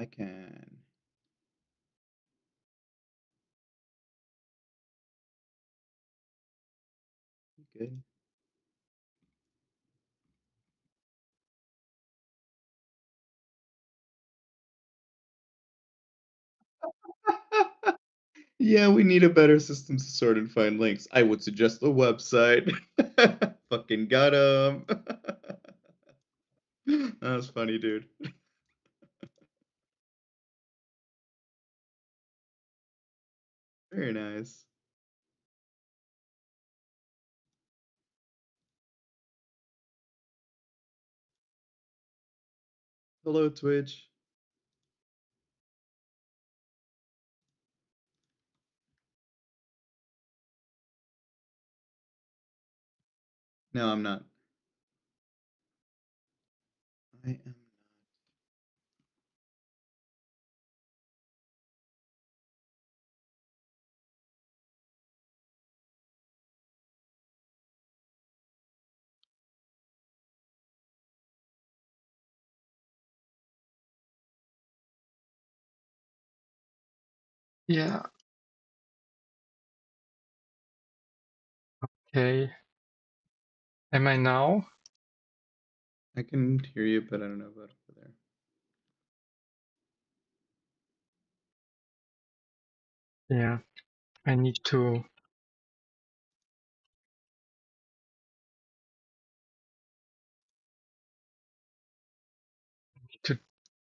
I can. Good. Yeah, we need a better system to sort and find links. I would suggest a website. Fucking got him. That was funny, dude. Very nice. Hello, Twitch. No, I'm not. I am. Yeah, okay. Am I now? I can hear you, but I don't know about over there. Yeah, I need to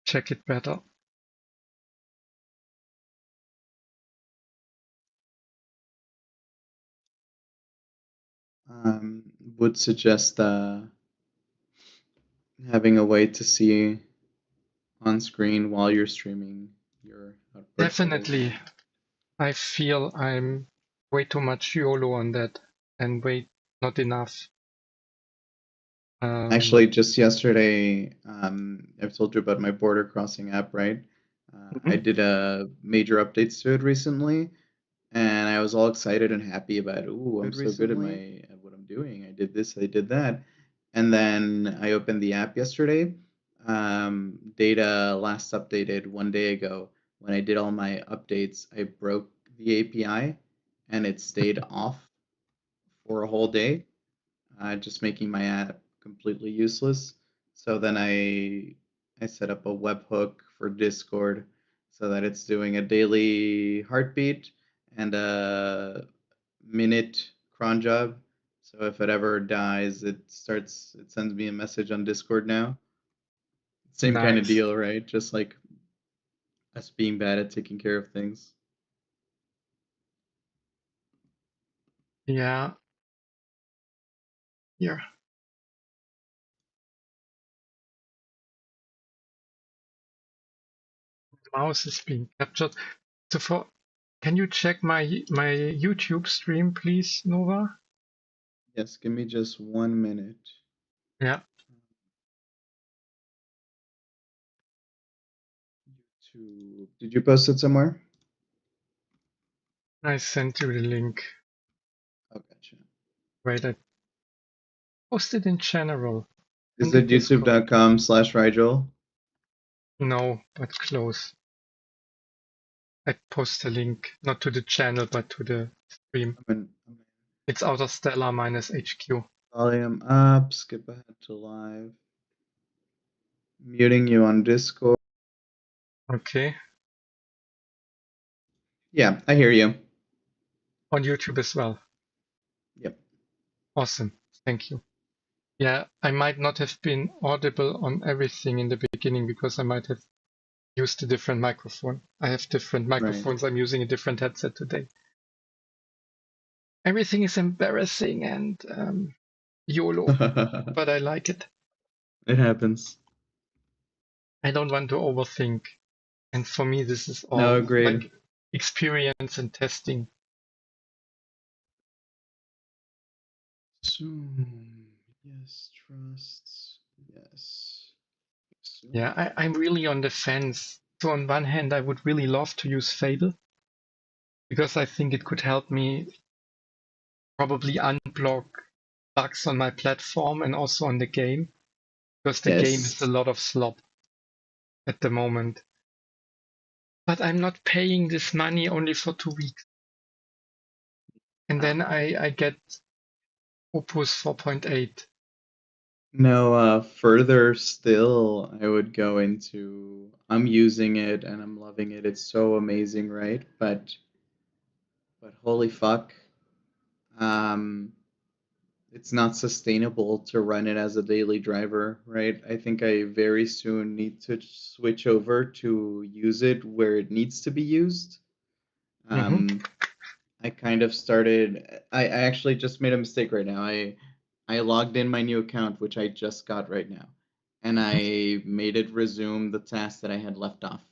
check it better. Would suggest having a way to see on screen while you're streaming your output. Definitely. I feel I'm way too much YOLO on that and way not enough. Actually, just yesterday, I've told you about my border crossing app, right? I Mhm. did a major updates to it recently, and I was all excited and happy about, ooh, I'm so good at what I'm doing. I did this, I did that. And then I opened the app yesterday. Data last updated 1 day ago. When I did all my updates, I broke the API and it stayed off for a whole day, just making my app completely useless. So then I set up a webhook for Discord so that it's doing a daily heartbeat and a minute cron job. So if it ever dies, it sends me a message on Discord now. Same kind of Nice. deal, right? Just like us being bad at taking care of things. Yeah, here. Mouse is being captured. So can you check my YouTube stream, please, Nova? Yes, give me just 1 minute. Yeah, YouTube. Did you post it somewhere? I sent you the link. Oh, gotcha. Wait, I posted in general in Is the it Discord. youtube.com/Rigel? No, but close. I post a link, not to the channel, but to the stream. I'm in It's Autostellar minus HQ. volume up, skip ahead to live. Muting you on Discord. Okay. Yeah, I hear you. On YouTube as well. Yep. Awesome. Thank you. Yeah, I might not have been audible on everything in the beginning because I might have used a different microphone. I have different Right. microphones. I'm using a different headset today. Everything is embarrassing and YOLO, but I like it. It happens. I don't want to overthink. And for me, this is No, all agreed. like experience and testing. Zoom. Yes, trusts. Yes. Yeah, Zoom. I'm really on the fence. So on one hand, I would really love to use Fable because I think it could help me probably unblock bugs on my platform and also on the game because the game is a Yes. lot of slop at the moment. but I'm not paying this money only for 2 weeks. And Wow. then I get Opus 4.8. No, further still, I would go into I'm using it and I'm loving it. It's so amazing, right? But holy fuck, um, it's not sustainable to run it as a daily driver, right? I think I very soon need to switch over to use it where it needs to be used. Mm-hmm. Um, I kind of started. I actually just made a mistake right now. I logged in my new account, which I just got right now, and I made it resume the task that I had left off.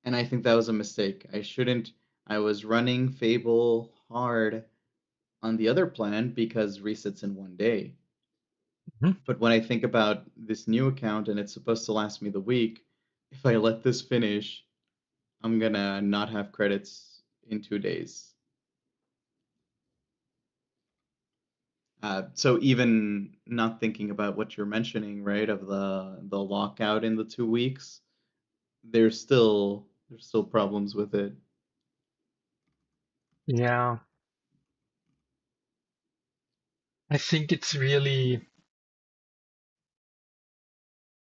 And I think that was a mistake. I shouldn't. I was running Fable hard on the other plan because resets in 1 day. Mm-hmm. But when I think about this new account and it's supposed to last me the week, if I let this finish, I'm gonna not have credits in 2 days. So even not thinking about what you're mentioning, right, of the lockout in the 2 weeks, there's still problems with it. Yeah, I think it's really,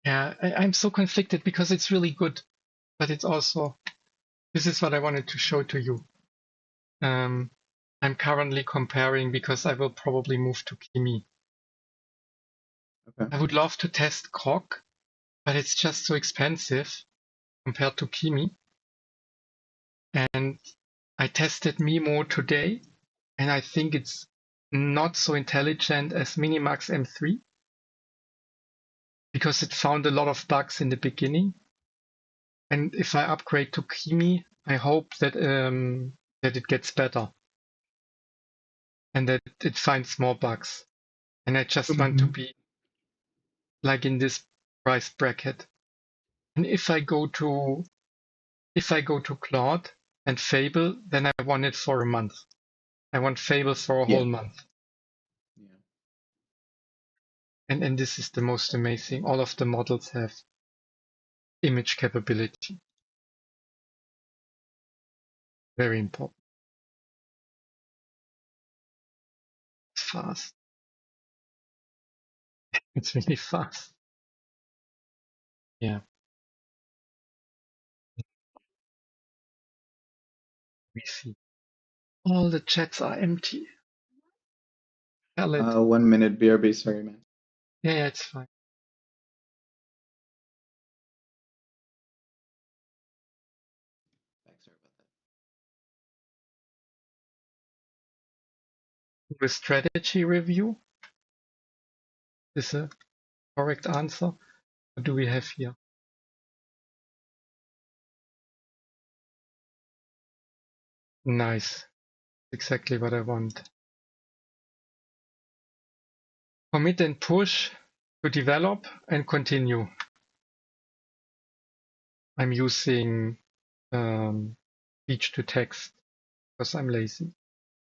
yeah, I'm so conflicted because it's really good, but it's also, this is what I wanted to show to you. Um, I'm currently comparing because I will probably move to Kimi. Okay. I would love to test Grok, but it's just so expensive compared to Kimi. And I tested Mimo today, and I think it's not so intelligent as Minimax M3 because it found a lot of bugs in the beginning. And if I upgrade to Kimi, I hope that it gets better and that it finds more bugs. And I just want to Mhm. be like in this price bracket. And if I go to Claude and Fable, then I want it for a month. I want Fable for a Yeah. whole month. Yeah. And this is the most amazing. All of the models have image capability. Very important. It's fast. It's really fast. Yeah. We see. All the chats are empty. Hell it. 1 minute, BRB. Sorry, man. Yeah, yeah, it's fine. Back. Sorry about that. The strategy review is a correct answer. What do we have here? Nice. Exactly what I want. Commit and push to develop and continue. I'm using speech to text because I'm lazy.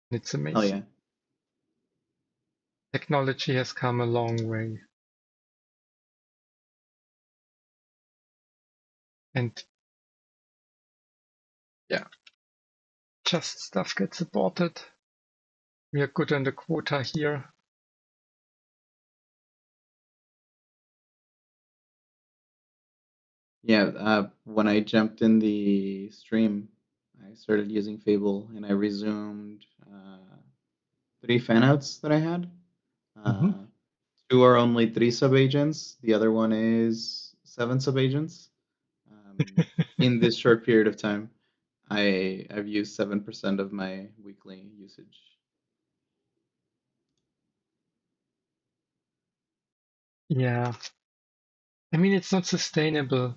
It's Oh amazing. yeah. Technology has come a long way. And yeah, just stuff gets aborted. We are good on the quota here. Yeah. When I jumped in the stream, I started using Fable and I resumed 3 fanouts that I had. Mm-hmm. Uh, Two are only 3 sub-agents. The other one is 7 sub-agents. In this short period of time, I've used 7% of my weekly usage. Yeah. I mean, it's not sustainable.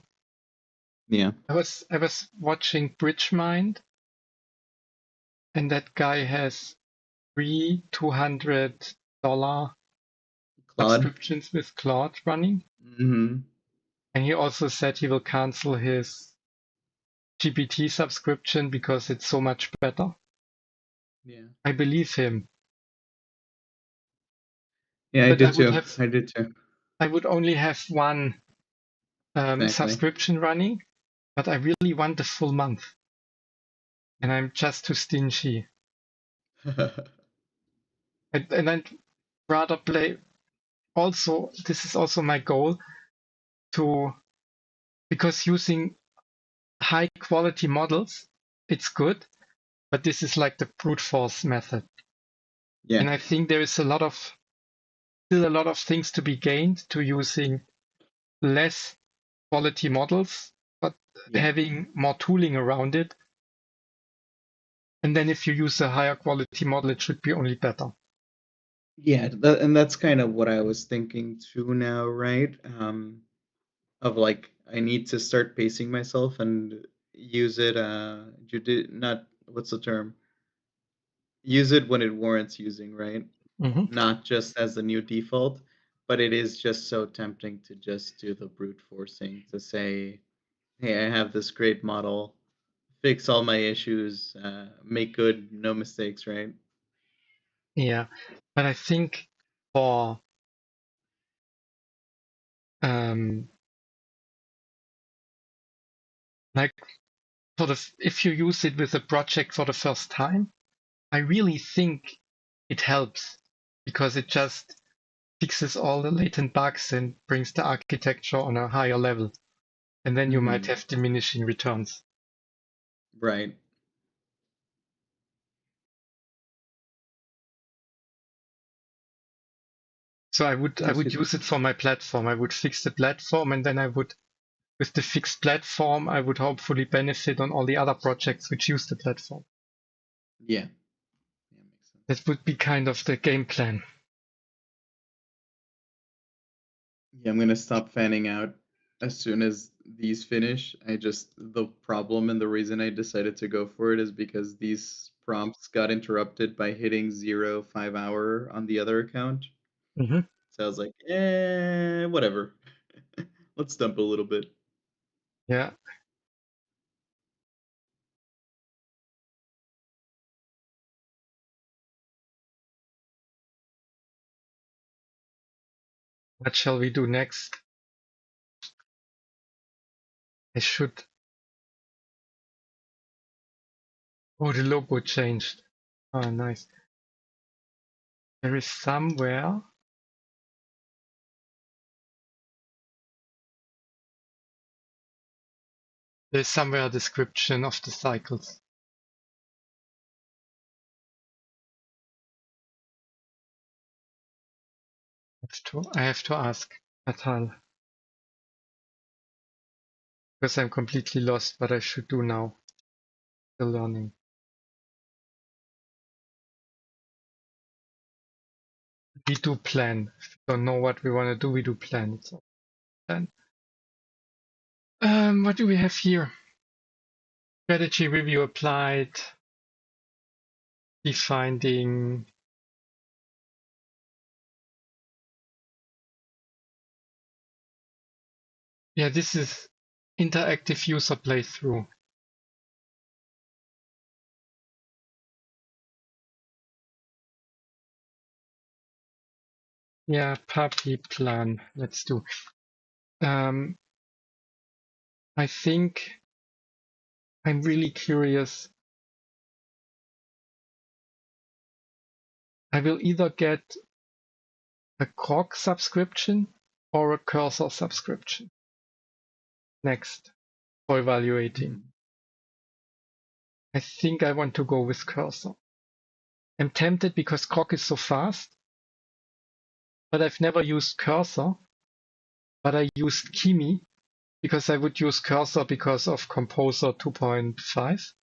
Yeah. I was watching Bridgemind, and that guy has 3 $200 Claude. subscriptions with Claude running. Hmm. And he also said he will cancel his GPT subscription because it's so much better. Yeah. I believe him. Yeah, I But I did would too. have I did too. I would only have one Exactly. subscription running, but I really want the full month, and I'm just too stingy. And I'd rather play. Also, this is also my goal to, because using high quality models, it's good, but this is like the brute force method. Yeah, And I think there is still a lot of things to be gained to using less quality models, but yeah, having more tooling around it. And then if you use a higher quality model, it should be only better. yeah. And that's kind of what I was thinking too now, right? Of like I need to start pacing myself and use it. Not what's the term? Use it when it warrants using, right? Mm-hmm. Not just as the new default, but it is just so tempting to just do the brute forcing to say, hey, I have this great model, fix all my issues, make good, no mistakes, right? Yeah, but I think for um, like if you use it with a project for the first time, I really think it helps because it just fixes all the latent bugs and brings the architecture on a higher level. And then you might Mm-hmm. have diminishing returns. Right. So I would Excuse me. use it for my platform. I would fix the platform, and then I would, with the fixed platform, I would hopefully benefit on all the other projects which use the platform. Yeah. Yeah, makes sense. That would be kind of the game plan. Yeah, I'm gonna stop fanning out as soon as these finish. The problem and the reason I decided to go for it is because these prompts got interrupted by hitting 0 5 hour on the other account. Hmm. So I was like, whatever. Let's dump a little bit. Yeah. What shall we do next? I should. Oh, the logo changed. Oh, nice. There is somewhere. There's somewhere a description of the cycles. I have to ask Atal because I'm completely lost what I should do now. Still learning. We do plan. If we don't know what we want to do, we do plan. It's all plan. What do we have here? Strategy review applied. Defining. Yeah, this is interactive user playthrough. Yeah, puppy plan. Let's do. Um, I think I'm really curious. I will either get a Grok subscription or a Cursor subscription next for evaluating. Mhm. I think I want to go with Cursor. I'm tempted because Grok is so fast, but I've never used Cursor, but I used Kimi because I would use Cursor because of Composer 2.5,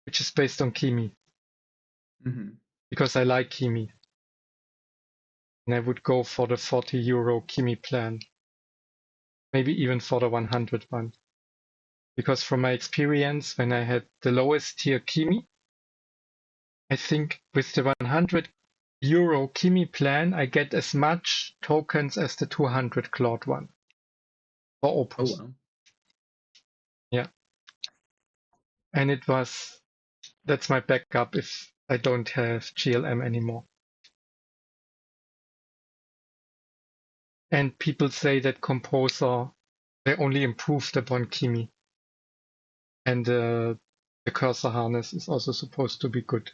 which is based on Kimi, Mhm. because I like Kimi. And I would go for the 40 euro Kimi plan, maybe even for the 100 one. Because from my experience, when I had the lowest tier Kimi, I think with the 100 euro Kimi plan, I get as much tokens as the 200 Claude one for Oh Opus. wow. Yeah. And that's my backup if I don't have GLM anymore. And people say that Composer, they only improved upon Kimi. And the cursor harness is also supposed to be good.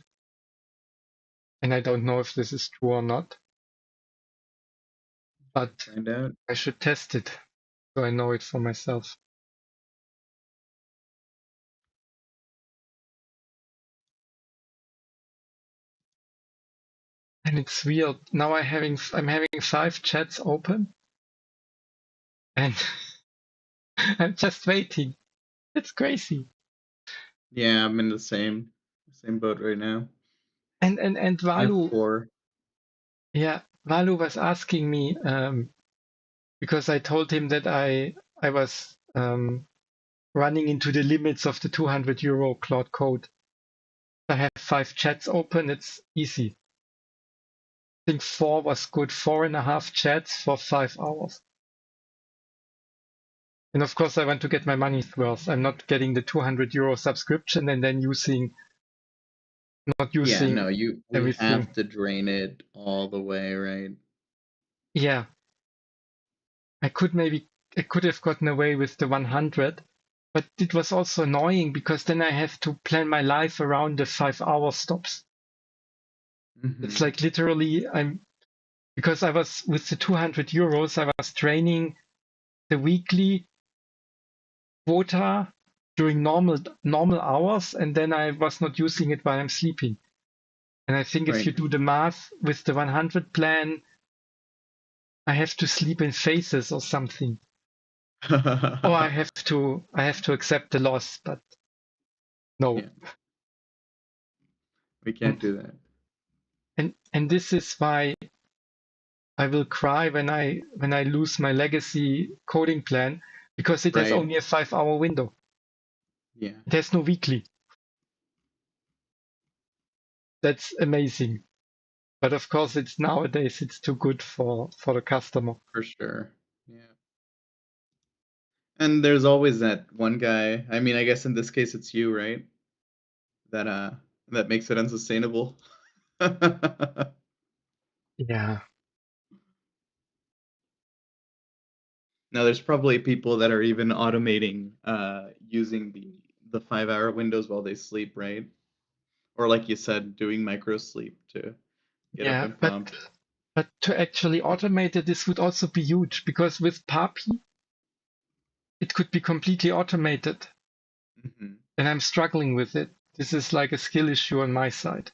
And I don't know if this is true or not, but Find out. I should test it so I know it for myself. And it's weird. Now I'm having 5 chats open, and I'm just waiting. It's crazy. Yeah, I'm in the same boat right now. And I have Valu, 4. yeah, Valu was asking me because I told him that I was running into the limits of the 200 euro Claude Code. I have 5 chats open. It's easy. I think 4 was good. 4.5 chats for 5 hours. And of course, I want to get my money's worth. I'm not getting the 200 euro subscription and then not Yeah, using no, we everything. have to drain it all the way, right? Yeah, I could have gotten away with the 100, but it was also annoying because then I have to plan my life around the 5-hour stops. It's Mm-hmm. like literally because I was with the 200 euros, I was training the weekly quota during normal hours, and then I was not using it while I'm sleeping. And I think if you Right. do the math with the 100 plan, I have to sleep in phases or something. Or I have to accept the loss, but no. Yeah, we can't And do that. and this is why I will cry when I lose my legacy coding plan because it has Right. only a 5-hour window. Yeah, It has no weekly. That's amazing. But of course, it's too good for the customer. for sure. Yeah. And there's always that one guy. I mean, I guess in this case it's you, right? That that makes it unsustainable. Yeah, Now there's probably people that are even automating using the 5-hour windows while they sleep, right? Or like you said, doing micro sleep to get up yeah. and But prompt. to actually automate it, this would also be huge because with Papi, it could be completely automated, Hmm. and I'm struggling with it. This is like a skill issue on my side.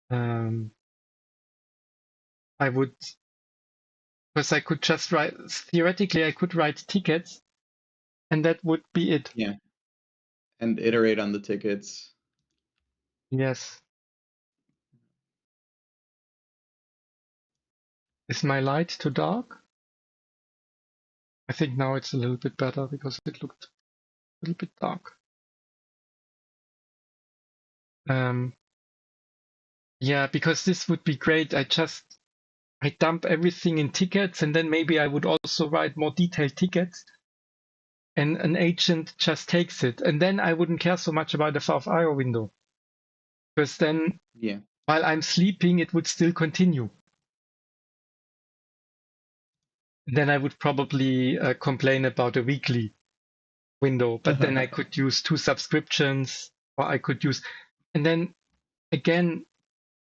Um, I would, because I could just theoretically, I could write tickets, and that would be it. Yeah, and iterate on the tickets. Yes. Is my light too dark? I think now it's a little bit better because it looked a little bit dark. Um, yeah, because this would be great. I dump everything in tickets and then maybe I would also write more detailed tickets and an agent just takes it. And then I wouldn't care so much about the 5-hour window because then Yeah. while I'm sleeping, it would still continue. Then I would probably complain about a weekly window, but then I could use 2 subscriptions or I could use, and then again,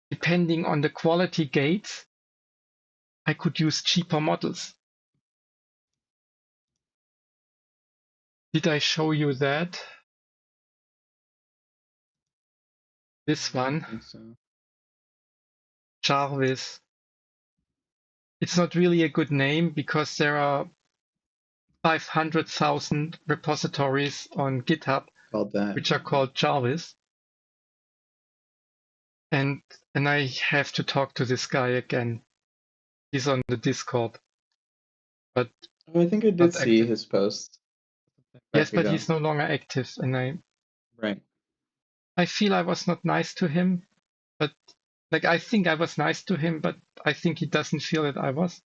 depending on the quality gates, I could use cheaper models. Did I show you that? This I don't one, think so. Jarvis. It's not really a good name because there are 500,000 repositories on GitHub Called that. which are called Jarvis. And I have to talk to this guy again. He's on the Discord, but Oh, I think I did not see active. his post Yes, back but ago. he's no longer active, and Right. I feel I was not nice to him, but like I think I was nice to him, but I think he doesn't feel that I was.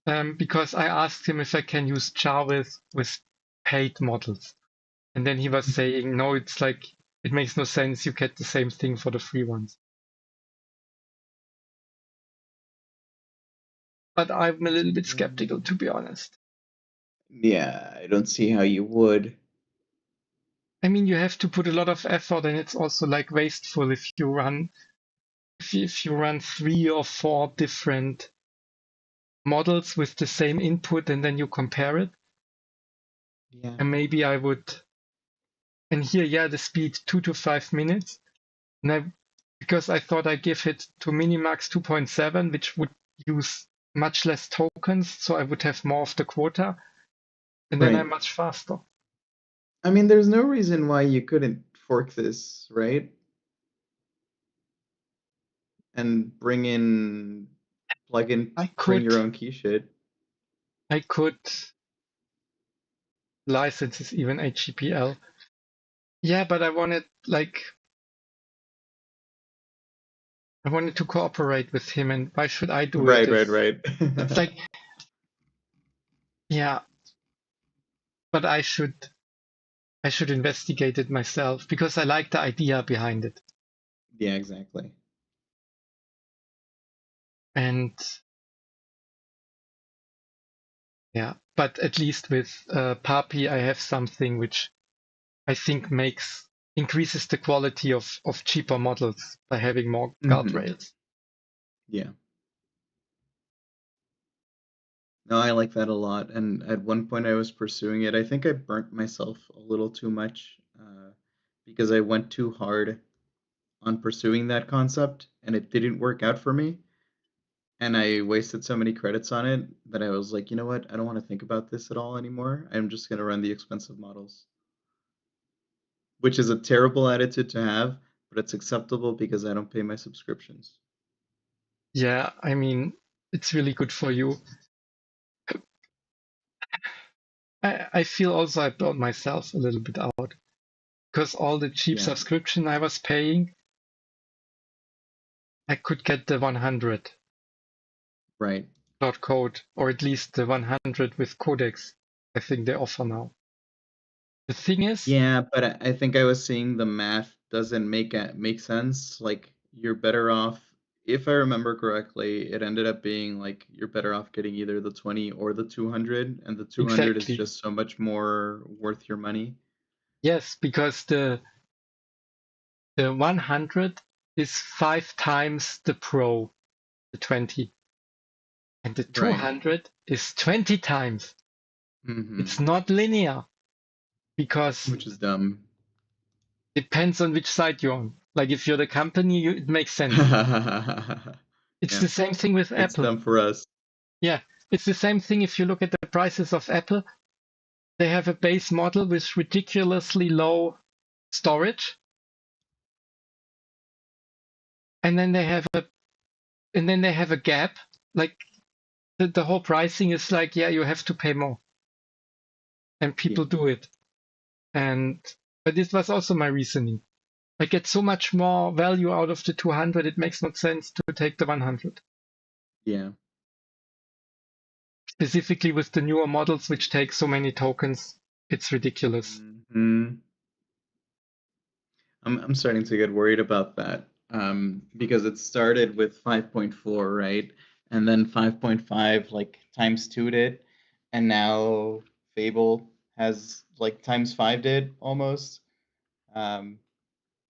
Because I asked him if I can use Jarvis with paid models. And then he was saying, no, it's like, it makes no sense. You get the same thing for the free ones. But I'm a little bit skeptical, to be honest. Yeah, I don't see how you would. I mean, you have to put a lot of effort, and it's also like wasteful if you run 3 or 4 different models with the same input and then you compare it. Yeah. And maybe I would, and here, yeah, the speed 2 to 5 minutes. And because I thought I give it to Minimax 2.7, which would use much less tokens, so I would have more of the quota, and then I'm Right. much faster. I mean, there's no reason why you couldn't fork this, right? And I bring could, your own key shit. I could license is even HGPL. Yeah, but I wanted to cooperate with him, and why should I do it? Right, right, right. It's like, yeah, but I should investigate it myself because I like the idea behind it. Yeah, exactly. And yeah, but at least with Papi, I have something which I think increases the quality of cheaper models by having more Hmm. guardrails. Yeah. No, I like that a lot. And at one point I was pursuing it. I think I burnt myself a little too much because I went too hard on pursuing that concept and it didn't work out for me. And I wasted so many credits on it that I was like, you know what? I don't want to think about this at all anymore. I'm just going to run the expensive models, which is a terrible attitude to have, but it's acceptable because I don't pay my subscriptions. Yeah, I mean, it's really good for you. I feel also I burned myself a little bit out because all the cheap Yeah, subscription I was paying, I could get the 100 right. cloud code, or at least the 100 with codecs. I think they offer now. The thing is, Yeah, but I think I was seeing the math doesn't make sense. Like you're better off, if I remember correctly, it ended up being like you're better off getting either the 20 or the 200, and the 200 is exactly, just so much more worth your money. yes, because the 100 is 5 times the Pro, the 20, and the Right. 200 is 20 times. It's Hmm. not linear because Which is dumb. depends on which side you're on. Like if you're the company, it makes sense. It's Yeah, the same thing with it's Apple. dumb for us. Yeah, it's the same thing if you look at the prices of Apple. They have a base model with ridiculously low storage, and then they have a gap. Like the whole pricing is like, yeah, you have to pay more, and Yeah, people do it. And but this was also my reasoning. I get so much more value out of the 200. It makes no sense to take the 100. yeah. Specifically with the newer models, which take so many tokens, it's ridiculous. Hmm. I'm starting to get worried about that because it started with 5.4, right? And then 5.5 like times 2 did, and now Fable has like times 5 did almost. Um,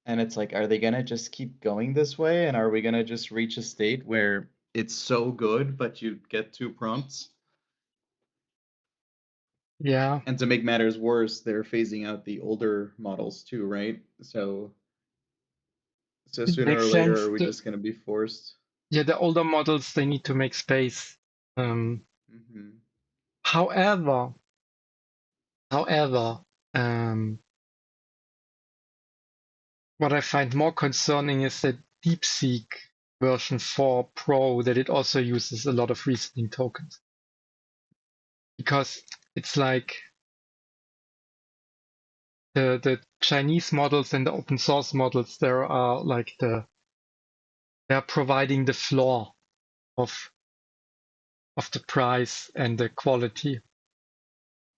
and it's like, are they gonna just keep going this way? And are we gonna just reach a state where it's so good, but you get 2 prompts? Yeah, And to make matters worse, they're phasing out the older models too, right? So it sooner or makes later, sense. are we just gonna be forced? The older models, they need to make space. Um, Hmm. however, however, um, what I find more concerning is that DeepSeek version 4 Pro, that it also uses a lot of reasoning tokens. Because it's like the Chinese models and the open source models, there are like they're providing the floor of the price and the quality.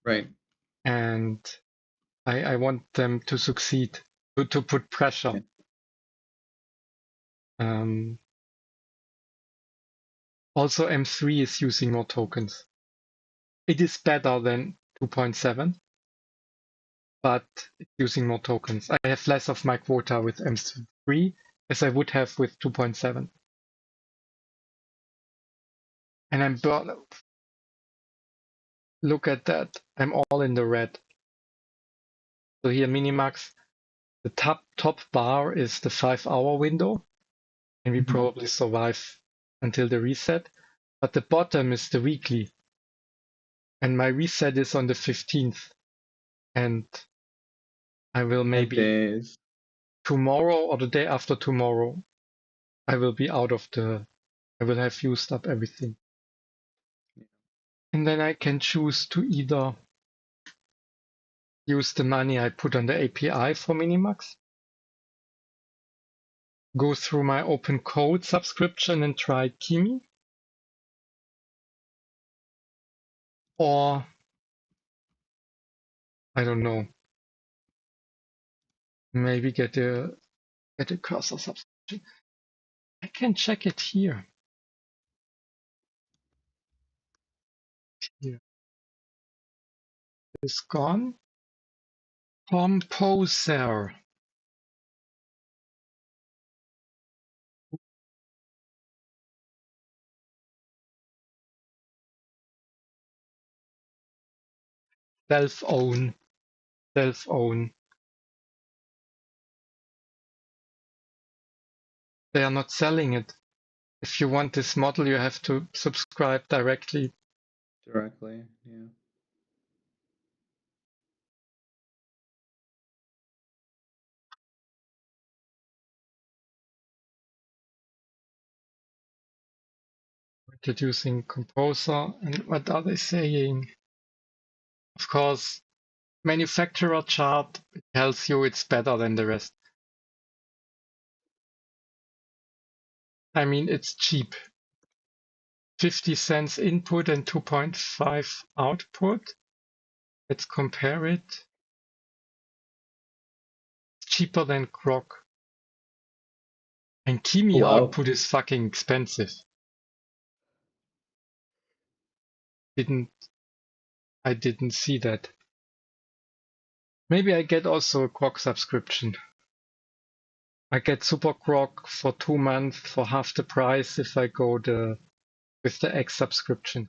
Right. And I want them to succeed, to put pressure. Yeah. Um, Also, M3 is using more tokens. It is better than 2.7, but it's using more tokens. I have less of my quota with M3 as I would have with 2.7. And I'm look at that. I'm all in the red. So here Minimax, the top bar is the 5-hour window, and we probably survive until the reset. But the bottom is the weekly. And my reset is on the 15th. And I will 5 maybe days. tomorrow or the day after tomorrow, I will be out of I will have used up everything. And then I can choose to either use the money I put on the API for Minimax, go through my open code subscription and try Kimi, or I don't know, maybe get a cursor subscription. I can check it here. Here. It's gone. Composer. Self-own. Self-own. They are not selling it. If you want this model, you have to subscribe directly. Directly, yeah. Introducing Composer. And what are they saying? Of course, manufacturer chart tells you it's better than the rest. I mean, it's cheap. 50 cents input and 2.5 output. Let's compare it. It's cheaper than Grok. And Oh, Kimi wow. output is fucking expensive. I didn't see that. Maybe I get also a Grok subscription. I get Super Grok for 2 months for half the price if I go with the X subscription.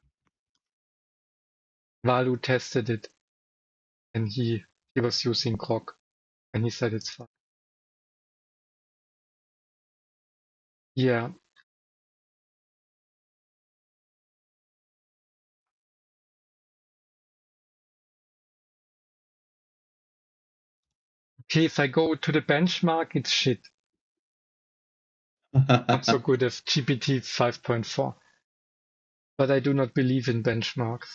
Valu tested it, and he was using Grok, and he said it's fine. Yeah. Okay, if I go to the benchmark, it's shit. Not so good as GPT 5.4. But I do not believe in benchmarks.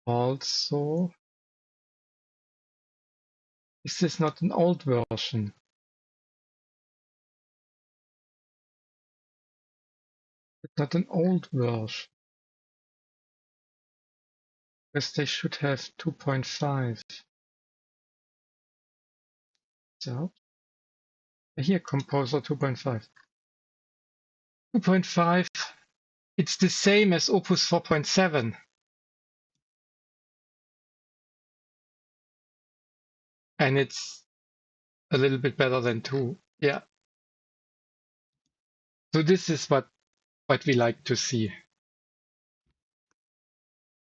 Also, is this not an old version? It's not an old version. Because they should have 2.5. So, here, Composer 2.5. 2.5, it's the same as Opus 4.7. And it's a little bit better than 2. Yeah. So this is what we like to see.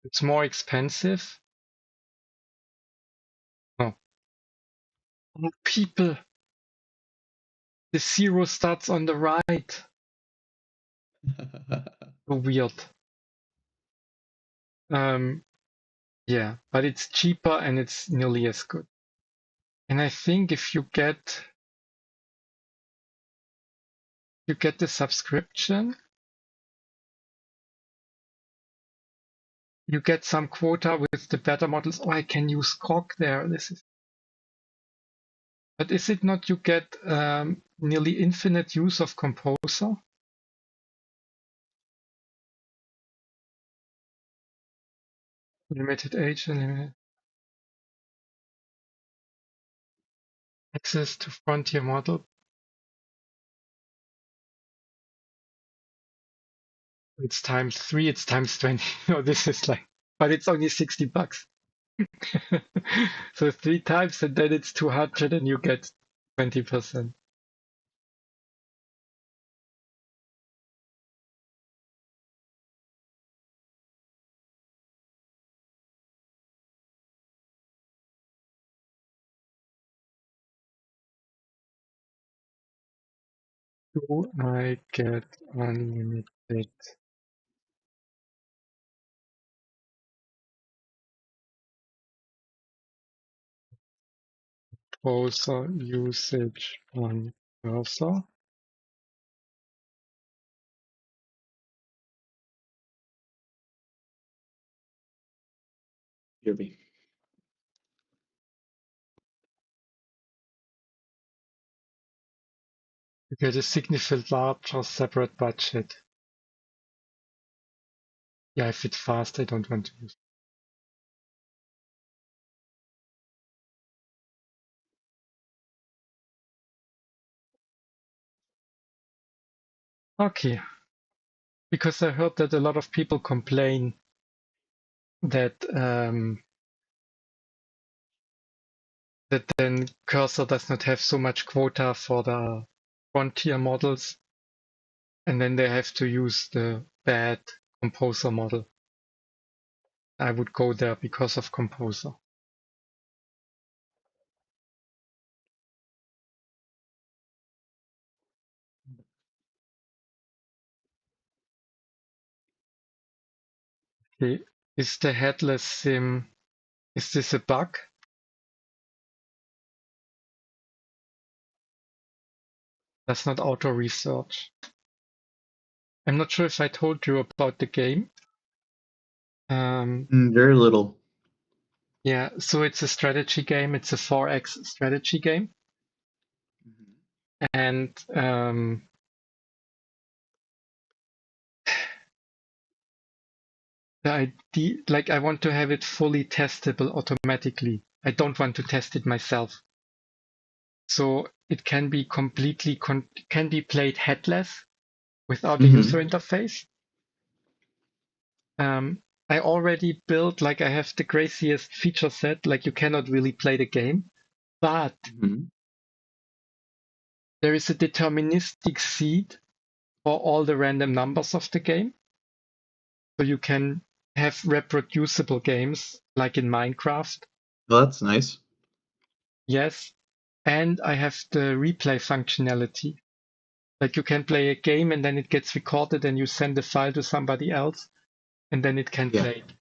It's more expensive. Oh, people. The 0 starts on the right. So weird. Yeah, but it's cheaper and it's nearly as good. And I think if you get the subscription, you get some quota with the better models. Oh, I can use Grok there. But is it not you get nearly infinite use of Composer? Limited age and limited access to frontier model. It's times 3, it's times 20. No, this is like, but it's only $60. So 3 times and then it's 200 and you get 20%. Do I get unlimited browser usage on cursor? Hear me. You get a significantly larger separate budget. Yeah, if it's fast, I don't want to use. Okay, because I heard that a lot of people complain that that then Cursor does not have so much quota for the frontier models, and then they have to use the bad Composer model. I would go there because of Composer. Okay. Is the headless sim, is this a bug? That's not auto research. I'm not sure if I told you about the game. Very little. Yeah, so it's a strategy game. It's a 4X strategy game. Mhm. And the idea, like I want to have it fully testable automatically. I don't want to test it myself. So it can be completely, can be played headless without a user Mhm. interface. I already built, like I have the craziest feature set, like you cannot really play the game, but Mhm. there is a deterministic seed for all the random numbers of the game. So you can have reproducible games like in Minecraft. Well, that's nice. Yes. And I have the replay functionality. Like you can play a game and then it gets recorded and you send the file to somebody else and then it can Yeah. play it.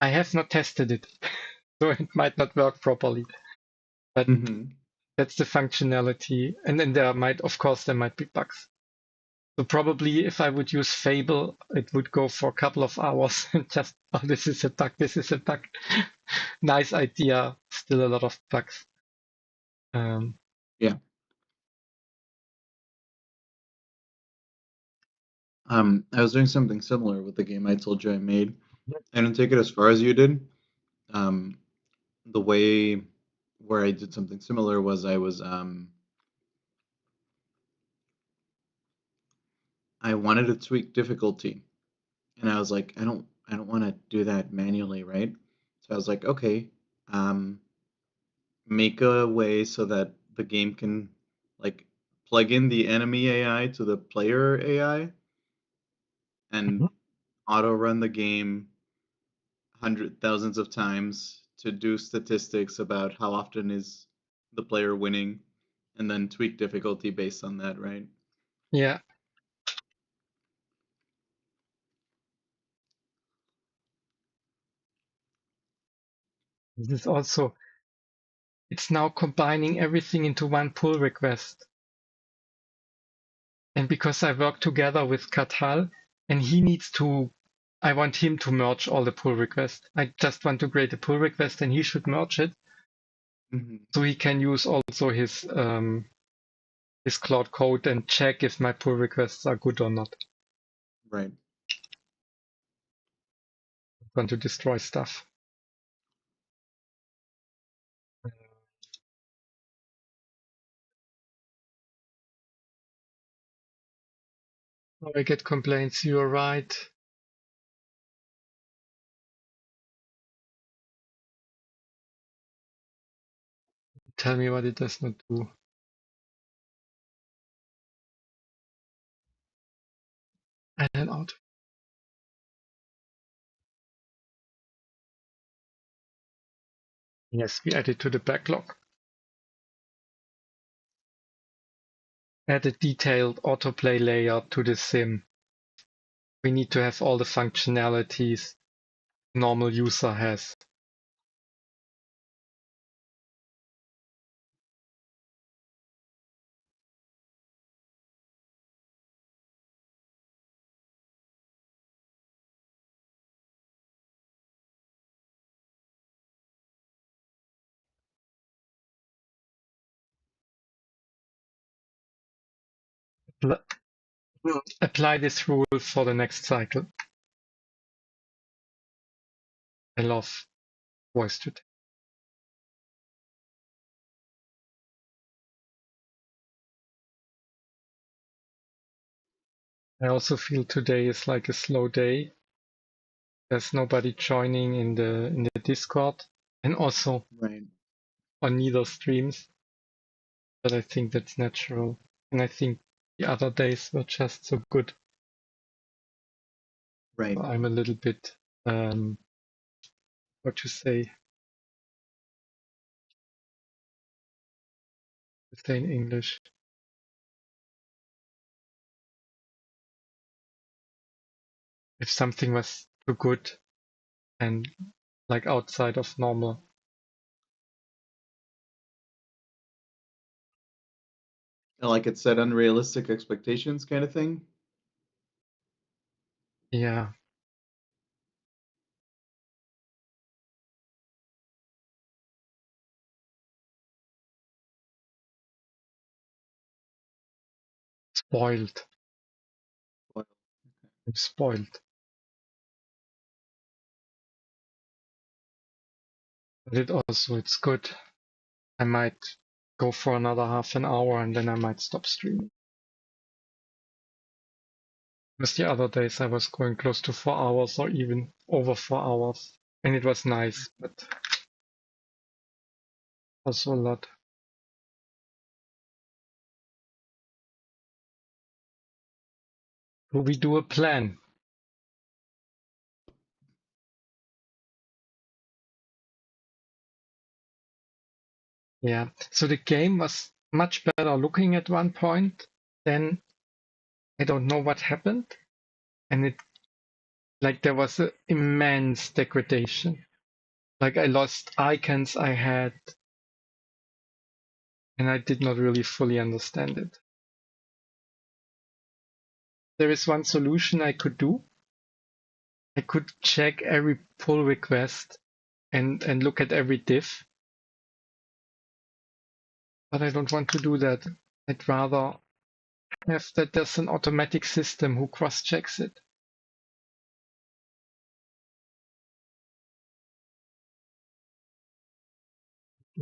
I have not tested it, so it might not work properly, but Mhm. that's the functionality. And then there might, of course, there might be bugs. So probably if I would use Fable, it would go for a couple of hours and just, oh, this is a bug, this is a bug. Nice idea, still a lot of bugs. Yeah. I was doing something similar with the game I told you I made. I didn't take it as far as you did. Um, the way where I did something similar was I wanted to tweak difficulty, and I was like, I don't want to do that manually, right? So I was like, okay, um, make a way so that the game can like plug in the enemy AI to the player AI and Mhm. auto run the game hundred thousands of times to do statistics about how often is the player winning and then tweak difficulty based on that, right? Yeah, this is also, it's now combining everything into one pull request. And because I work together with Katal and he needs to, I want him to merge all the pull requests. I just want to create a pull request and he should merge it. Hmm. So he can use also his Cloud Code and check if my pull requests are good or not. Right. I want to destroy stuff. Oh, I get complaints. You're right. tell me what it does not do. And then out. Yes, we add it to the backlog. Add a detailed autoplay layer to the sim. We need to have all the functionalities normal user has. Apply this rule for the next cycle. I love voice to text. I also feel today is like a slow day. There's nobody joining in the Discord, and also Right. on neither streams. But I think that's natural, and I think the other days were just so good. Right. I'm a little bit, what to say in English. If something was too good and like outside of normal. Like it set unrealistic expectations kind of thing. Yeah, spoiled. Well, I'm spoiled. But it's good. I might go for another half an hour and then I might stop streaming. Because the other days I was going close to 4 hours or even over 4 hours. And it was nice, but also a lot. Do we do a plan? Yeah. So the game was much better looking at one point. Then I don't know what happened. And it like there was an immense degradation. Like I lost icons I had and I did not really fully understand it. There is one solution I could do. I could check every pull request and look at every diff, but I don't want to do that. I'd rather have that there's an automatic system who cross-checks it.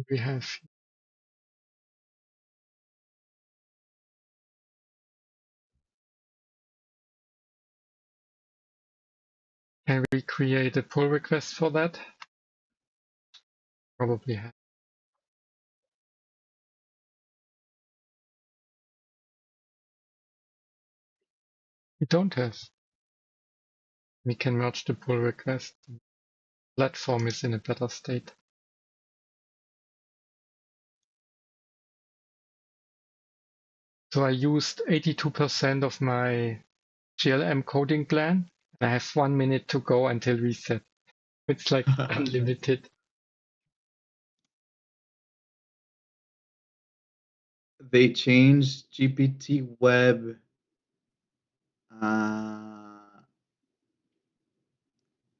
We have Can we create a pull request for that? Probably have. We don't have. We can merge the pull request. Platform is in a better state. So I used 82% of my GLM coding plan. I have 1 minute to go until reset. It's like unlimited. They changed GPT web uh,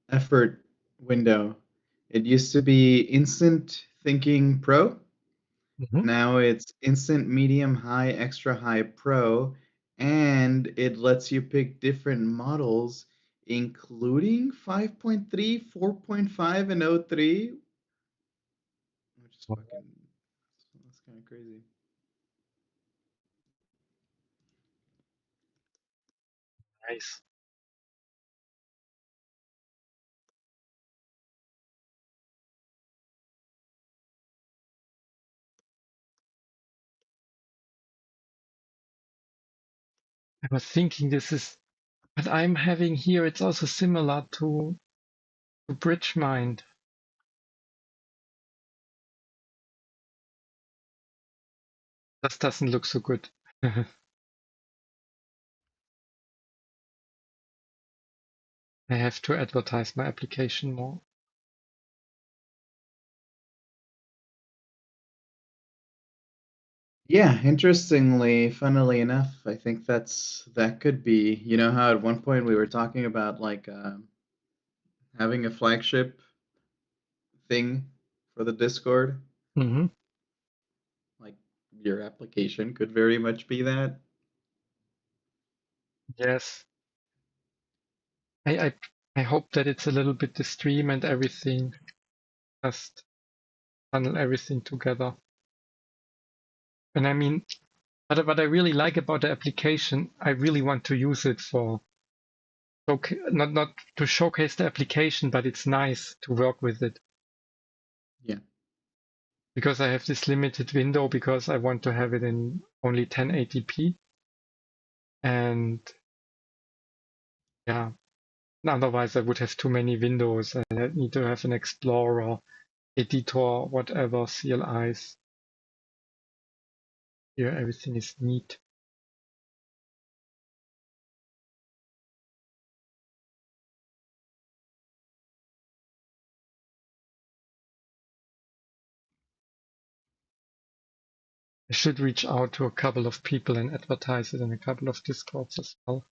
effort window. It used to be Instant Thinking Pro. Mhm. Now it's Instant Medium High Extra High Pro, and it lets you pick different models, including 5.3, 4.5, and O3, which is fucking that's kind of crazy. Nice. I was thinking this is what I'm having here. It's also similar to Bridge Mind. This doesn't look so good. I have to advertise my application more. Yeah, interestingly, funnily enough, I think that could be, you know how at one point we were talking about like having a flagship thing for the Discord, Mm-hmm. like your application could very much be that. Yes. I, I I hope that it's a little bit the stream and everything, just funnel everything together. And I mean, what I really like about the application, I really want to use it for not to showcase the application, but it's nice to work with it Yeah. because I have this limited window because I want to have it in only 1080p. And yeah, otherwise I would have too many windows. I need to have an Explorer, editor, whatever, CLIs. Here everything is neat. I should reach out to a couple of people and advertise it in a couple of Discords as well.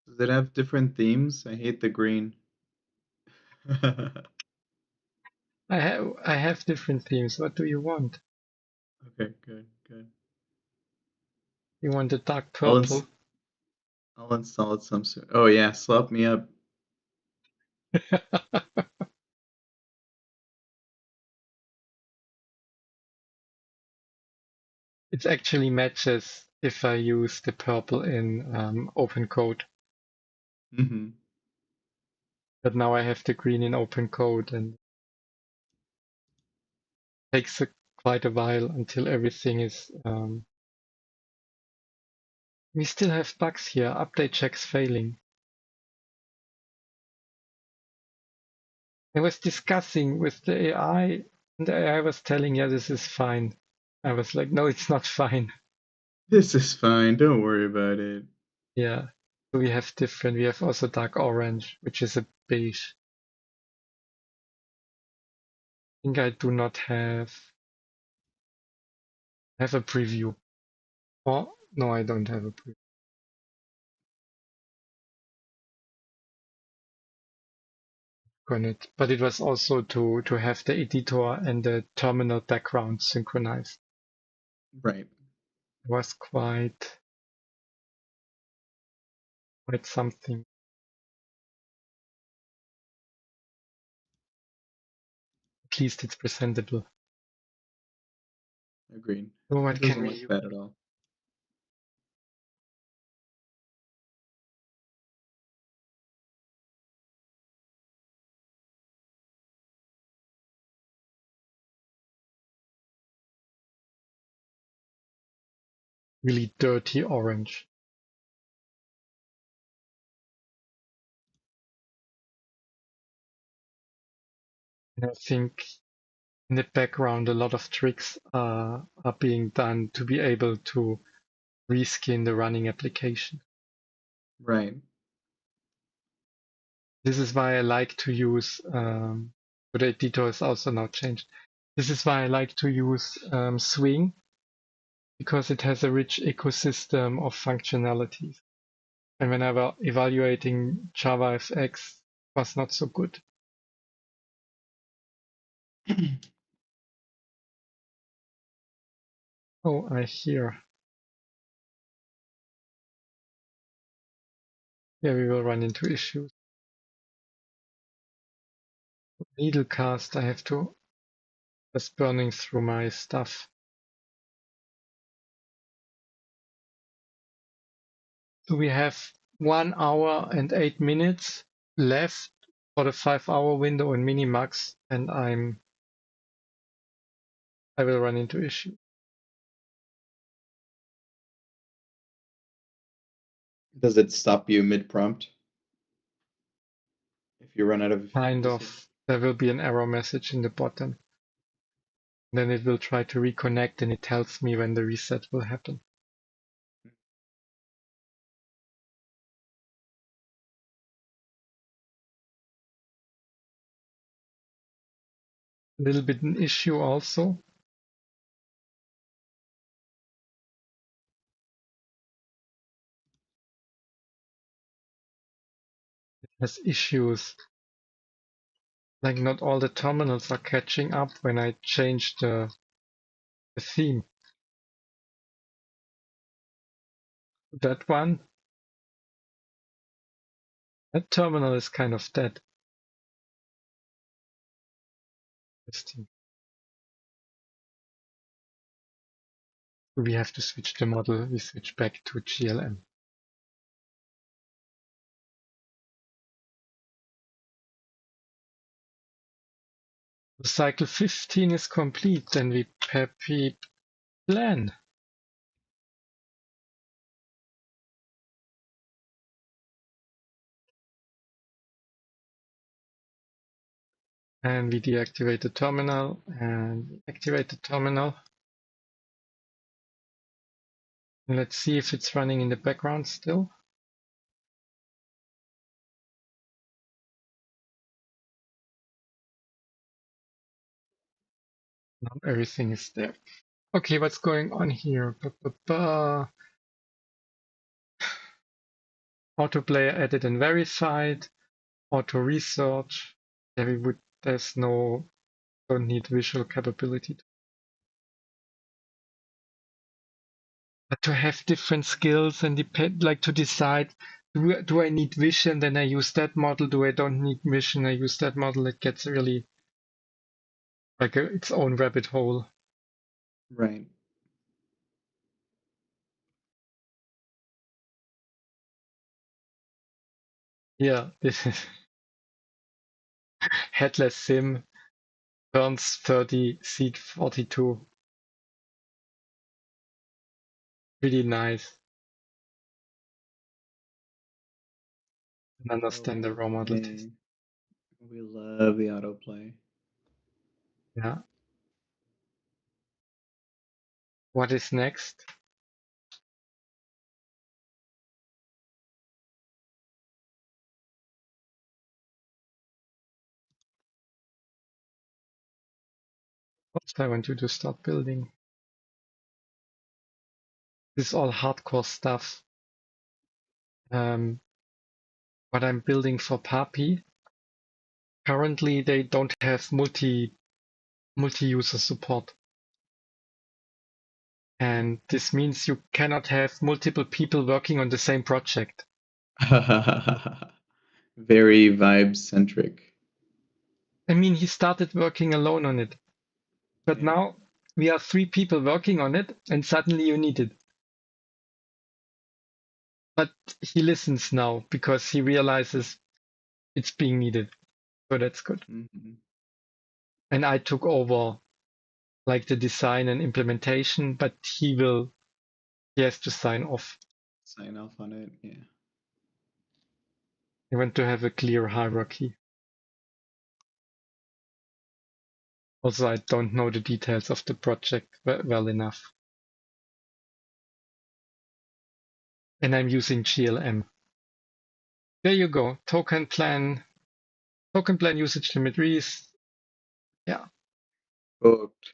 Does it have different themes? I hate the green. I have different themes. What do you want? Okay, good, good. You want a dark I'll ins purple? I'll install it some soon. Oh yeah, slap me up. It actually matches if I use the purple in open code. Hmm. But now I have the green in open code and it takes quite a while until everything is. We still have bugs here. Update checks failing. I was discussing with the AI, and the AI was telling, yeah, this is fine. I was like, no, it's not fine. This is fine. Don't worry about it. Yeah. So we have different. We have also dark orange, which is a beige. I think I do not have a preview. Oh, no, I don't have a preview on it. But it was also to have the editor and the terminal background synchronized. Right. It was quite something. At least it's presentable. Agreed. So what It can doesn't we look use? bad at all. Really dirty orange. And I think in the background, a lot of tricks are being done to be able to reskin the running application. Right. This is why I like to use, but the editor is also now changed. This is why I like to use Swing because it has a rich ecosystem of functionalities. And whenever evaluating JavaFX was not so good. Oh, I hear. Yeah, we will run into issues. Needlecast, I have to just burning through my stuff. So we have 1 hour and 8 minutes left for the 5 hour window in Minimax, and I will run into issues. Does it stop you mid-prompt if you run out of Kind usage? of. There will be an error message in the bottom. Then it will try to reconnect and it tells me when the reset will happen. A little bit an issue also. It has issues. Like not all the terminals are catching up when I change the theme. That one, that terminal is kind of dead. Interesting. We have to switch the model. We switch back to GLM. Cycle 15 is complete. Then we peppy plan. And we deactivate the terminal and activate the terminal. And let's see if it's running in the background still. Now everything is there. Okay, what's going on here? Autoplayer added and verified. Auto research. There's no, don't need visual capability. But to have different skills and depend, like to decide, do I need vision? Then I use that model. Do I don't need vision? I use that model. It gets really like its own rabbit hole. Right. Yeah, this is headless sim, turns 30, seat 42. Really nice. And Oh, understand the raw model test. autoplay. We love the autoplay. Yeah. What is next? First, I want you to start building. This is all hardcore stuff. What I'm building for Papi. Currently, they don't have multi-user support. And this means you cannot have multiple people working on the same project. Very vibe-centric. I mean, he started working alone on it. But Yeah. now we are 3 people working on it, and suddenly you need it. But he listens now because he realizes it's being needed. So that's good. Mm-hmm. And I took over like the design and implementation, but he has to sign off. Sign off on it. Yeah. I want to have a clear hierarchy. Also, I don't know the details of the project well enough. And I'm using GLM. There you go. Token plan usage limit rees. Yeah. Booked.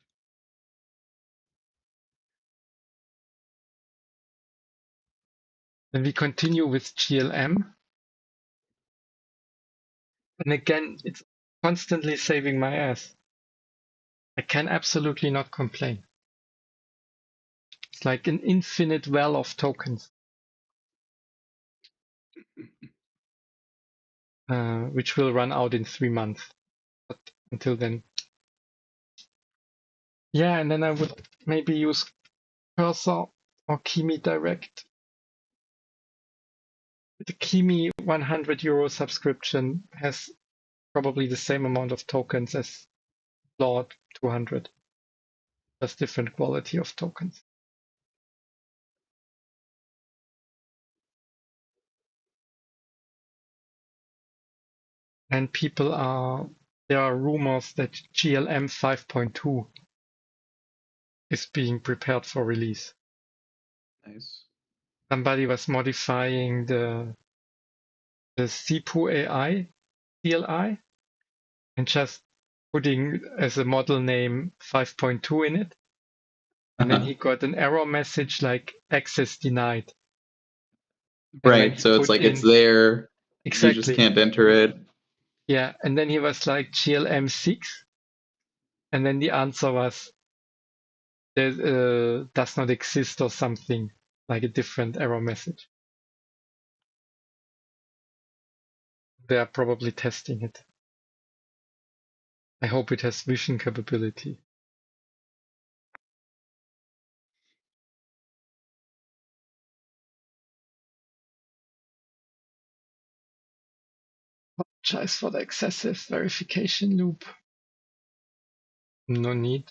Then we continue with GLM. And again, it's constantly saving my ass. I can absolutely not complain. It's like an infinite well of tokens, which will run out in 3 months. But until then. Yeah, and then I would maybe use Cursor or Kimi Direct. The Kimi 100 euro subscription has probably the same amount of tokens as Claude 200. Just different quality of tokens. and there are rumors that GLM 5.2 is being prepared for release. Nice. Somebody was modifying the Sipu AI CLI and just putting as a model name 5.2 in it. And then he got an error message like access denied. And when Right. he So it's put like it's in there. You just exactly, can't enter it. yeah, and then he was like GLM 6, and then the answer was that does not exist or something, like a different error message. They are probably testing it. I hope it has vision capability. Apologize for the excessive verification loop. No need.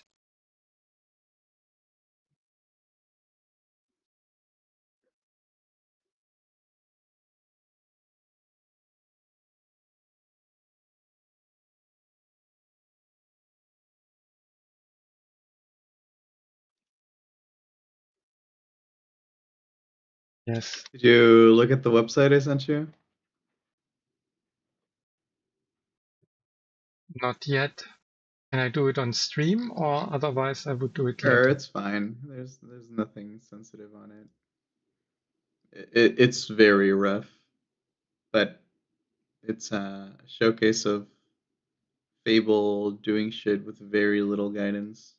Yes, Did you look at the website I sent you? not yet. Can I do it on stream, or otherwise I would do it Sure, later? it's fine. There's nothing sensitive on it. It's very rough, but it's a showcase of Fable doing shit with very little guidance.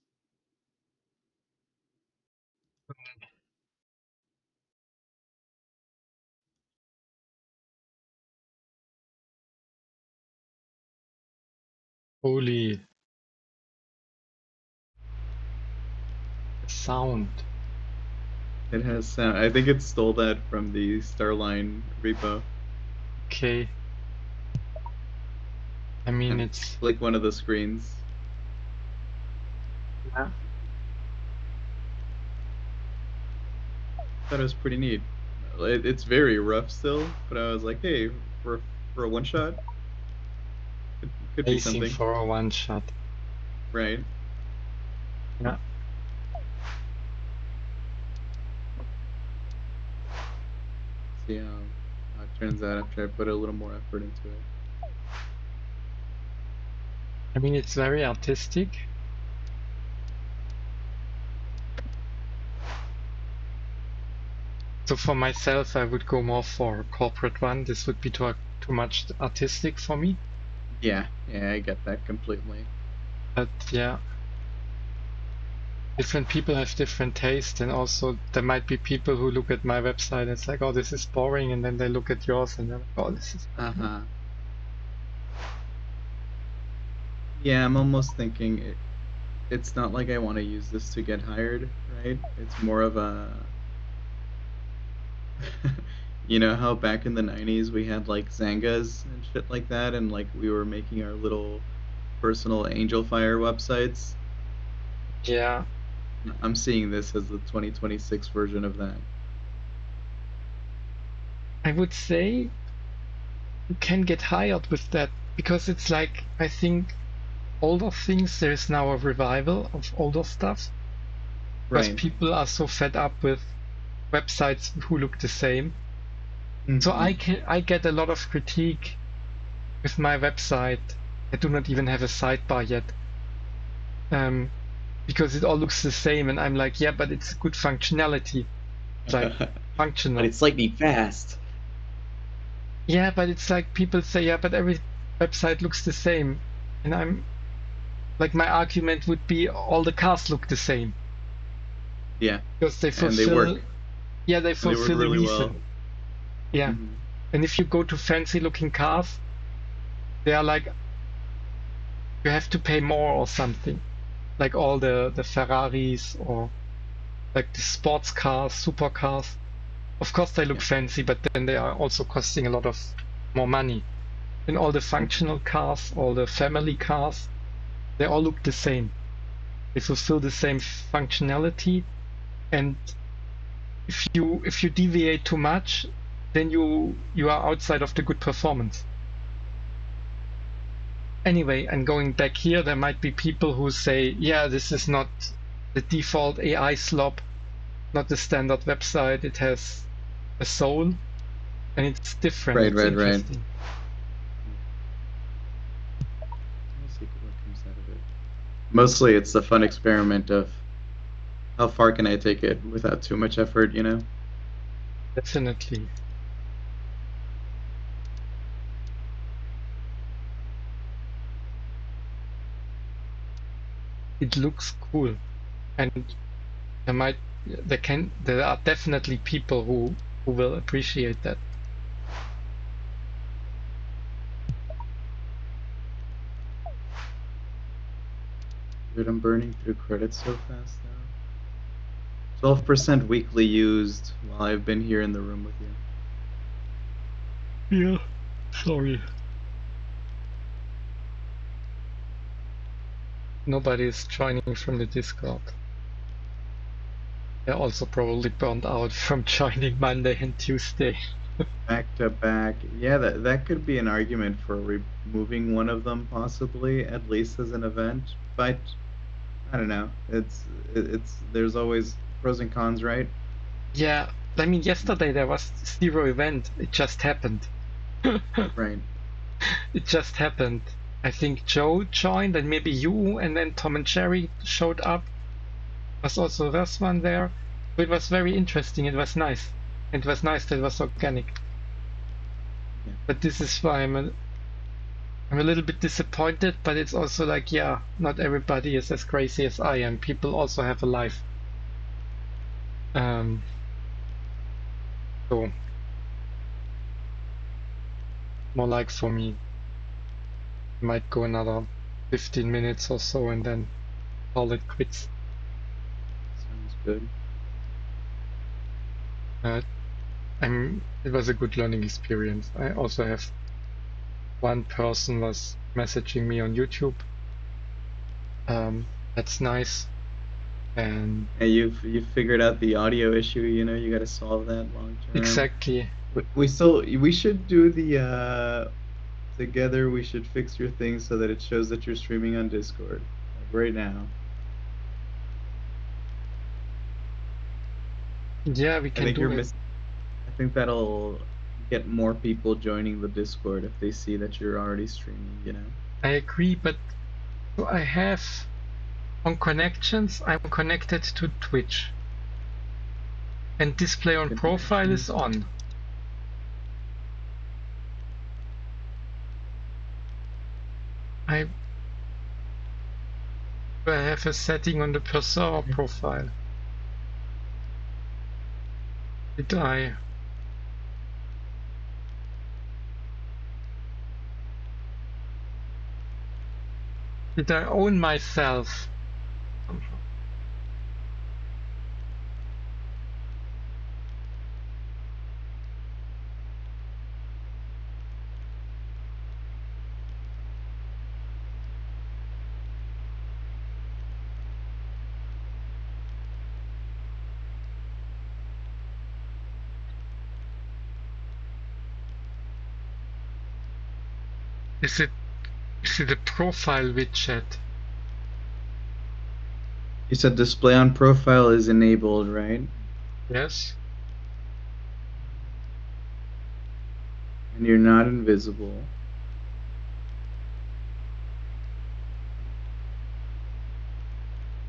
Holy sound. It has sound. I think it stole that from the Starline repo Okay. I mean, and it's like one of the screens. yeah. Thought it was pretty neat. It's very rough still, but I was like, hey, for a one shot, could be Racing something, for a one shot. right? Yeah. See how it turns out after I put a little more effort into it. I mean, it's very artistic. So for myself, I would go more for a corporate one. This would be too much artistic for me. Yeah, I get that completely. But yeah, different people have different taste, and also there might be people who look at my website and it's like, oh, this is boring, and then they look at yours and they're like, oh, this is Uh better. huh. Yeah, I'm almost thinking it's not like I want to use this to get hired, right? It's more of a you know how back in the 90s we had like Zangas and shit like that, and like we were making our little personal Angel Fire websites? Yeah, I'm seeing this as the 2026 version of that. I would say you can get hired with that because it's like, I think older things, there's now a revival of older stuff because Right. people are so fed up with websites who look the same. So Mm-hmm. I get a lot of critique with my website. I do not even have a sidebar yet. Um, because it all looks the same, and I'm like, yeah, but it's good functionality. It's like But functional. it's lightning fast. Yeah, but it's like people say, yeah, but every website looks the same. And I'm like, my argument would be all the cars look the same Yeah, because they and they work. fulfill, yeah, they And they work fulfill a really well. reason. Yeah. Mm-hmm. And if you go to fancy looking cars, they are like, you have to pay more or something. Like all the Ferraris or like the sports cars, supercars. Of course they look Yeah. fancy, but then they are also costing a lot of more money. And all the Mm-hmm. functional cars, all the family cars, they all look the same. They fulfill the same functionality. And if you deviate too much, then you are outside of the good performance. anyway, and going back here, there might be people who say, yeah, this is not the default AI slop, not the standard website. It has a soul and it's different. Right, It's right, right. interesting. Yeah. We'll see what comes out of it. Mostly, it's the fun experiment of how far can I take it without too much effort, you know? Definitely. It looks cool. And there are definitely people who will appreciate that. Dude, I'm burning through credits so fast now. 12% weekly used while I've been here in the room with you. Yeah, sorry. Nobody is joining from the Discord. They're also probably burned out from joining Monday and Tuesday. Back to back. Yeah, that could be an argument for removing one of them possibly, at least as an event. But I don't know. It's there's always pros and cons, right? Yeah, I mean, yesterday there was zero event. It just happened. Right. It just happened. I think Joe joined and maybe you, and then Tom and Jerry showed up. Was also Rasman there. So it was very interesting. It was nice. It was nice that it was organic. Yeah. But this is why I'm a little bit disappointed, but it's also like, yeah, not everybody is as crazy as I am. People also have a life. So more like for me, might go another 15 minutes or so and then call it quits. Sounds good. Uh, it was a good learning experience. I also have one person was messaging me on YouTube. That's nice. And Yeah, you've figured out the audio issue, you know, you got to solve that long term. exactly. We should do the together we should fix your thing so that it shows that you're streaming on Discord. Like right now. Yeah, we I can think do you're it. missing I think that'll get more people joining the Discord if they see that you're already streaming, you know? I agree, but so I have on connections, I'm connected to Twitch. And display on profile is Connections. on. I have a setting on the per server profile. Did I? Did I own myself somehow? Is it a profile widget? You said display on profile is enabled, right? Yes. And you're not invisible.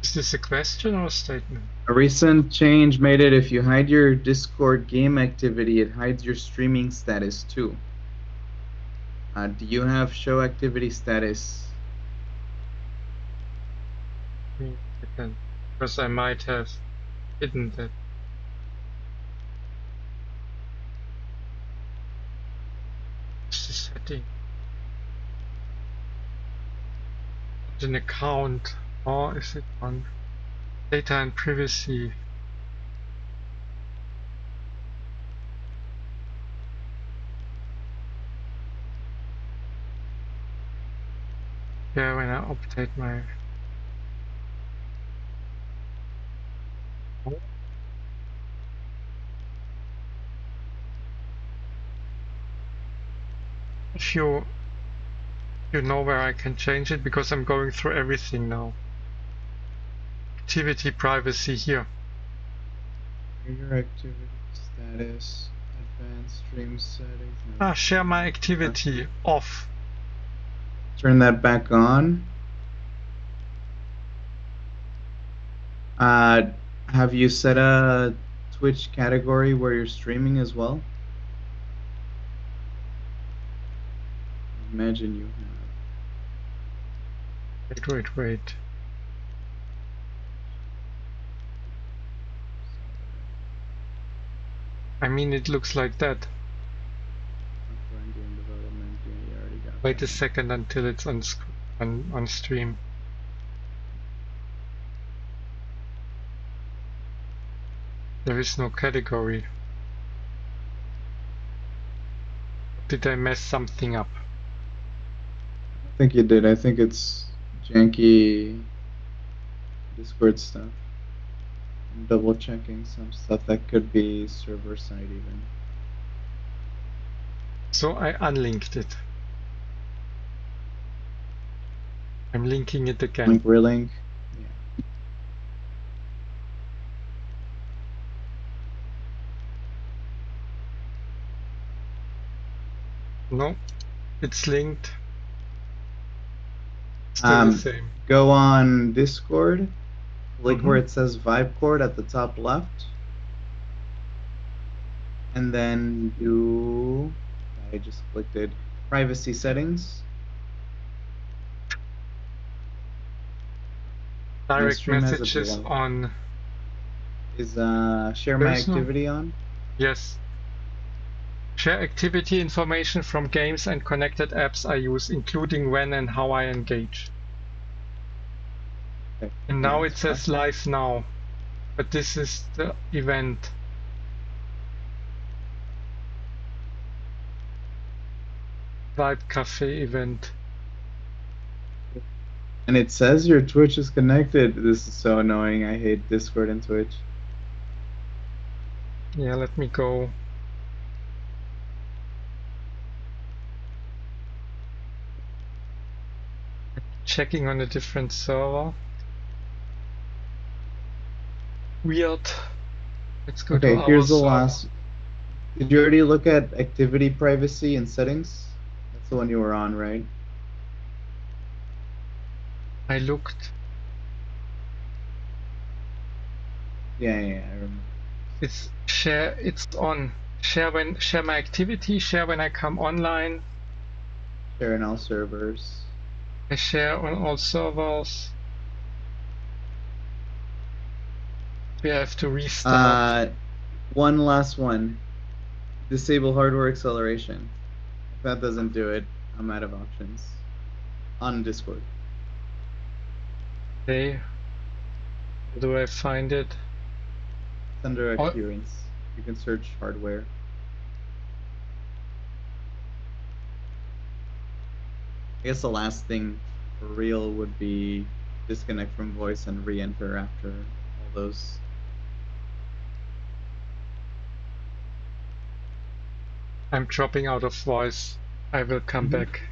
Is this a question or a statement? A recent change made it if you hide your Discord game activity, it hides your streaming status too. Do you have show activity status? Give me a second. Because I might have hidden that. What's the setting? Not an account. Or is it on data and privacy? Yeah, when I update my. If you You know where I can change it because I'm going through everything now. Activity privacy here. Your activity status, advanced stream settings. Share my activity off. Turn that back on. Have you set a Twitch category where you're streaming as well? I imagine you have. Wait. I mean, it looks like that. Software and game development. Yeah, you already got Wait that. a second until it's on stream. There is no category. Did I mess something up? I don't think you did. I think it's janky Discord stuff. I'm double checking some stuff that could be server side even. So I unlinked it. I'm linking it again. Link relink. Yeah. No, it's linked. Still the same. Go on Discord. Click where it says Vibe Cord at the top left. And then do, I just clicked it, privacy settings. Direct messages on. Is share my activity on? Yes. Share activity information from games and connected apps I use, including when and how I engage. Okay. And now it says live now, but this is the event. Vibe Cafe event. And it says your Twitch is connected. This is so annoying. I hate Discord and Twitch. Yeah, let me go. Checking on a different server. Weird. Let's go to our here's the server. last. Did you already look at activity privacy and settings? That's the one you were on, right? I looked. Yeah, I remember. It's share. It's on. Share my activity. Share when I come online. Share on all servers. I share on all servers. We have to restart. One last one. Disable hardware acceleration. If that doesn't do it, I'm out of options. On Discord. Okay. Where do I find it? It's under experience. You can search hardware. I guess the last thing for real would be disconnect from voice and re-enter after all those. I'm dropping out of voice. I will come back.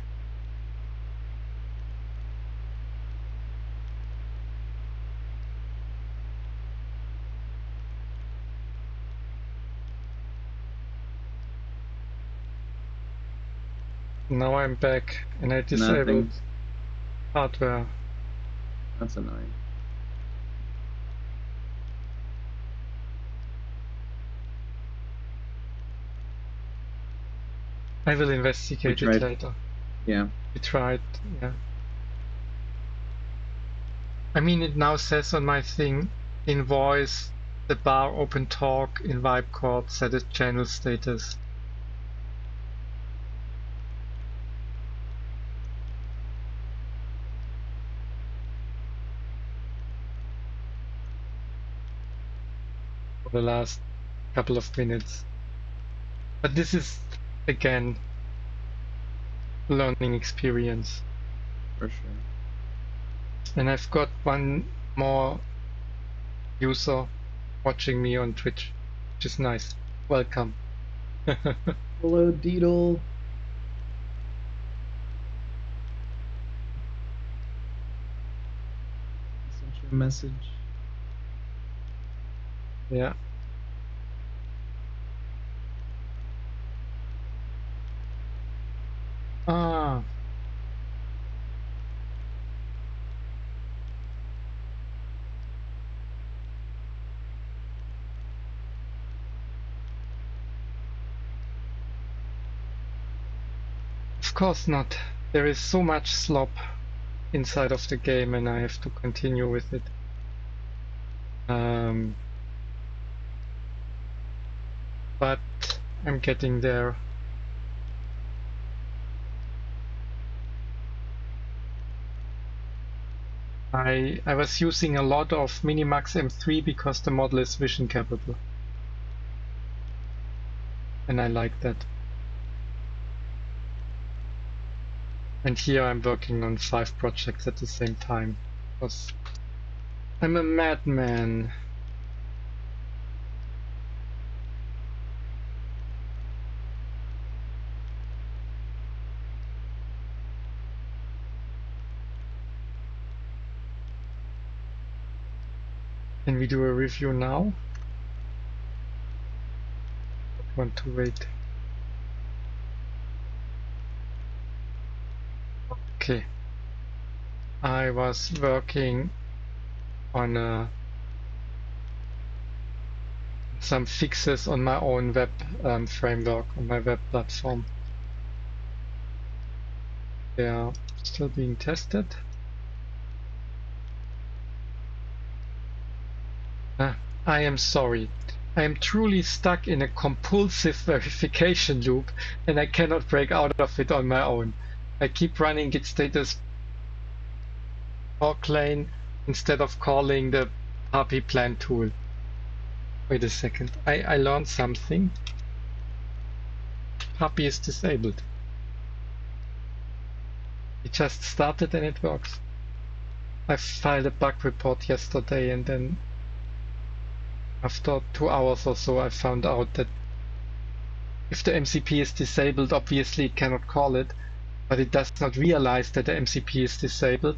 Now I'm back and I disabled hardware. That's annoying. I will investigate it later. Yeah. We tried, yeah. I mean, it now says on my thing, in voice, the bar open talk, in vibe chord, set as channel status. For the last couple of minutes. But this is, again, learning experience. For sure. And I've got one more user watching me on Twitch, which is nice. Welcome. Hello, Deedle. message. Yeah. Ah. Of course not. There is so much slop inside of the game and I have to continue with it. But I'm getting there. I was using a lot of Minimax M3 because the model is vision capable. And I like that. And here I'm working on 5 projects at the same time. Because I'm a madman. Can we do a review now? I want to wait. Okay. I was working on some fixes on my own web framework, on my web platform. They are still being tested. I am sorry. I am truly stuck in a compulsive verification loop and I cannot break out of it on my own. I keep running git status lane instead of calling the puppy plan tool. Wait a second. I learned something. Puppy is disabled. It just started and it works. I filed a bug report yesterday and then after 2 hours or so I found out that if the MCP is disabled, obviously it cannot call it, but it does not realize that the MCP is disabled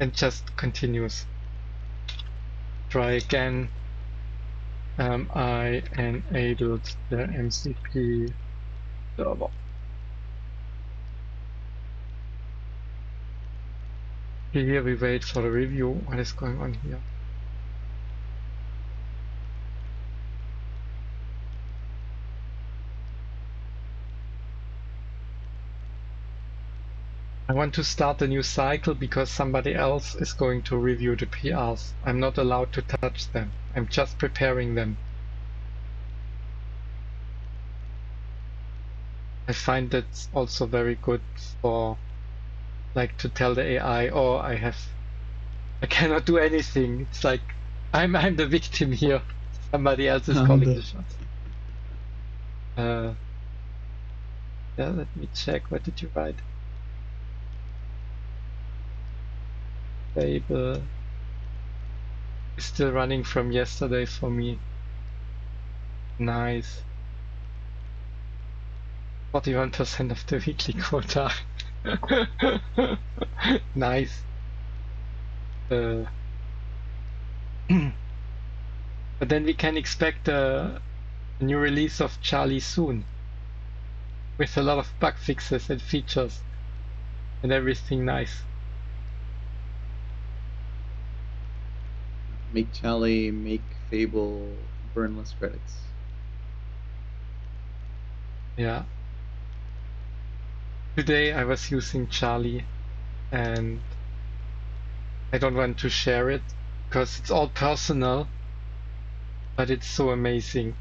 and just continues. Try again. I enabled the MCP server. Here we wait for the review. What is going on here? I want to start a new cycle because somebody else is going to review the PRs. I'm not allowed to touch them. I'm just preparing them. I find that's also very good for like to tell the AI, oh, I cannot do anything. It's like I'm the victim here. Somebody else is calling the shots. Yeah, let me check. What did you write? Fable is still running from yesterday for me. Nice. 41% of the weekly quota. Nice. But then we can expect a new release of Charlie soon. With a lot of bug fixes and features. And everything nice. Make Charlie, make Fable, burn less credits. Yeah. Today I was using Charlie and I don't want to share it because it's all personal, but it's so amazing.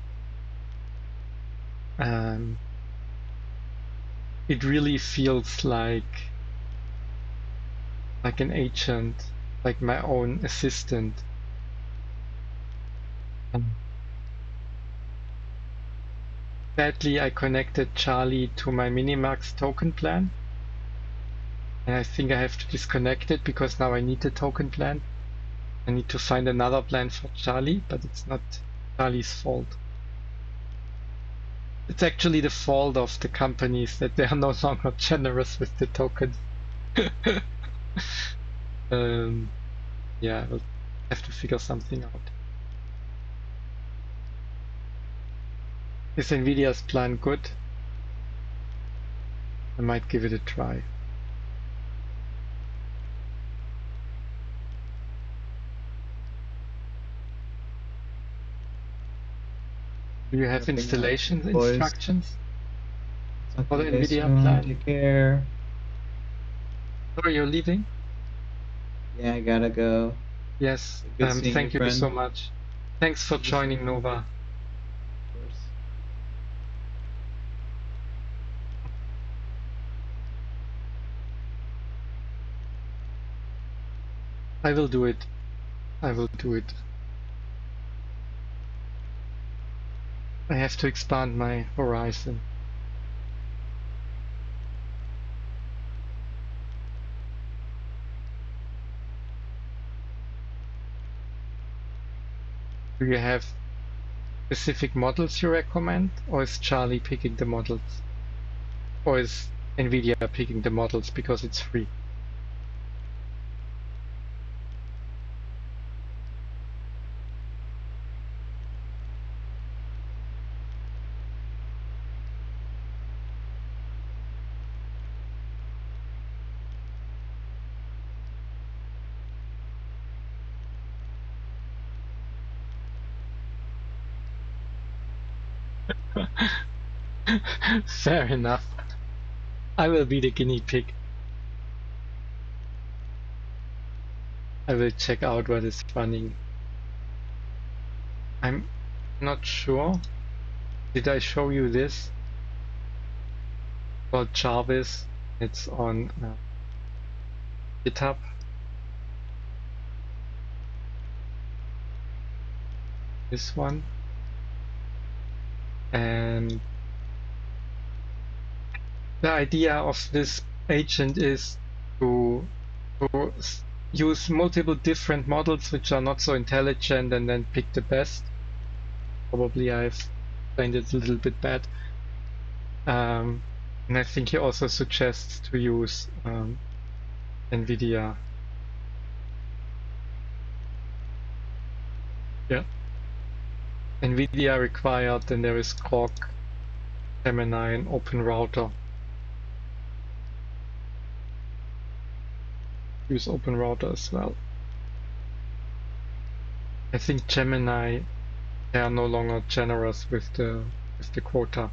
It really feels like an agent, like my own assistant. Sadly, I connected Charlie to my Minimax token plan. And I think I have to disconnect it because now I need the token plan. I need to find another plan for Charlie, but it's not Charlie's fault. It's actually the fault of the companies that they are no longer generous with the tokens. Yeah, I will have to figure something out. Is NVIDIA's plan good? I might give it a try. Do you have installation boys. instructions Talk for to the you guys NVIDIA soon. plan? Take care. Sorry, you're leaving? Yeah, I gotta go. Yes. Good seeing you, Thank you friend. so much. Thanks for Good seeing joining you. Nova. Of course. I will do it. I will do it. I have to expand my horizon. Do you have specific models you recommend, or is Charlie picking the models? Or is NVIDIA picking the models because it's free? Fair enough. I will be the guinea pig. I will check out what is running. I'm not sure. Did I show you this? Called Jarvis. It's on GitHub. This one. And the idea of this agent is to, to use multiple different models which are not so intelligent and then pick the best. Probably I've explained it a little bit bad. And I think he also suggests to use NVIDIA. Yeah, NVIDIA required, then there is Grok, Gemini, and Open Router. Use Open Router as well. I think Gemini, they are no longer generous with the quota.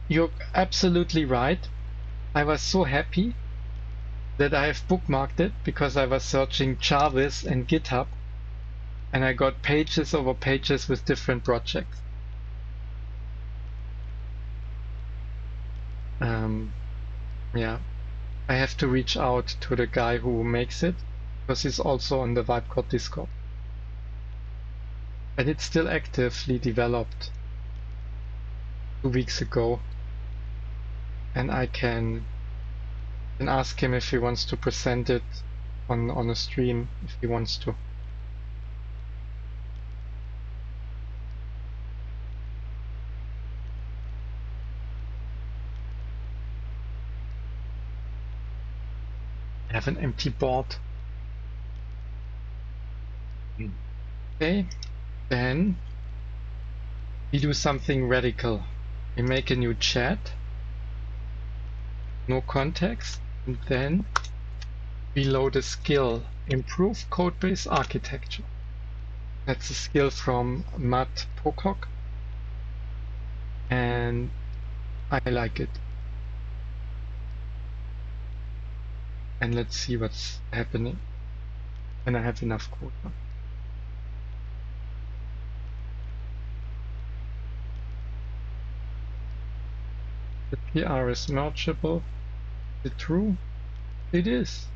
You're absolutely right. I was so happy that I have bookmarked it because I was searching Jarvis and GitHub, and I got pages over pages with different projects. Yeah, I have to reach out to the guy who makes it because he's also on the Vibecode Discord. And it's still actively developed 2 weeks ago. And I can ask him if he wants to present it on a stream if he wants to. I have an empty board. Okay, then we do something radical. We make a new chat, no context, and then we load a skill, improve codebase architecture. That's a skill from Matt Pocock, and I like it. And let's see what's happening when I have enough quota. The PR is mergeable. Is it true? It is.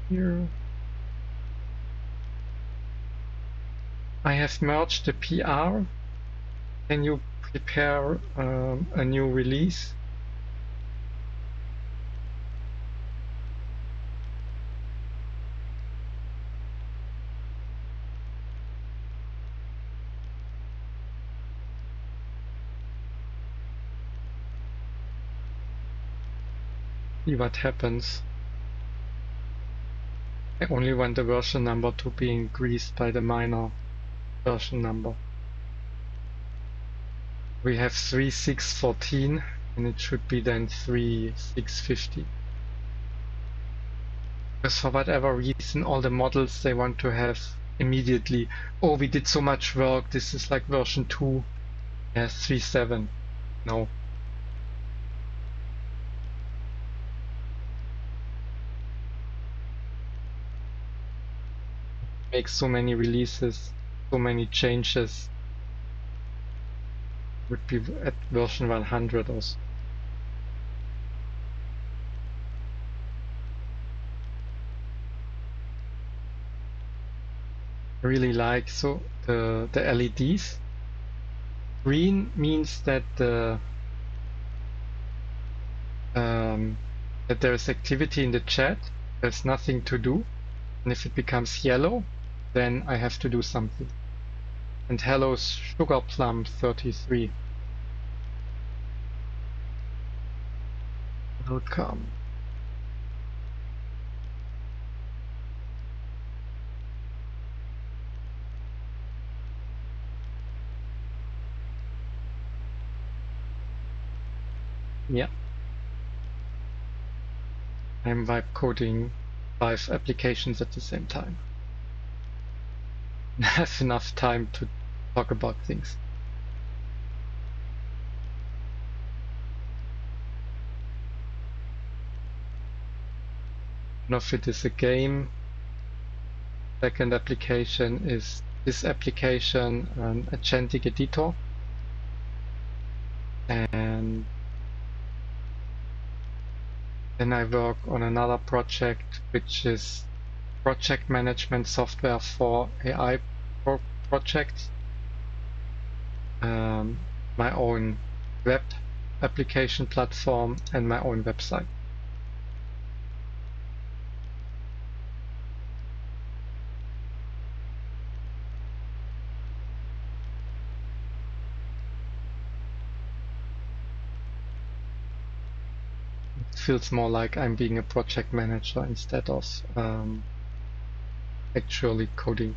Here. I have merged the PR. Can you prepare a new release? see what happens. I only want the version number to be increased by the minor version number. We have 3.6.14 and it should be then 3.6.15. Because for whatever reason, all the models they want to have immediately, oh, we did so much work, this is like version 2, yes, 3.7. No. Make so many releases, so many changes. It would be at version 100 or so. I really like so the LEDs. Green means that that there is activity in the chat. There's nothing to do. And if it becomes yellow, then I have to do something. And hello's Sugar Plum 33. Welcome. Yeah. I'm vibe coding 5 applications at the same time. I have enough time to talk about things. One of it is a game. Second application is this application, an agentic editor. And then I work on another project, which is project management software for AI projects. My own web application platform and my own website. It feels more like I'm being a project manager instead of actually coding.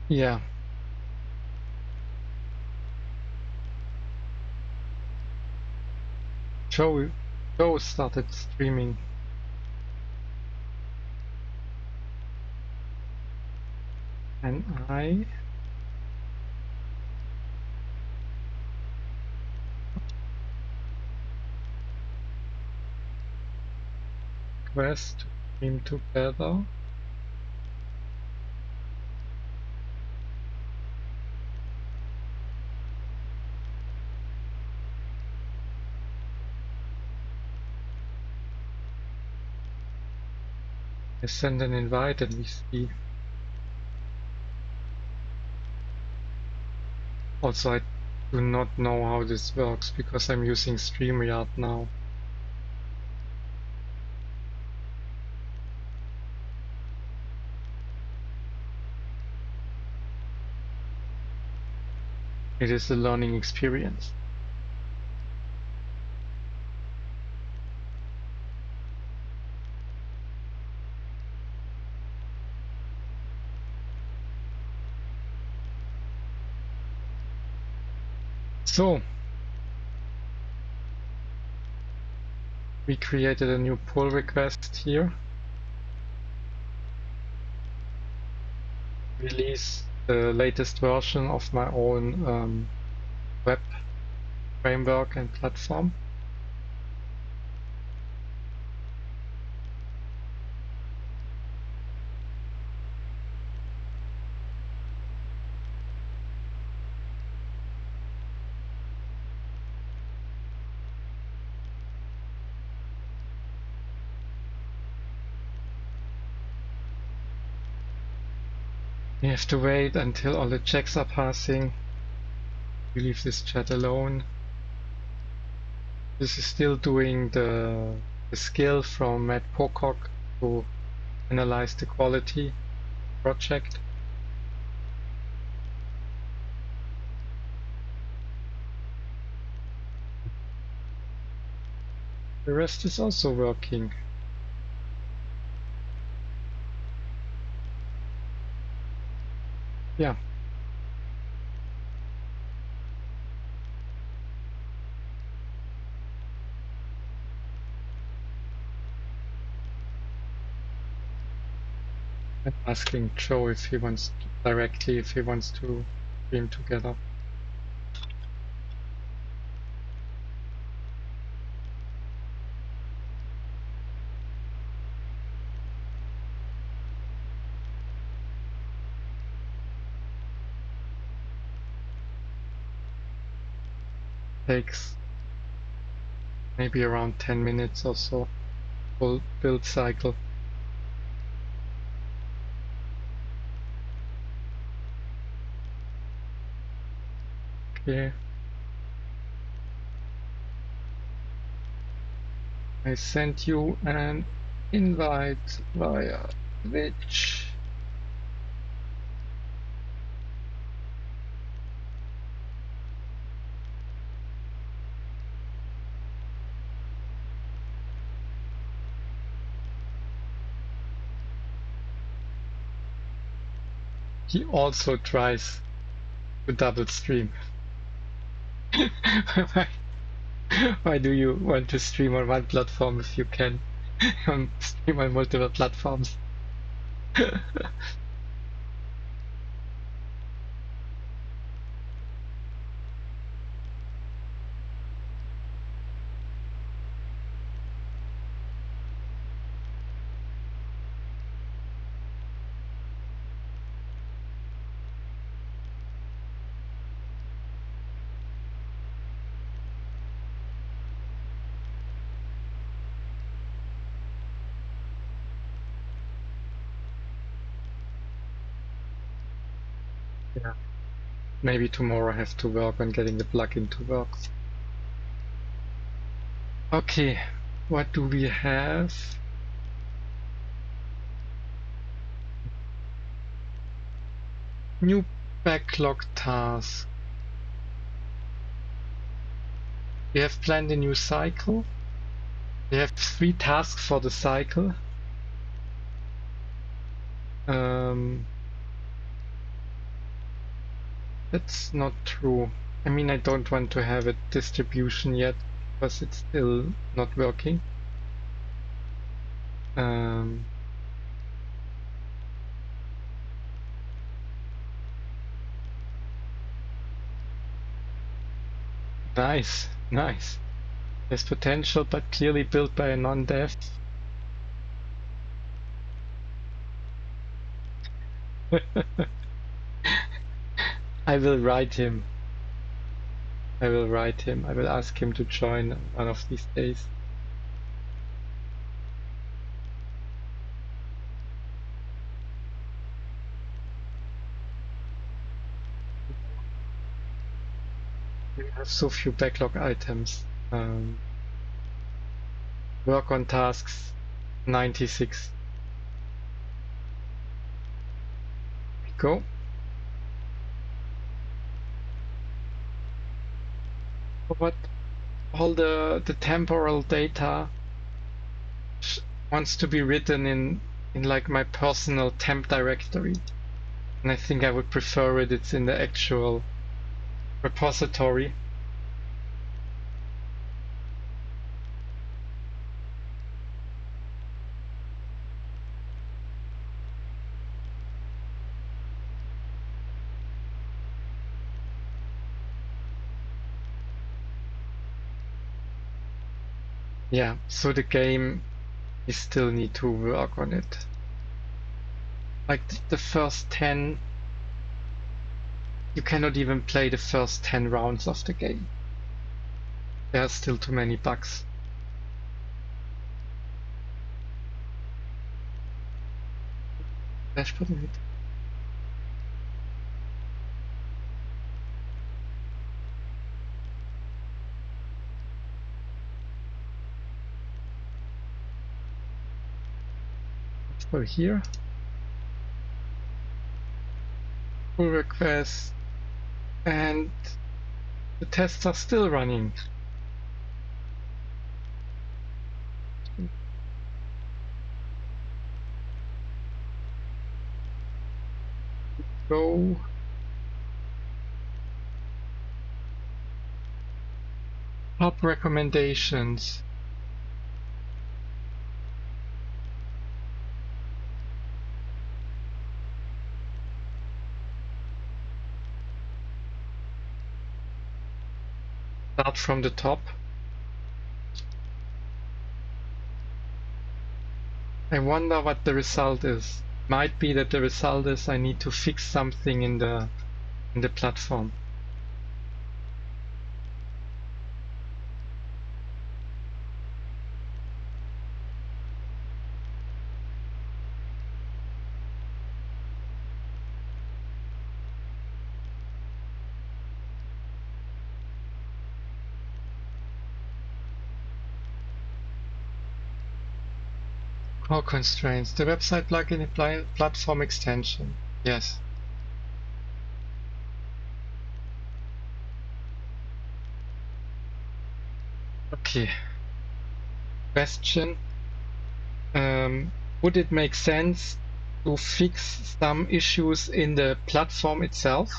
Yeah. Joe started streaming. And I request to stream together. I send an invite and we see. Also, I do not know how this works because I'm using StreamYard now. It is a learning experience. So, we created a new pull request here. Release the latest version of my own web framework and platform. We have to wait until all the checks are passing. We leave this chat alone. This is still doing the skill from Matt Pocock to analyze the quality project. The rest is also working. Yeah. I'm asking Joe if he wants to, directly if he wants to stream together. Takes maybe around 10 minutes or so, full build cycle. Okay. I sent you an invite via Twitch. He also tries to double stream. why, why do you want to stream on one platform if you can stream on multiple platforms? Yeah. Maybe tomorrow I have to work on getting the plugin to work. Okay, what do we have? New backlog task. We have planned a new cycle. We have 3 tasks for the cycle. That's not true. I mean, I don't want to have a distribution yet because it's still not working. Nice, nice. There's potential, but clearly built by a non-dev. I will write him. I will write him. I will ask him to join one of these days. We have so few backlog items. Work on tasks 96. We go. What all the temporal data wants to be written in like my personal temp directory, and I think I would prefer it's in the actual repository. Yeah, so the game, you still need to work on it. Like the first 10, you cannot even play the first 10 rounds of the game. There are still too many bugs. Dashboard in it. possible here. Pull request, and the tests are still running. Go. Top recommendations. Start from the top. I wonder what the result is. Might be that the result is I need to fix something in the platform. Core constraints. The website plugin platform extension. Yes. Okay. Question. Would it make sense to fix some issues in the platform itself?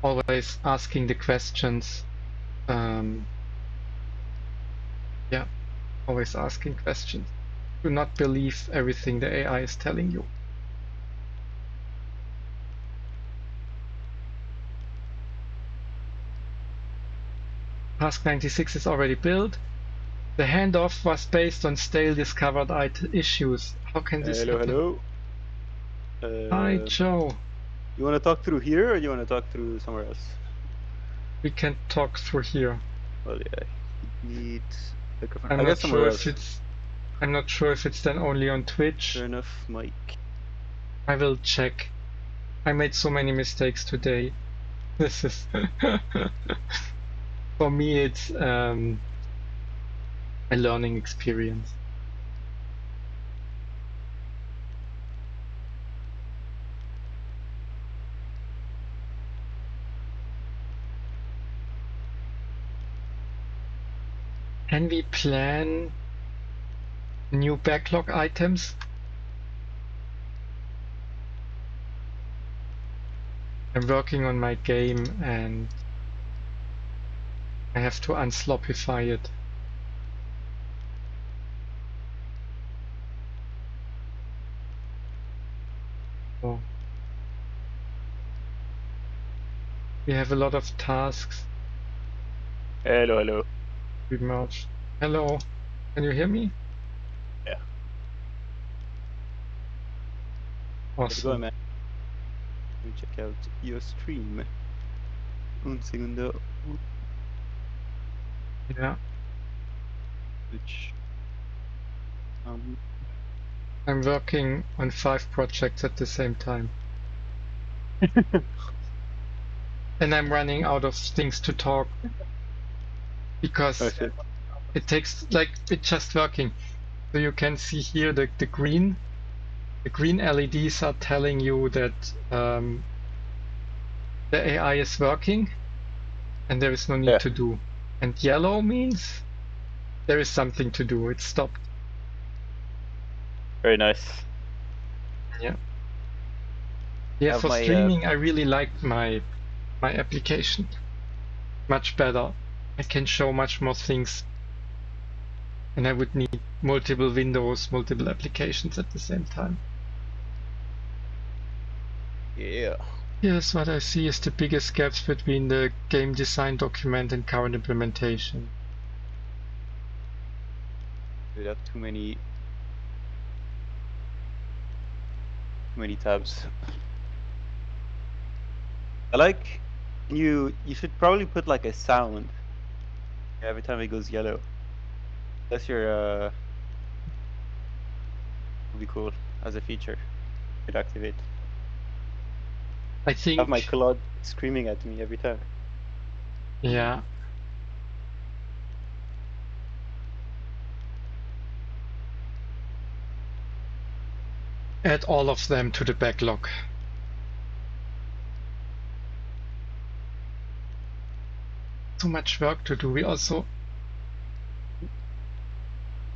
Always asking the questions. Yeah, always asking questions. Do not believe everything the AI is telling you. Task 96 is already built. The handoff was based on stale discovered issues. How can this happen? Hello. Hi, Joe. You want to talk through here, or you want to talk through somewhere else? We can talk through here. Well, yeah, you need microphone. I'm I guess not somewhere sure else. if it's. I'm not sure if it's then only on Twitch. Fair enough, Mike. I will check. I made so many mistakes today. This is for me. It's a learning experience. Can we plan new backlog items? I'm working on my game and I have to unsloppify it. Oh. We have a lot of tasks. Hello, hello. We merged. Hello, can you hear me? Yeah. How's it going, Awesome. man? Let me check out your stream. Un segundo. Yeah, Which I'm working on 5 projects at the same time. And I'm running out of things to talk because okay. it takes, like, it's just working. So you can see here the green LEDs are telling you that the AI is working and there is no need Yeah. to do. And yellow means there is something to do. It's stopped. Very nice. Yeah. Yeah, Have for my streaming, I really liked my application much better. I can show much more things, and I would need multiple windows, multiple applications at the same time. yeah. Here's what I see is the biggest gaps between the game design document and current implementation. We have too many tabs. I like you should probably put like a sound every time it goes yellow. That's your would be cool as a feature. Could activate. I Have my think, Claude screaming at me every time. yeah, add all of them to the backlog. So much work to do. We also,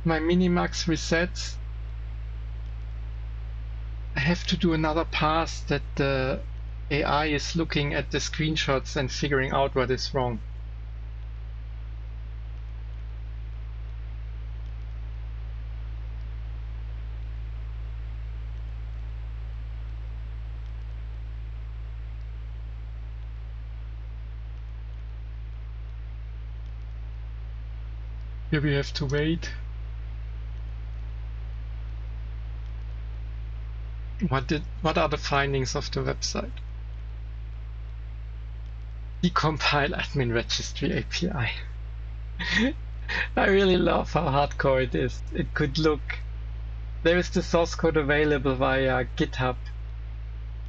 my Minimax resets, I have to do another pass that the AI is looking at the screenshots and figuring out what is wrong. Here we have to wait. What are the findings of the website? Decompile admin registry API. I really love how hardcore it is. It could look, there is the source code available via GitHub,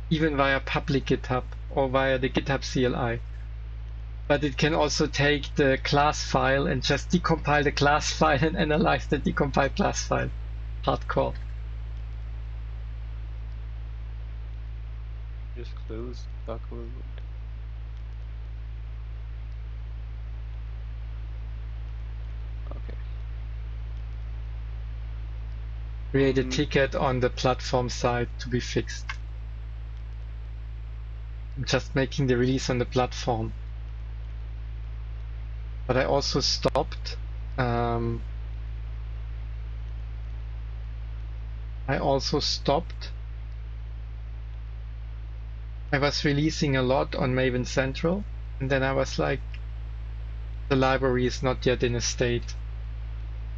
even via public GitHub or via the GitHub CLI. But it can also take the class file and just decompile the class file and analyze the decompiled class file. Hardcore. Just close document window. Okay. Create a ticket on the platform side to be fixed. I'm just making the release on the platform. But I also stopped. I was releasing a lot on Maven Central, and then I was like, the library is not yet in a state.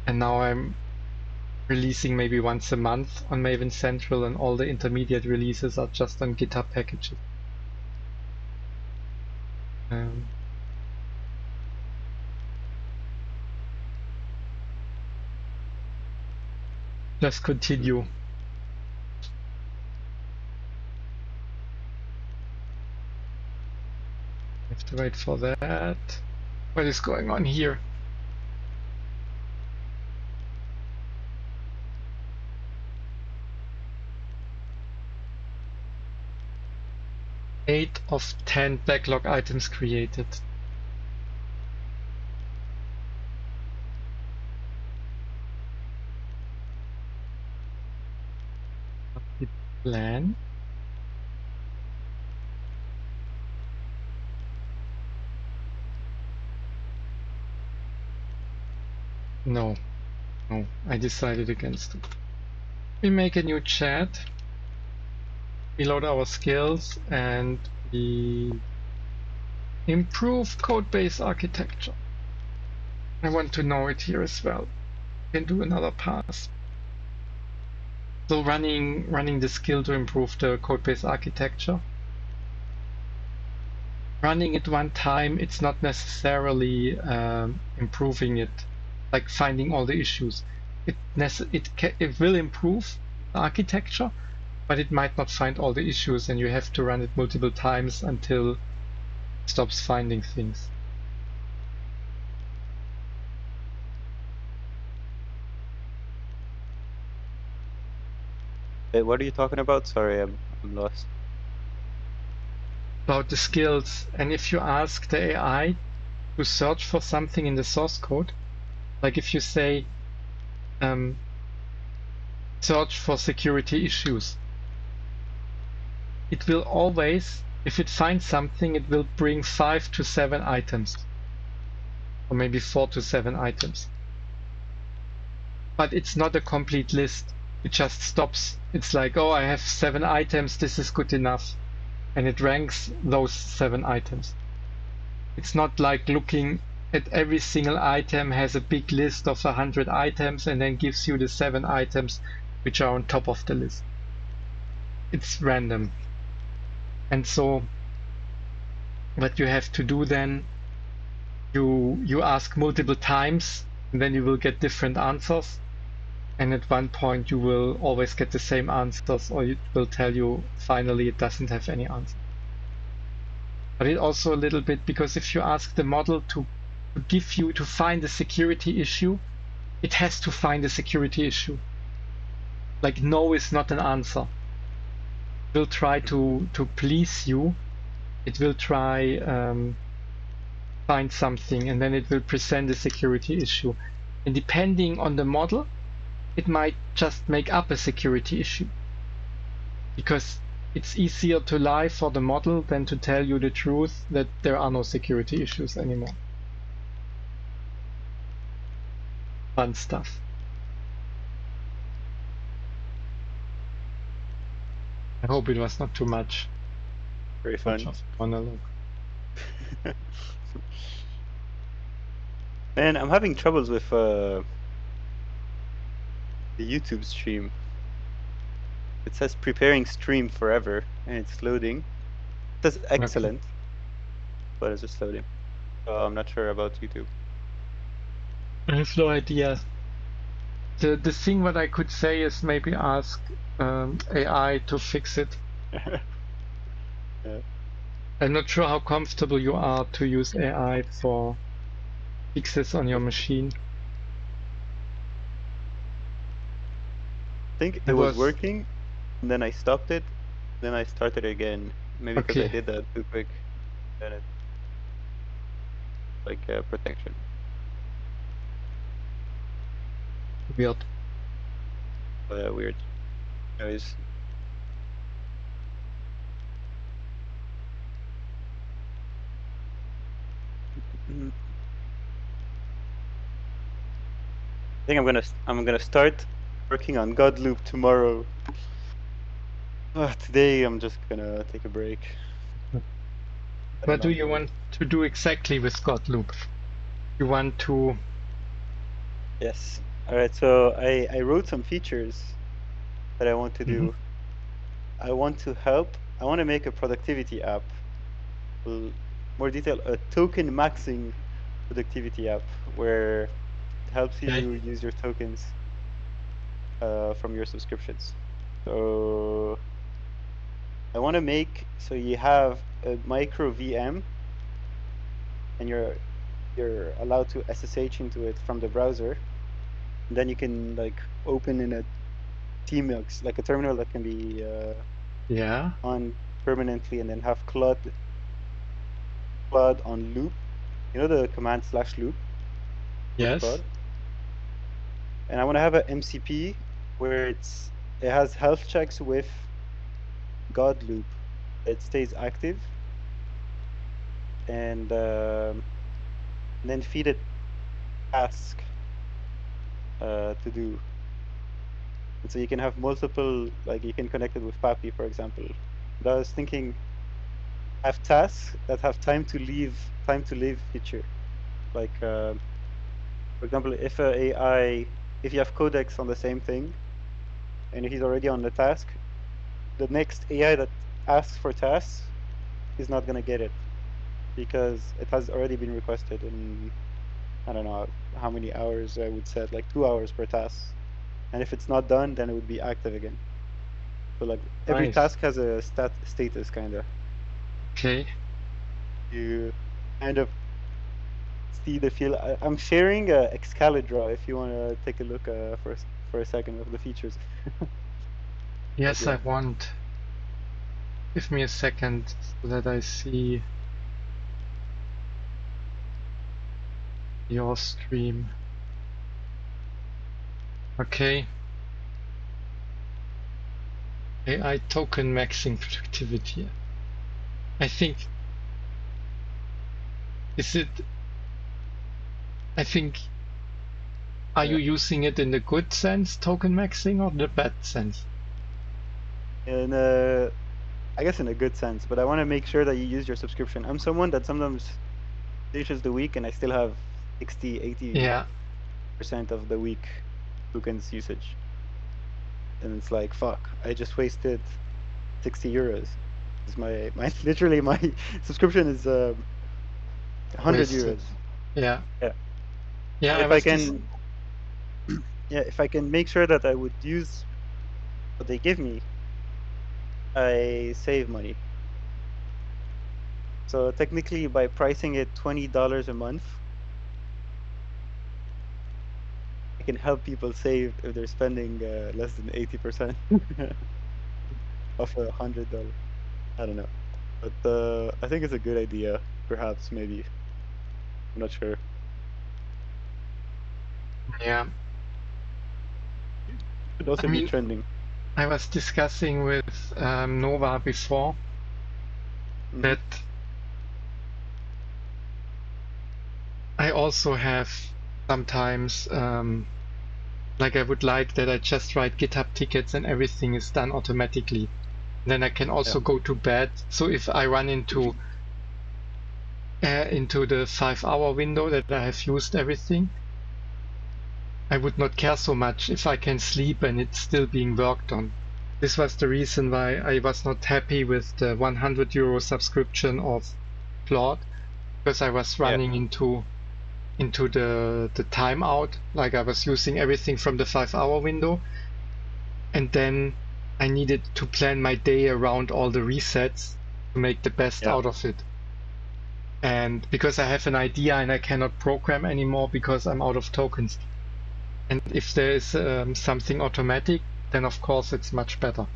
And now I'm releasing maybe once a month on Maven Central, and all the intermediate releases are just on GitHub packages. Just continue. Have to wait for that. What is going on here? 8 of 10 backlog items created. The plan. No, I decided against it. We make a new chat. We load our skills and we improve code-based architecture. I want to know it here as well. Can do another pass. So running the skill to improve the code-based architecture. Running it one time, it's not necessarily improving it, like finding all the issues. It will improve the architecture, but it might not find all the issues, and you have to run it multiple times until it stops finding things. Wait, what are you talking about? Sorry, I'm lost. About the skills, and if you ask the AI to search for something in the source code, like if you say search for security issues, it will always, if it finds something, it will bring 5 to 7 items, or maybe 4 to 7 items. But it's not a complete list. It just stops. It's like, oh, I have 7 items, this is good enough. And it ranks those 7 items. It's not like looking at every single item, has a big list of 100 items, and then gives you the 7 items which are on top of the list. It's random. And so what you have to do then, you ask multiple times, and then you will get different answers. And at one point you will always get the same answers, or it will tell you finally it doesn't have any answer. But it also a little bit, because if you ask the model to find a security issue, it has to find a security issue. like no is not an answer. It will try to please you. It will try find something, and then it will present a security issue. And depending on the model, it might just make up a security issue, because it's easier to lie for the model than to tell you the truth that there are no security issues anymore. Fun stuff. I hope it was not too much. Very fun. Of monologue. Man, I'm having troubles with the YouTube stream. It says preparing stream forever, and it's loading. It says excellent, okay, but it's just loading. So I'm not sure about YouTube. I have no idea. The thing what I could say is maybe ask AI to fix it. Yeah. I'm not sure how comfortable you are to use AI for fixes on your machine. I think it was working, and then I stopped it, then I started again. Maybe because I did that too quick. And it's like protection. Weird. Weird noise. I think I'm gonna start working on God Loop tomorrow. Today I'm just gonna take a break. What do you want to do exactly with God Loop? You want to... Yes. All right. So I wrote some features that I want to do. I want to make a productivity app. More detail, a token maxing productivity app where it helps you use your tokens from your subscriptions. So I want to make so you have a micro VM and you're allowed to SSH into it from the browser. And then you can like open in a tmux, like a terminal that can be on permanently, and then have CLUD on loop. You know the command /loop? Yes. CLUD? And I want to have an MCP where it has health checks with God loop. It stays active, and then feed it task to do. And so you can have multiple, like you can connect it with Papi, for example. But I was thinking, have tasks that have time to live feature. Like, for example, if if you have codecs on the same thing, and he's already on the task, the next AI that asks for tasks is not gonna get it because it has already been requested in, I don't know how many hours I would set, like 2 hours per task. And if it's not done, then it would be active again. So like every task has a status kind of. Okay. You kind of see the feel. I'm sharing Excalibur if you want to take a look for a second of the features. Yes, yeah. I want. Give me a second so that I see your stream. Okay. AI token maxing productivity. I think are you using it in the good sense, token maxing, or the bad sense? In I guess in a good sense, but I want to make sure that you use your subscription. I'm someone that sometimes finishes the week and I still have 60, 80% of the week tokens usage. And it's like, fuck, I just wasted 60 euros. It's my literally my subscription is 100 euros. Yeah. Yeah. Yeah. If I can, yeah, if I can make sure that I would use what they give me, I save money. So technically, by pricing it $20 a month, I can help people save if they're spending less than 80% of $100. I don't know, but I think it's a good idea. Perhaps, maybe, I'm not sure. Yeah. It could also I be mean, trending. I was discussing with Nova before that I also have sometimes, like I would like that I just write GitHub tickets and everything is done automatically. Then I can also go to bed. So if I run into the 5-hour window that I have used everything, I would not care so much if I can sleep and it's still being worked on. This was the reason why I was not happy with the €100 subscription of Claude, because I was running into the timeout, like I was using everything from the 5-hour window, and then I needed to plan my day around all the resets to make the best out of it. And because I have an idea and I cannot program anymore because I'm out of tokens. And if there is something automatic, then of course it's much better.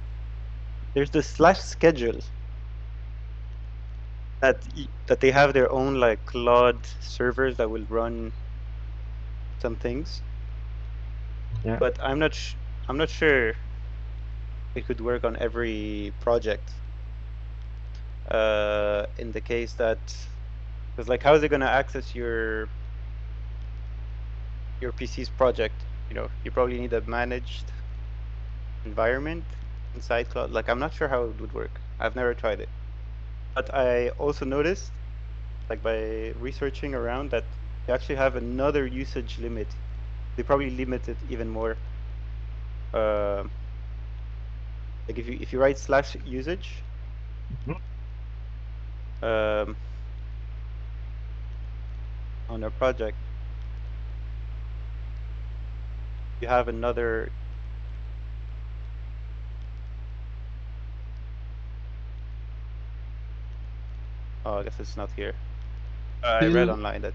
There's the /schedule that they have their own like Claude servers that will run some things. Yeah. But I'm not sure it could work on every project. In the case that, because like, how is it going to access your PC's project? You know, you probably need a managed environment inside Claude. Like, I'm not sure how it would work. I've never tried it. But I also noticed, like by researching around, that they actually have another usage limit. They probably limit it even more. Like if you write /usage, on a project, you have another. Oh, I guess it's not here. I read online that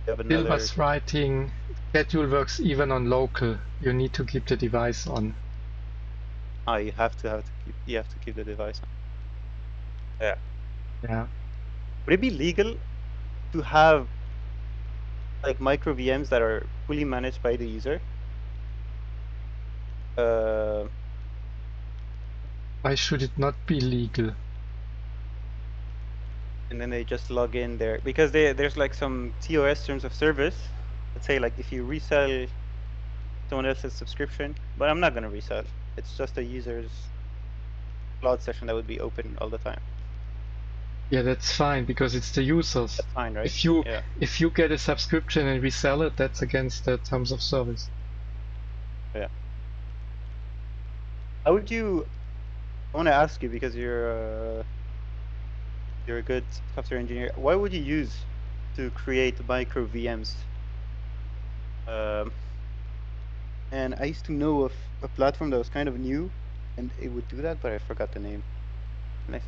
you have Bill another. was writing, schedule works even on local. You need to keep the device on. Oh, you have to keep the device on. Yeah. Yeah. Would it be legal to have like micro VMs that are fully managed by the user? Why should it not be legal? And then they just log in there, because there's like some TOS, terms of service. Let's say like if you resell someone else's subscription, but I'm not going to resell. It's just a user's cloud session that would be open all the time. Yeah, that's fine because it's the users. That's fine, right? If you get a subscription and resell it, that's against the terms of service. Yeah. How would you? I want to ask you, because you're a good software engineer. What would you use to create micro VMs? And I used to know of a platform that was kind of new, and it would do that, but I forgot the name. Nice.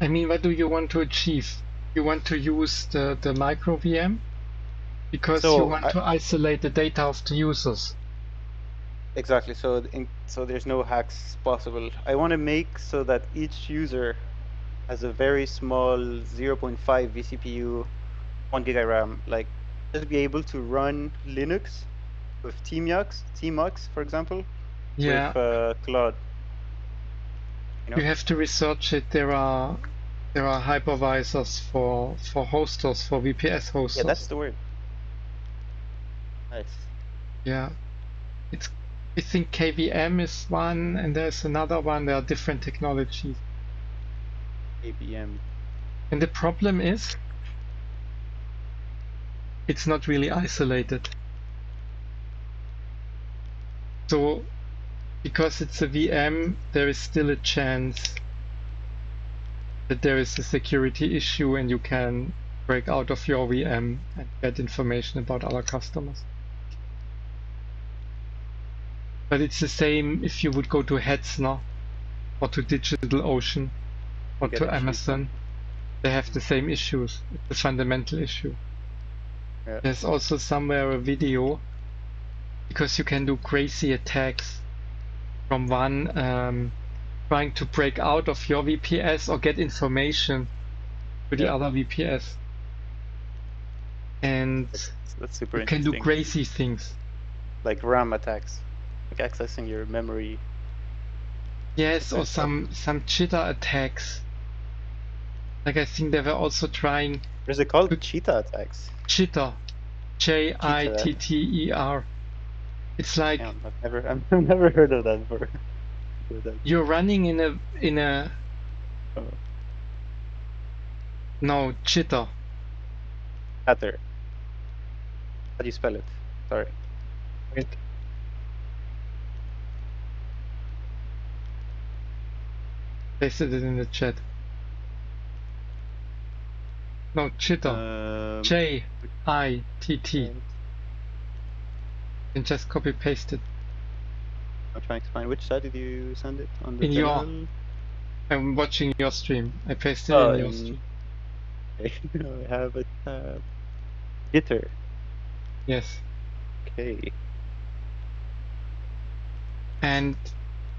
I mean, what do you want to achieve? You want to use the micro VM because you want to isolate the data of the users. Exactly. So there's no hacks possible. I want to make so that each user has a very small 0.5 vCPU, 1 GB RAM. Like, just be able to run Linux with tmux, for example, Yeah. with Claude. You have to research it. There are hypervisors for hosters, for VPS hosters. Yeah, that's the word. Nice. Yeah. I think KVM is one, and there's another one. There are different technologies. KVM. And the problem is, it's not really isolated. So, because it's a VM, there is still a chance that there is a security issue and you can break out of your VM and get information about other customers. But it's the same if you would go to Hetzner or to DigitalOcean or to Amazon. They have the same issues. It's a fundamental issue. Yeah. There's also somewhere a video because you can do crazy attacks from one trying to break out of your VPS or get information to the other VPS. And that's super you can do interesting. crazy things. Like RAM attacks, like accessing your memory. Yes, or some jitter attacks. Like I think they were also trying. What is it called? Cheetah attacks. Jitter, Jitter. It's like I've never heard of that before. you're running in a no jitter. Chatter. How do you spell it? Sorry. Wait. Pasted it in the chat. No, jitter. Jitt. And just copy paste it. I'm trying to find which side did you send it on the In general? I'm watching your stream. I pasted it in your stream. I have a tab. Gitter. Yes. Okay. And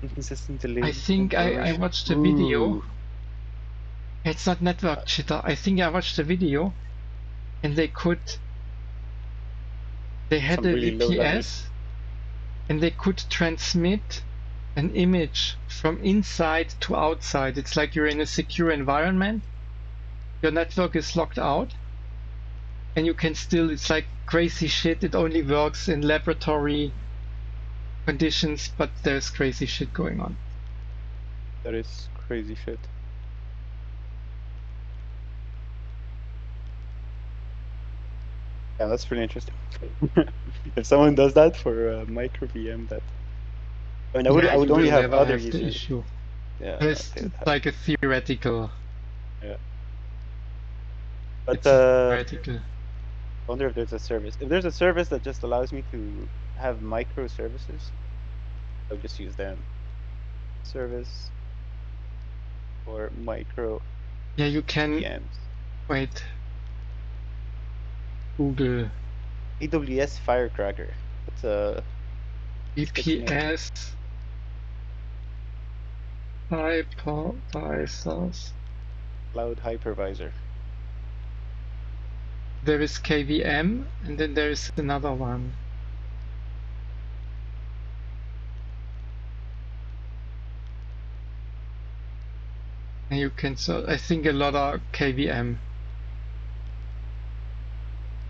Inconsistently. I think I watched a video. It's not network jitter. I think I watched a video and they had a really VPS and they could transmit an image from inside to outside. It's like you're in a secure environment. Your network is locked out and you can still, it's like crazy shit. It only works in laboratory conditions, but there's crazy shit going on. That is crazy shit. Yeah, that's pretty interesting. If someone does that for micro VM, that I mean, I would only have other users. The issue. Yeah, it's like a theoretical. Yeah. But theoretical. I wonder if there's a service. If there's a service that just allows me to have micro services, I'll just use them. Service or micro. Yeah, you can. VMs. Wait. Google. AWS Firecracker. It's a VPS hypervisors. Cloud hypervisor. There is KVM, and then there is another one. And you can, so I think a lot are KVM.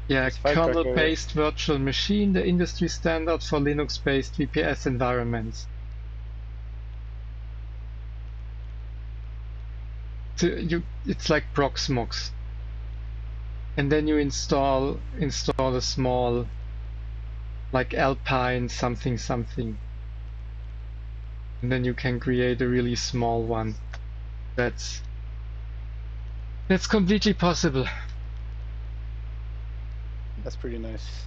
Yeah, kernel-based virtual machine, the industry standard for Linux-based VPS environments. So it's like Proxmox. And then you install a small, like Alpine something. And then you can create a really small one. That's completely possible. That's pretty nice.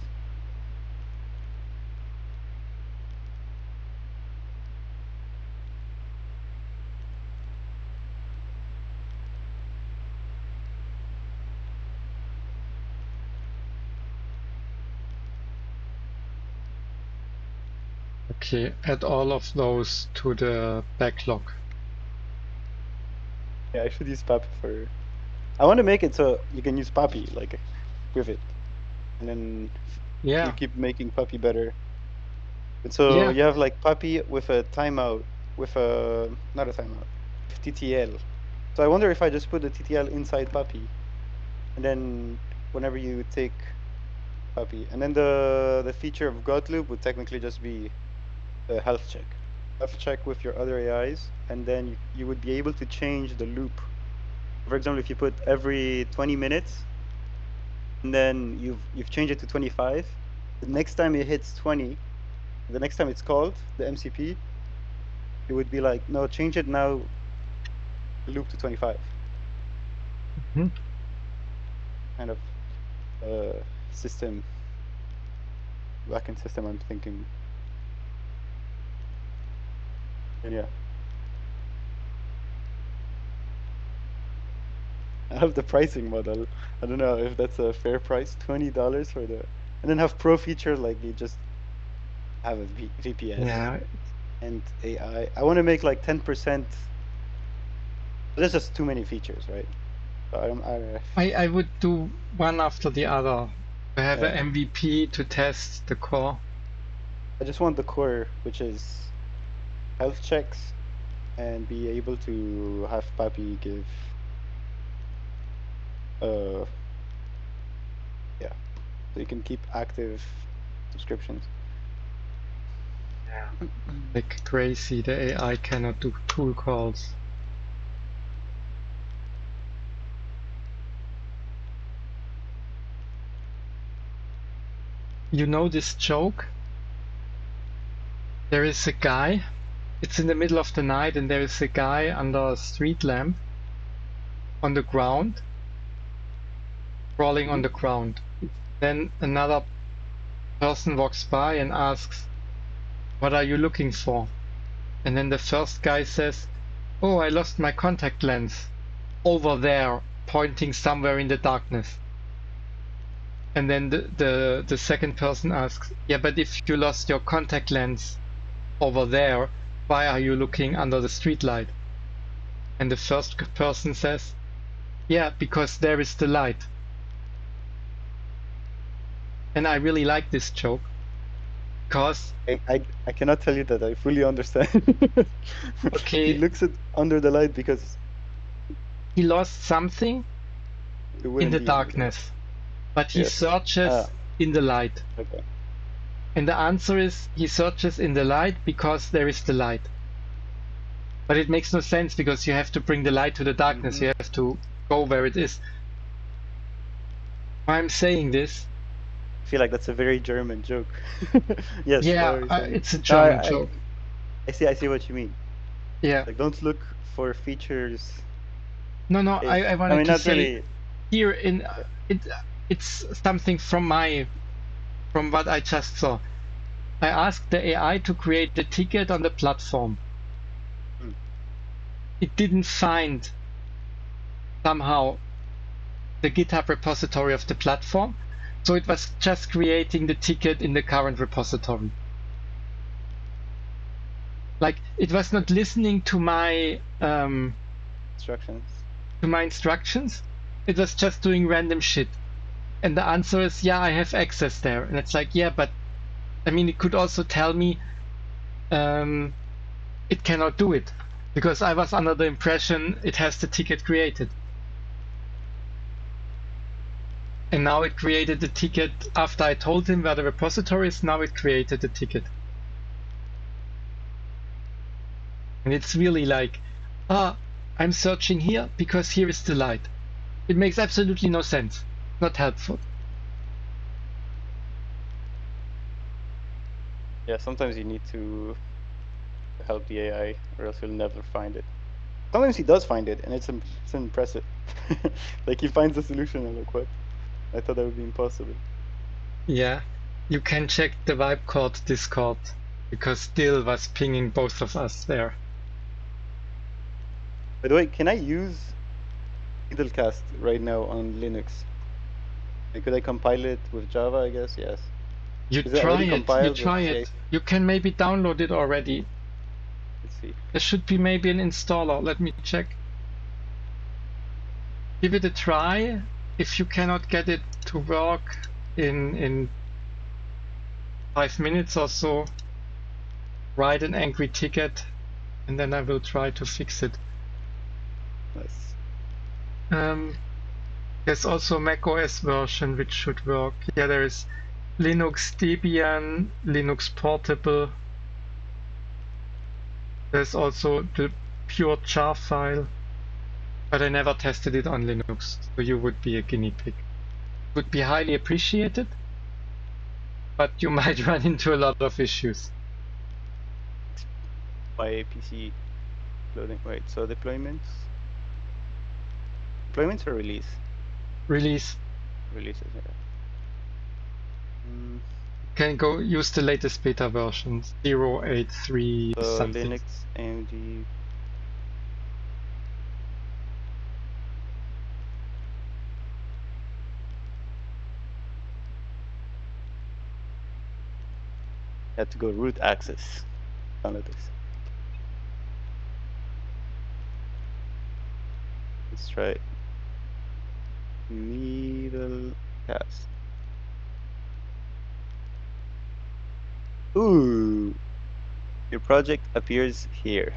Okay, add all of those to the backlog. Yeah, I should use Papi for. I want to make it so you can use Papi like with it, and then you keep making Papi better. And so you have like Papi with a timeout, with a not a timeout, TTL. So I wonder if I just put the TTL inside Papi, and then whenever you take Papi, and then the feature of Gottloop would technically just be a health check. Health check with your other AIs, and then you would be able to change the loop. For example, if you put every 20 minutes, and then you've changed it to 25, the next time it hits 20, the next time it's called, the MCP, it would be like, no, change it now, loop to 25. Mm-hmm. Kind of system, backend system, I'm thinking. And yeah. I have the pricing model. I don't know if that's a fair price, $20 for the, and then have pro feature like you just have a VPS Yeah, and AI. I want to make like 10%. There's just too many features, right? I would do one after the other. To have Yeah. an MVP to test the core. I just want the core, which is health checks, and be able to have Papi give yeah, so you can keep active subscriptions. Yeah. Like crazy, the AI cannot do tool calls. You know this joke? There is a guy, it's in the middle of the night, and there is a guy under a street lamp on the ground, crawling on the ground. Then another person walks by and asks, "What are you looking for?" And then the first guy says, "Oh, I lost my contact lens over there," pointing somewhere in the darkness. And then the second person asks, "Yeah, but if you lost your contact lens over there, why are you looking under the streetlight?" And the first person says, "Yeah, because there is the light." And I really like this joke because, I cannot tell you that I fully understand. He okay, looks at under the light because he lost something it in wouldn't the be under the light. darkness, but he Yes. Ah, searches in the light. okay. And the answer is he searches in the light because there is the light. But it makes no sense because you have to bring the light to the darkness. You have to go where it is. Why I'm saying this, I feel like that's a very German joke. Yes, what yeah, are you saying? it's a No, German joke. I see what you mean. Yeah. Like, don't look for features No, no, if, I I wanted mean, to not say really. here in it, it's something from what I just saw. I asked the AI to create a ticket on the platform. Hmm. It didn't find somehow the GitHub repository of the platform. So it was just creating the ticket in the current repository. Like it was not listening to my Instructions. instructions. It was just doing random shit. And the answer is, yeah, I have access there. And it's like, yeah, but I mean, it could also tell me it cannot do it because I was under the impression it has the ticket created. And now it created the ticket after I told him where the repository is. Now it created the ticket. And it's really like, I'm searching here because here is the light. It makes absolutely no sense. Not helpful. Yeah, sometimes you need to help the AI, or else you'll never find it. Sometimes he does find it, and it's impressive. Like he finds the solution. I'm like, what? I thought that would be impossible. Yeah, you can check the Vibecode Discord because Dill was pinging both of us there. By the way, can I use Idlecast right now on Linux? Like, could I compile it with Java? I guess yes. You Is it try already it. You compiled with try CI? it. You can maybe download it already. Let's see. There should be maybe an installer. Let me check. Give it a try. If you cannot get it to work in 5 minutes or so, write an angry ticket and then I will try to fix it. Nice. There's also a Mac OS version which should work. Yeah, there is Linux Debian, Linux Portable. There's also the pure jar file, but I never tested it on Linux, so you would be a guinea pig. Would be highly appreciated, but you might run into a lot of issues. My PC loading. Wait, so deployments? Deployments or release? Release. Releases, yeah. Can go use the latest beta version, 0.83 So something. Linux, AMD. have to go root access. Download this. Let's try it. Needle cast. Ooh, your project appears here.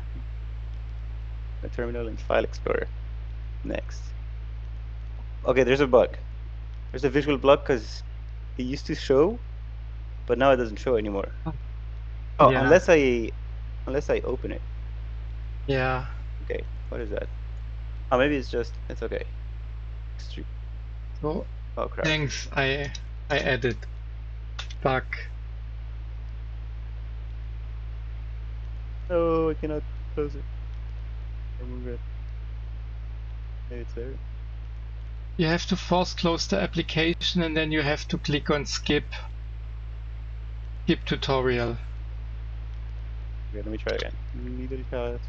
The terminal in File Explorer. Next. Okay, there's a bug. There's a visual block because it used to show, but now it doesn't show anymore. Oh, Yeah. unless I open it. Yeah. Okay, what is that? Oh, maybe it's okay. So Oh crap. thanks. I added bug. No, I cannot close it. Remove it. Maybe it's there. You have to force close the application and then you have to click on skip tutorial. Okay, let me try again. Needle cast.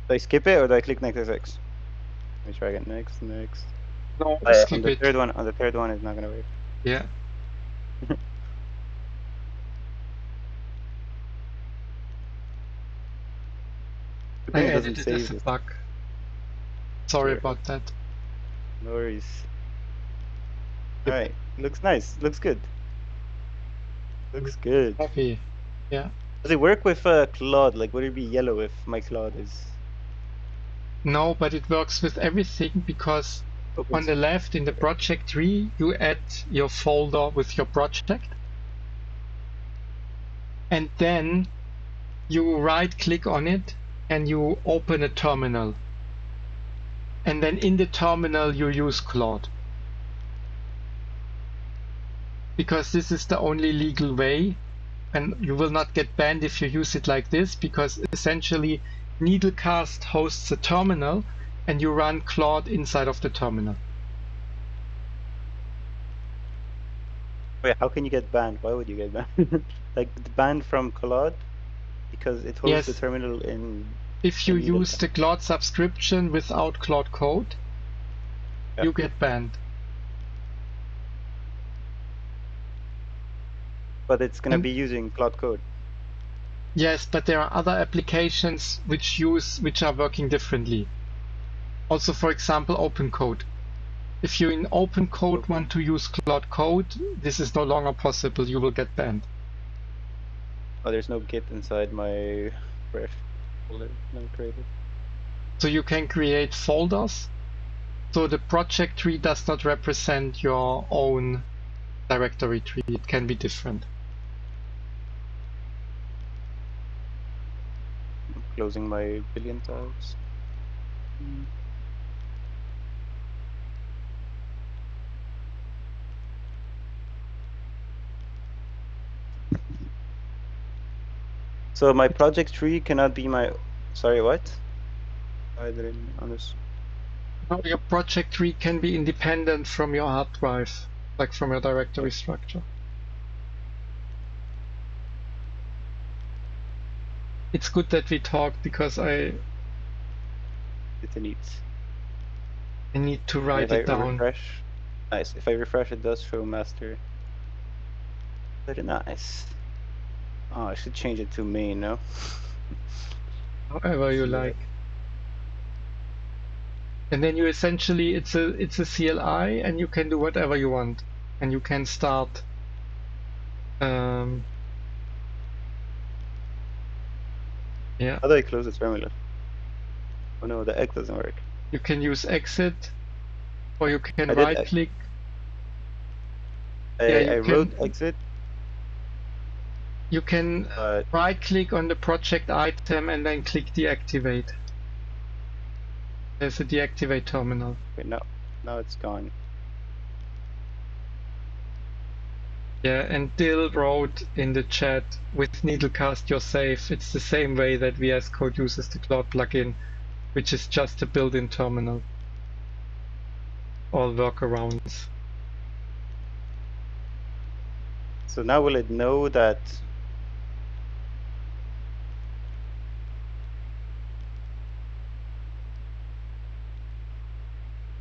Do I skip it or do I click next X? Let me try again. Next. No, Oh, yeah, skip it. on the third one, it's not gonna work. Yeah. Good I thing it added doesn't it as save a this. bug. Sorry Sure. about that. No worries. Yep. Alright. Looks nice. Looks good. Looks good. Happy. Yeah. Does it work with Claude? Like, would it be yellow if my Claude is No, but it works with everything because open? on the left in the project tree, you add your folder with your project. And then you right click on it and you open a terminal. And then in the terminal, you use Claude. Because this is the only legal way. And you will not get banned if you use it like this, because essentially Needlecast hosts a terminal and you run Claude inside of the terminal. Wait, how can you get banned? Why would you get banned? Like banned from Claude because it hosts the Yes, terminal in if you use Needlecast. the Claude subscription without Claude Code, Yeah. you get banned. But it's gonna And be using Claude Code. yes, but there are other applications which are working differently. Also, for example, open code. If you in open code Okay. want to use Claude Code, this is no longer possible. You will get banned. Oh, there's no Git inside my fresh folder that I created. So you can create folders. So the project tree does not represent your own directory tree. It can be different. I'm closing my billion tabs. So my project tree cannot be my. Sorry, what? I didn't understand. Now your project tree can be independent from your hard drive, like from your directory Okay. structure. It's good that we talk because I It's a neat. need to And write if I it down. refresh, nice. If I refresh, it does show master. Very nice. Oh, I should change it to main, no? However you See that. like. And then you essentially, it's a CLI and you can do whatever you want. And you can start yeah. How do I close the terminal? Oh no, the X doesn't work. You can use exit or you can I did. right click. I, Yeah, I wrote exit, you can but right click on the project item and then click deactivate. There's a deactivate terminal. wait, now it's gone. Yeah, and Dill wrote in the chat, with Needlecast you're safe. It's the same way that VS Code uses the Cloud plugin, which is just a built-in terminal. All workarounds. So now will it know that?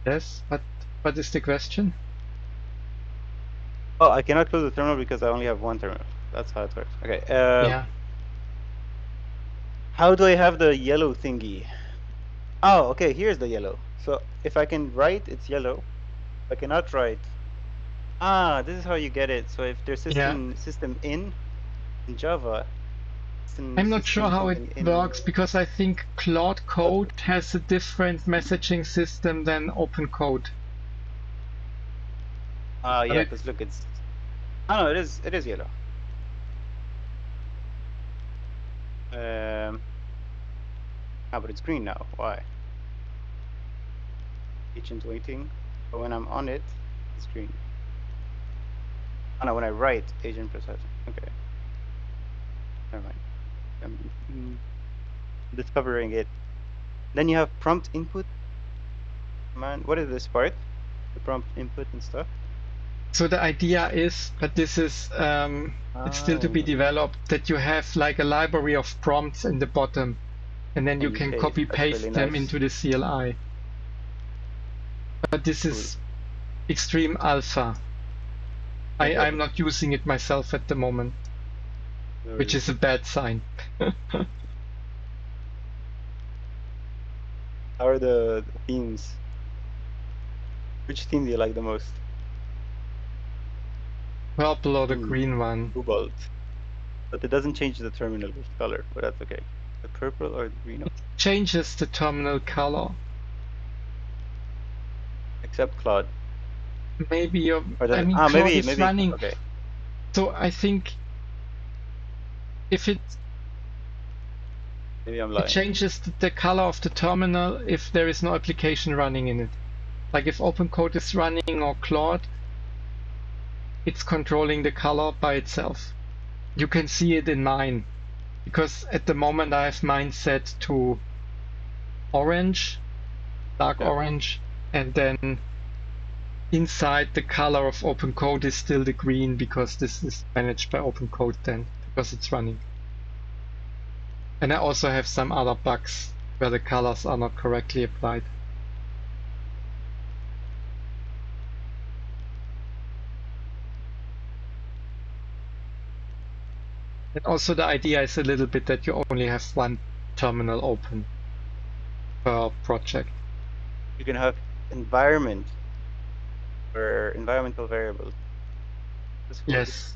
Yes, but What is the question? Oh, I cannot close the terminal because I only have one terminal. That's how it works. Okay. Yeah. How do I have the yellow thingy? Oh, okay. Here's the yellow. So if I can write, it's yellow. If I cannot write. Ah, this is how you get it. So if there's system in Java, I'm not sure how it something in. works because I think Claude Code has a different messaging system than Open Code. Yeah, because look, it's. Oh no, it is yellow. But it's green now. Why? Agent waiting. But when I'm on it, it's green. Oh no, when I write, agent process. Okay. Never mind. I'm discovering it. Then you have prompt input. Man, what is this part? The prompt input and stuff. So the idea is, but this is it's still to be developed, that you have like a library of prompts in the bottom, and then you can copy paste really them nice. into the CLI. But this is extreme alpha. I'm not using it myself at the moment, which is a bad sign. How are the themes? Which theme do you like the most? Purple or the green one? Cobalt. But it doesn't change the terminal color, but that's okay. The purple or the green one? It changes the terminal color. Except Claude. Maybe you're. I mean, Claude maybe is running. Okay. So I think if it maybe I'm lying. It changes the color of the terminal if there is no application running in it. Like if OpenCode is running or Claude, it's controlling the color by itself. You can see it in mine, because at the moment I have mine set to orange, dark orange, and then inside the color of OpenCode is still the green, because this is managed by OpenCode then, because it's running. And I also have some other bugs where the colors are not correctly applied. And also the idea is a little bit that you only have one terminal open per project. You can have environment or environmental variables. Yes.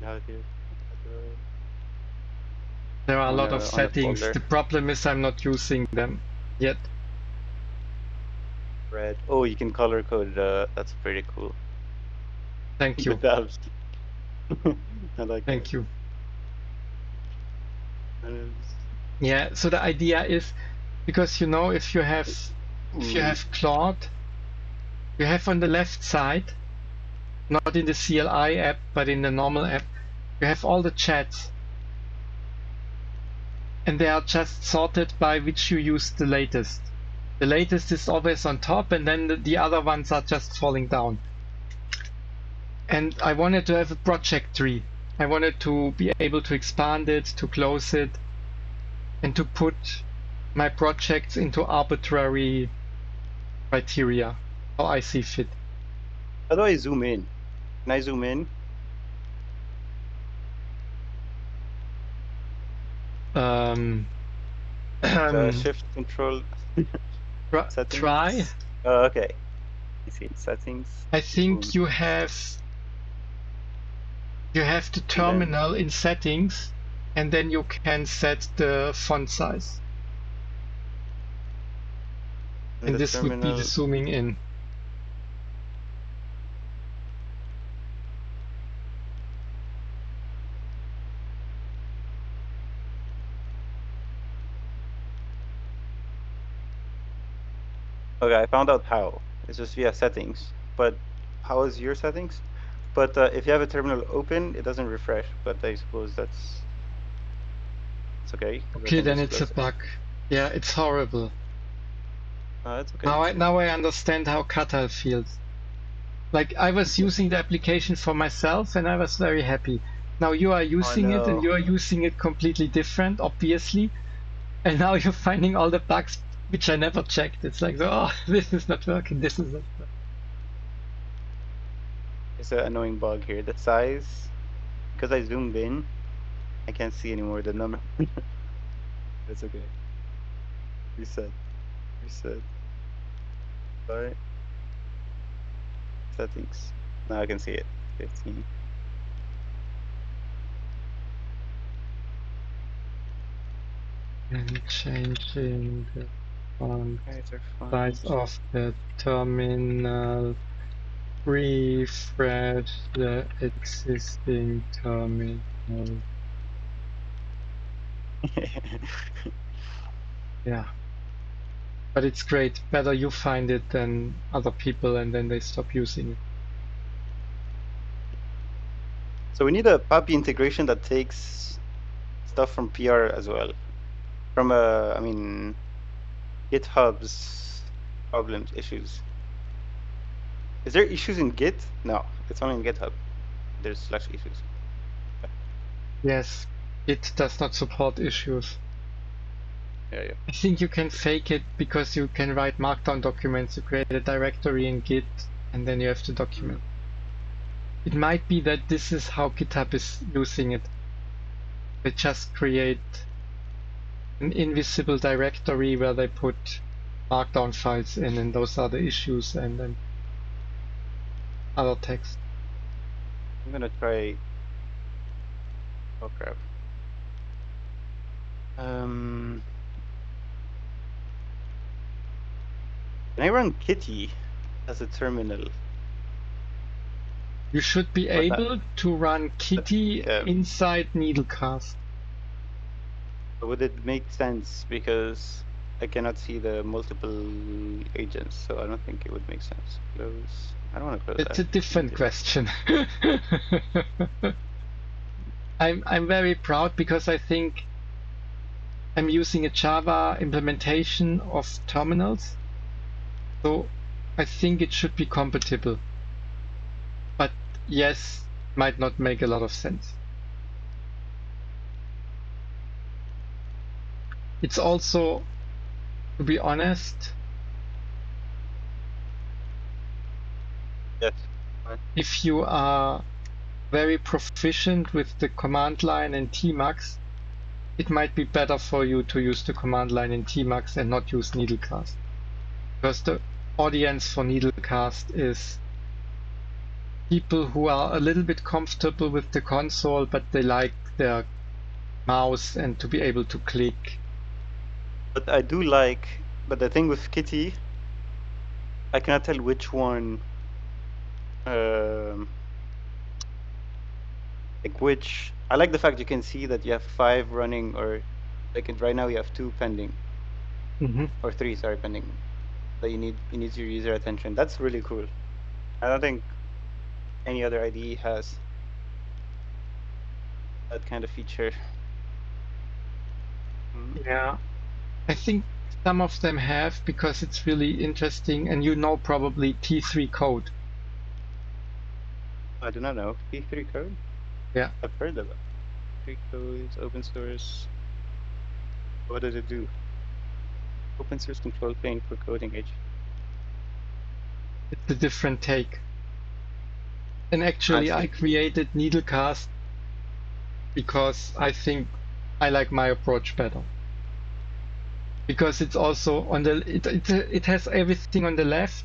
How it is. There are a lot of settings. The problem is I'm not using them yet. Red. Oh, you can color code. That's pretty cool. Thank you. I like Thank you. Yeah, so the idea is, because you know, if you have Claude, you have on the left side, not in the CLI app, but in the normal app, you have all the chats. And they are just sorted by which you use the latest. The latest is always on top, and then the other ones are just falling down. And I wanted to have a project tree. I wanted to be able to expand it, to close it, and to put my projects into arbitrary criteria, how I see fit. How do I zoom in? Can I zoom in? Shift control. Try. Okay. I see settings. I think you have the terminal in settings, and then you can set the font size. And this would be the zooming in. Okay, I found out how. It's just via settings. But how is your settings? But if you have a terminal open, it doesn't refresh. But I suppose that's okay. Okay, then it's a bug. Yeah, it's horrible. It's okay. Now I understand how Katal feels. Like, I was using the application for myself and I was very happy. Now you are using it and you are using it completely different, obviously. And now you're finding all the bugs which I never checked. It's like, oh, this is not working, this is not working. There's an annoying bug here. The size, because I zoomed in, I can't see anymore the number. That's okay. Reset. Reset. Sorry. Settings. Now I can see it. 15. And changing the font Guys are fine. size of the terminal. Refresh the existing terminal. Yeah. But it's great. Better you find it than other people and then they stop using it. So we need a PAPI integration that takes stuff from PR as well. From I mean, GitHub's problems, issues. Is there issues in Git? No, it's only in GitHub. There's /issues. Yes, it does not support issues. Yeah. I think you can fake it because you can write markdown documents. You create a directory in Git and then you have to document. It might be that this is how GitHub is using it. They just create an invisible directory where they put markdown files in, and those are the issues and then other text. I'm gonna try. Oh crap. Can I run Kitty as a terminal? You should be But not, able to run Kitty inside Needlecast. would it make sense? Because I cannot see the multiple agents, so I don't think it would make sense. Close. I don't want to close that. It's a different question. I'm very proud because I think I'm using a Java implementation of terminals. So I think it should be compatible. But yes, might not make a lot of sense. It's also, to be honest, Yes. if you are very proficient with the command line and Tmax, it might be better for you to use the command line in Tmax and not use Needlecast. Because the audience for Needlecast is people who are a little bit comfortable with the console, but they like their mouse and to be able to click. But I do like, but the thing with Kitty, I cannot tell which one, like which, I like the fact you can see that you have 5 running, or like right now you have 2 pending, or 3, sorry, pending, that you need your user attention. That's really cool. I don't think any other IDE has that kind of feature. Yeah, I think some of them have because it's really interesting, and you know probably T3 code. I do not know. T3 code? Yeah. I've heard of it. T3 code is open source. What does it do? Open source control plane for coding edge. It's a different take. And actually I created Needlecast because I think I like my approach better. Because it's also on the, it has everything on the left,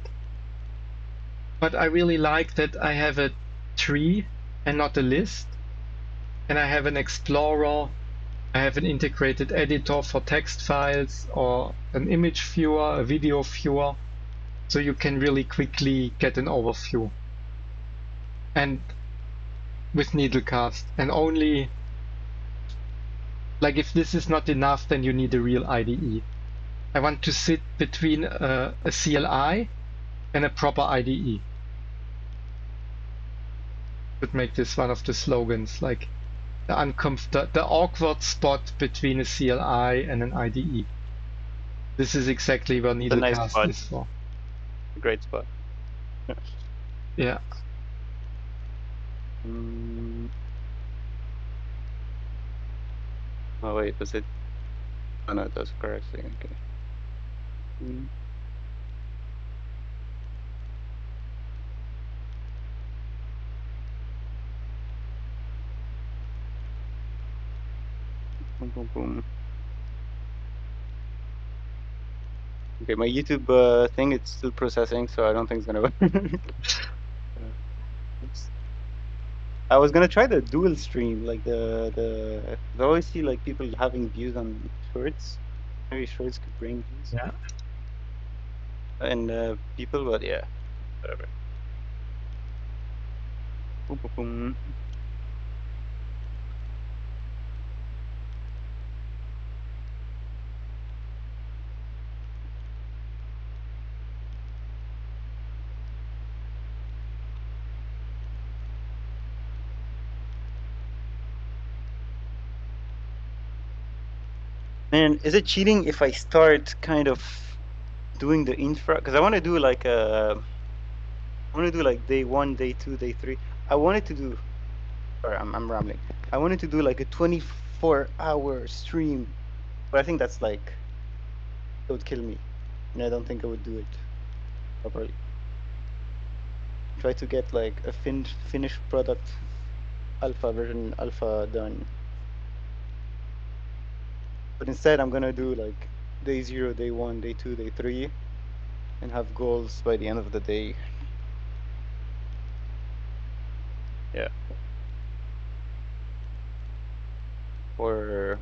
but I really like that I have a tree and not a list. And I have an explorer. I have an integrated editor for text files or an image viewer, a video viewer. So you can really quickly get an overview. And with Needlecast, and only like if this is not enough, then you need a real IDE. I want to sit between a CLI and a proper IDE. Could make this one of the slogans, like the awkward spot between a CLI and an IDE. This is exactly where Needlecast is for. A great spot. Yeah. Oh wait, was it? Oh no, it does correctly. Okay. Boom, boom, boom. Okay, my YouTube thing, it's still processing, so I don't think it's gonna work. Oops. I was gonna try the dual stream, like I always see like people having views on shorts. Maybe shorts could bring views. Yeah. And people, but yeah, whatever. Boom, boom, boom. Man, is it cheating if I start kind of doing the infra? Because I want to do like day 1, day 2, day 3. I wanted to do. Sorry, I'm rambling. I wanted to do like a 24-hour stream, but I think that's like it would kill me, and I don't think I would do it properly. Try to get like a finished product, version alpha done. But instead, I'm gonna do like day 0, day 1, day 2, day 3, and have goals by the end of the day. Yeah. For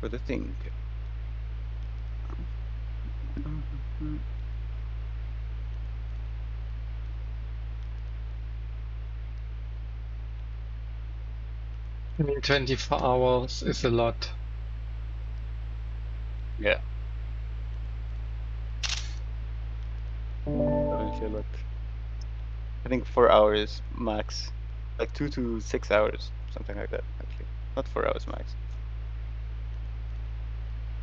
the thing. I mean, 24 hours is a lot. Yeah. Definitely a lot. I think 4 hours max, like 2 to 6 hours, something like that. Actually, not 4 hours max.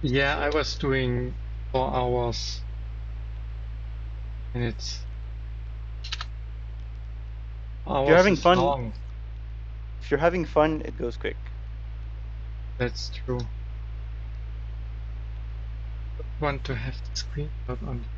Yeah, I was doing 4 hours, and it's If you're hours having is fun, long. it goes quick. That's true. Want to have the screenshot on the.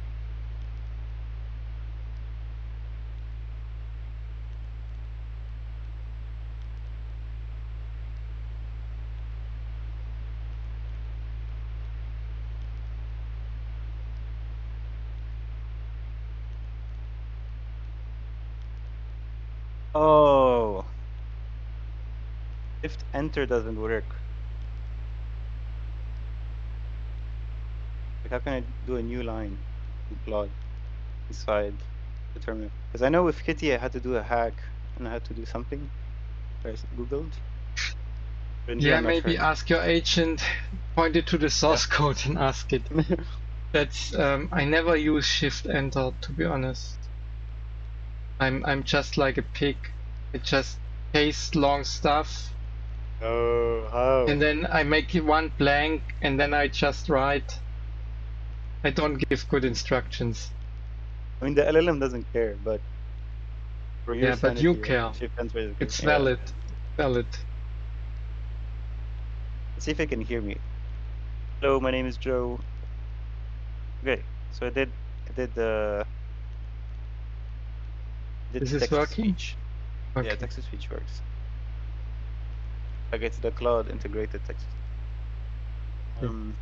Oh, Shift Enter doesn't work. Like, how can I do a new line in Claude inside the terminal? Because I know with Kitty I had to do a hack and I had to do something. I googled. But in here, Yeah, I'm not maybe sure. ask your agent, point it to the Yeah. source code and ask it. That's I never use Shift Enter, to be honest. I'm just like a pig. I just paste long stuff Oh, how? and then I make it one blank and then I just write. I don't give good instructions. I mean, the LLM doesn't care, but for your Yeah, but you sanity, I care. think Shift Enter is good. It's Yeah. valid. Valid. Let's see if it can hear me. Hello, my name is Joe. Okay, so I did This is text to working? speech. Yeah, Okay. text to speech works. Like it's the cloud integrated text. Okay.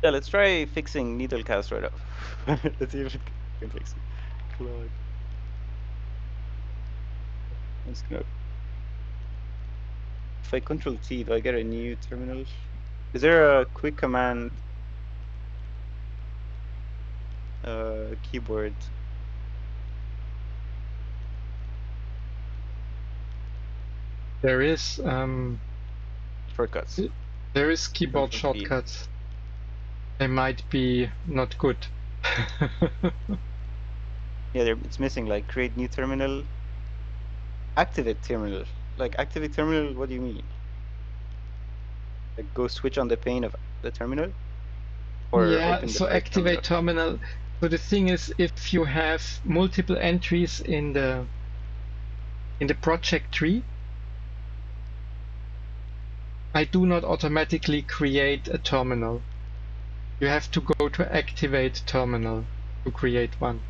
Yeah, let's try fixing Needlecast right up. Let's see if it can fix it. Claude. I'm just gonna. If I Control T, do I get a new terminal? Is there a quick command keyboard? There is Shortcuts. keyboard Control T. shortcuts. They might be not good. Yeah, it's missing like create new terminal, activate terminal. Like activate terminal, what do you mean? Like go switch on the pane of the terminal or Yeah, open the so first terminal? activate terminal. So the thing is, if you have multiple entries in the project tree, I do not automatically create a terminal. You have to go to activate terminal to create one.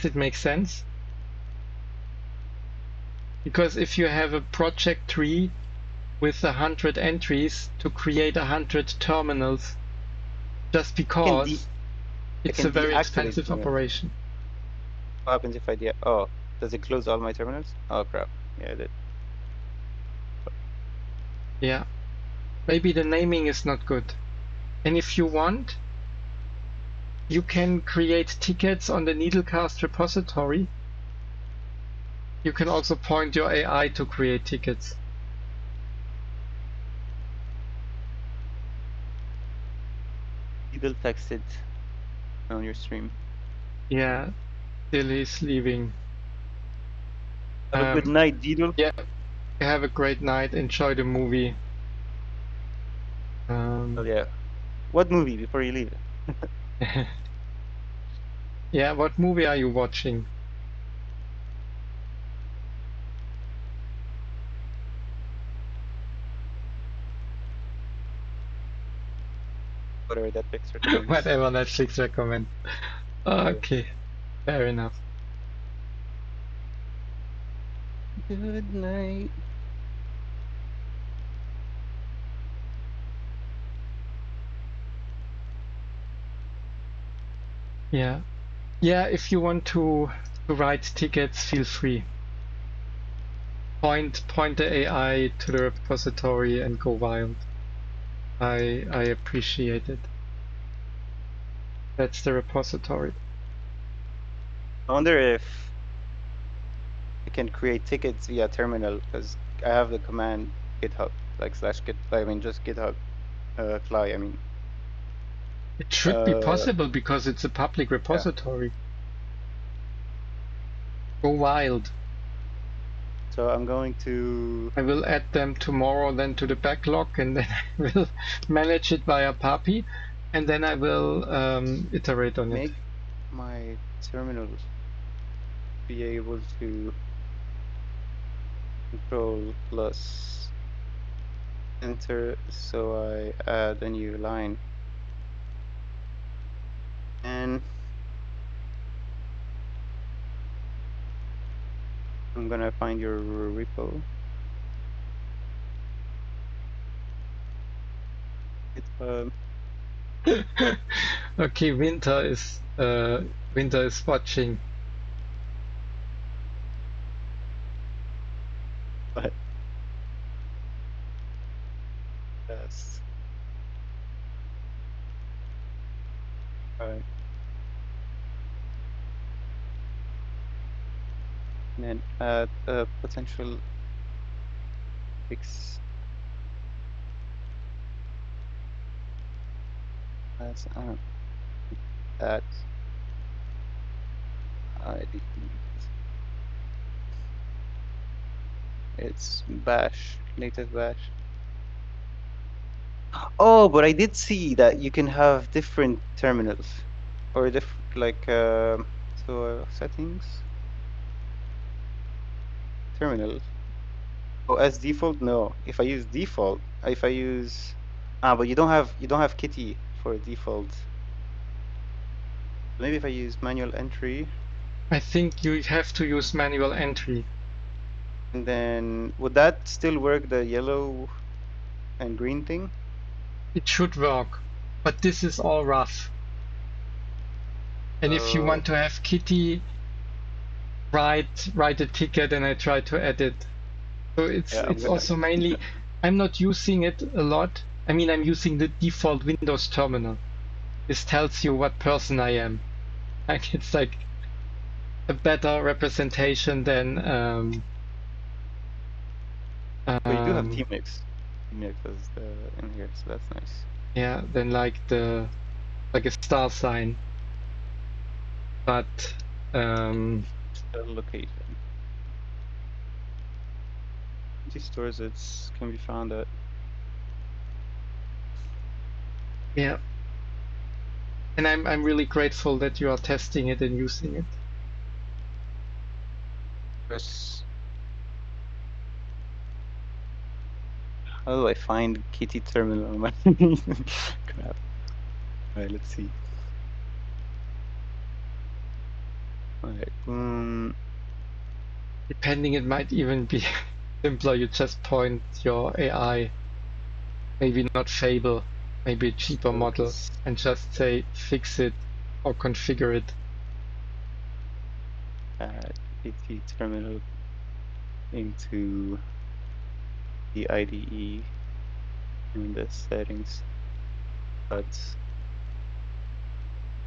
Does it make sense? Because if you have a project tree with 100 entries to create 100 terminals, just because it's a very deactivate expensive terminals. operation. What happens if I oh, does it close all my terminals? Oh crap. Yeah, it did. Yeah. Maybe the naming is not good. And if you want, you can create tickets on the Needlecast repository. You can also point your AI to create tickets. Needle texted on your stream. Yeah, still he's leaving. Have a good night, Deedle. Yeah, have a great night. Enjoy the movie. Oh yeah. What movie before you leave? Yeah, what movie are you watching? Whatever that Netflix recommends. Whatever Netflix recommend. Okay, fair enough. Good night. Yeah. Yeah, if you want to write tickets, feel free. Point the AI to the repository and go wild. I appreciate it. That's the repository. I wonder if I can create tickets via terminal because I have the command GitHub like /git. I mean just GitHub CLI. I mean. It should be possible because it's a public repository. Yeah. Go wild. So I'm going to. I will add them tomorrow then to the backlog, and then I will manage it via Papi, and then I will iterate on it. Make my terminal be able to control plus enter, so I add a new line. And I'm gonna find your repo. GitHub. Okay, Winter is watching. What? Yes. Right. And then add a potential fix as that ID. It's bash, native bash. Oh, but I did see that you can have different terminals or like settings terminal. Oh, as default, no. If I use default, if I use but you don't have Kitty for default. Maybe if I use manual entry. I think you have to use manual entry. And then would that still work, the yellow and green thing? It should work, but this is all rough. And if you want to have Kitty write a ticket, and I try to edit. So it's also mainly, I'm not using it a lot. I mean, I'm using the default Windows terminal. This tells you what person I am. Like it's like a better representation than but you do have teammix. Teammix is in here, so that's nice. Yeah, than like a star sign. But location. These stores it can be found at. Yeah. And I'm really grateful that you are testing it and using it. Yes. How do I find Kitty terminal on my crap? Alright, let's see. Alright. Depending, it might even be simpler. You just point your AI, maybe not Fable, maybe a cheaper So model, and just say fix it or configure it. add PT terminal into the IDE in the settings, but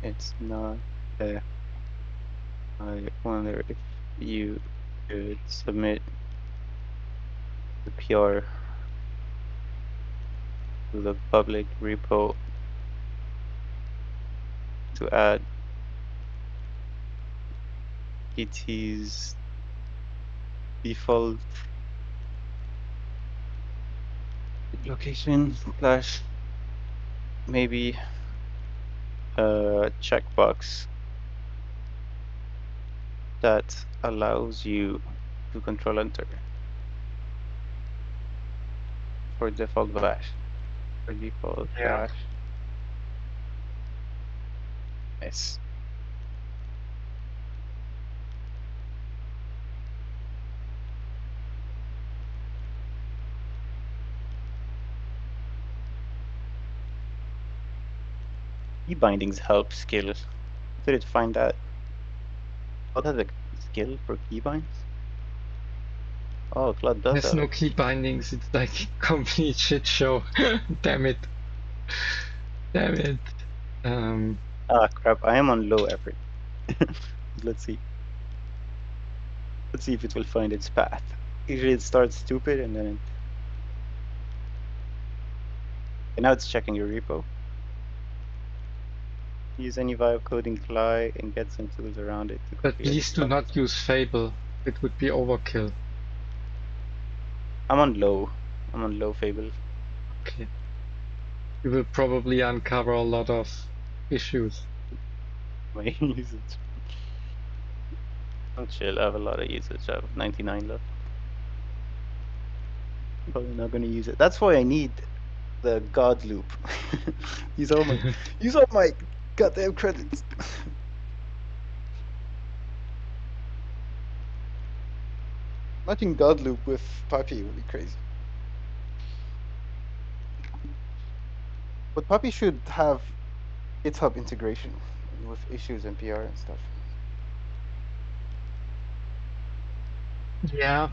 it's not there. I wonder if you could submit the PR to the public repo to add PT's default location slash maybe a checkbox that allows you to control enter for default bash. For default Yeah. bash. Nice. Key bindings help skill. Did it find that? What has a skill for keybinds? Oh, Cloud does There's have no it. key bindings. It's like complete shit show. Damn it. Damn it. Ah, crap. I am on low effort. Let's see. Let's see if it will find its path. Usually it starts stupid and then it... And now it's checking your repo. Use any vibe coding CLI and get some tools around it to But configure the please do stuff. not use Fable. It would be overkill. I'm on low. I'm on low Fable. Okay. You will probably uncover a lot of issues. My usage. I'm chill. I have a lot of usage. I have 99 left. Probably not going to use it. That's why I need the God loop. use all my goddamn credits. Matching God loop with Puppy would be crazy. But Puppy should have GitHub integration with issues and PR and stuff. Yeah,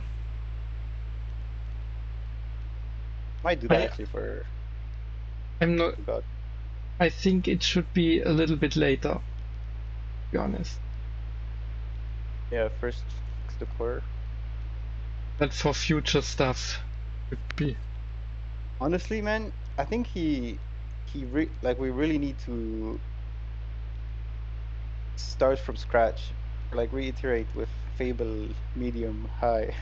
Might do that actually for I'm not. God. I think it should be a little bit later, to be honest. Yeah, first fix the core. But for future stuff, could be. Honestly, man, I think like we really need to start from scratch, like reiterate with Fable medium high,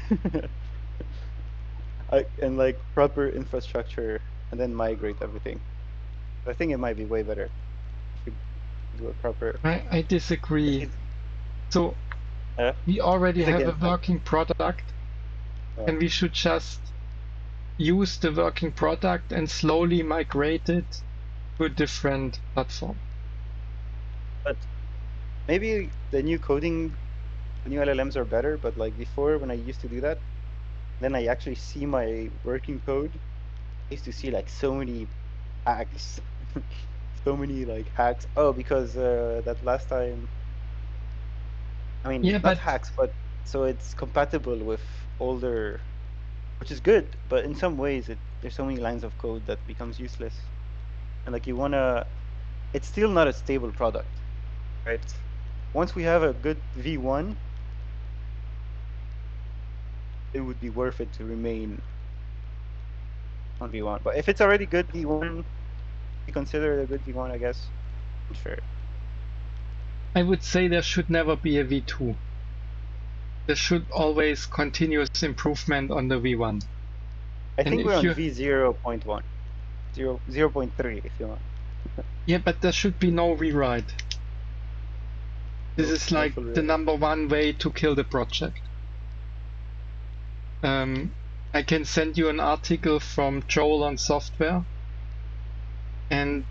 and like proper infrastructure, and then migrate everything. I think it might be way better if we do a proper. I disagree. So Uh, we already he's have a against that. working product, and we should just use the working product and slowly migrate it to a different platform. But maybe the new LLMs are better. But like before, when I used to do that, then I actually see my working code. I used to see like so many hacks, so many like hacks. Oh, because that last time, I mean, Yeah, not but hacks, but so it's compatible with older, which is good. But in some ways, there's so many lines of code that becomes useless. And like you wanna, it's still not a stable product, right? Once we have a good V1, it would be worth it to remain on V1. But if it's already good V1, we consider it a good V1, I guess. Sure. I would say there should never be a V2. There should always continuous improvement on the V1. I And think we're if on you, V0.1, 0.3 if you want. yeah, but there should be no rewrite. This No, is no like full the rewrite. number one way to kill the project. I can send you an article from Joel on software, and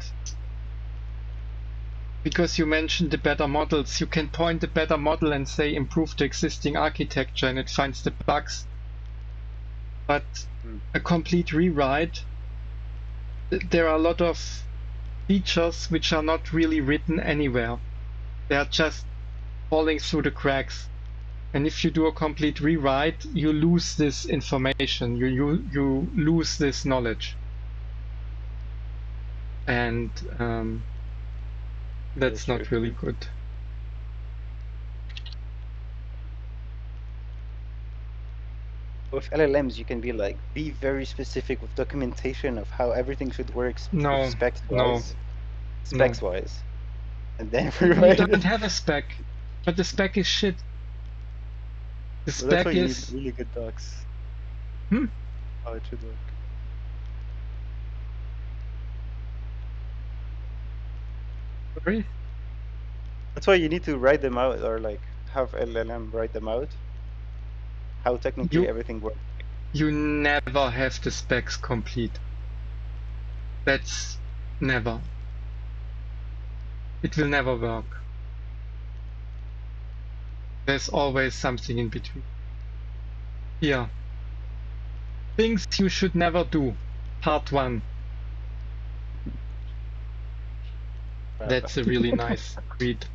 because you mentioned the better models, you can point the better model and say improve the existing architecture and it finds the bugs. But a complete rewrite, there are a lot of features which are not really written anywhere. They are just falling through the cracks. And if you do a complete rewrite, you lose this information, you lose this knowledge. And that's not really good. With LLMs, you can be very specific with documentation of how everything should work No, specs-wise. no. Specs-wise. And then You rewrite don't it. have a spec, but the spec is shit. The Well, that's spec why you need is... really good docs. Hmm? How it should work. Sorry? That's why you need to write them out, or have LLM write them out. How technically everything works. You never have the specs complete. That's never. It will never work. There's always something in between. Here. Things you should never do. Part 1. That's a really nice read.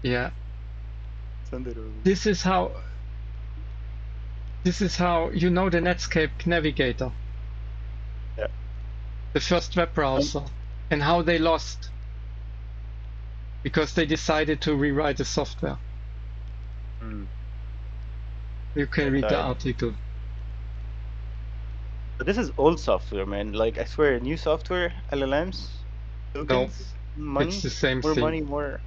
Yeah. This is how you know the Netscape Navigator. Yeah. The first web browser. And how they lost. Because they decided to rewrite the software. You can read the article. But this is old software, man. I swear, new software, LLMs, tokens, money, it's the same more thing. money, more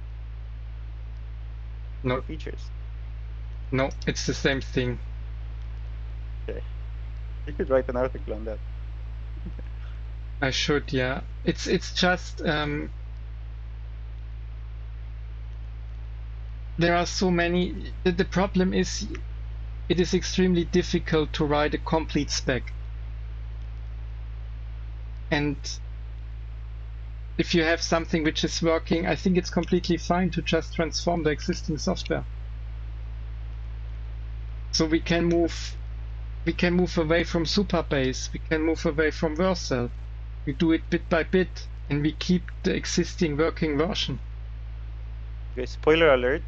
features. No, it's the same thing. Okay. You could write an article on that. I should, yeah. It's just there are so many. The problem is it is extremely difficult to write a complete spec. And if you have something which is working, I think it's completely fine to just transform the existing software. So we can move away from Supabase, we can move away from Vercel. We do it bit by bit and we keep the existing working version. Okay, spoiler alert.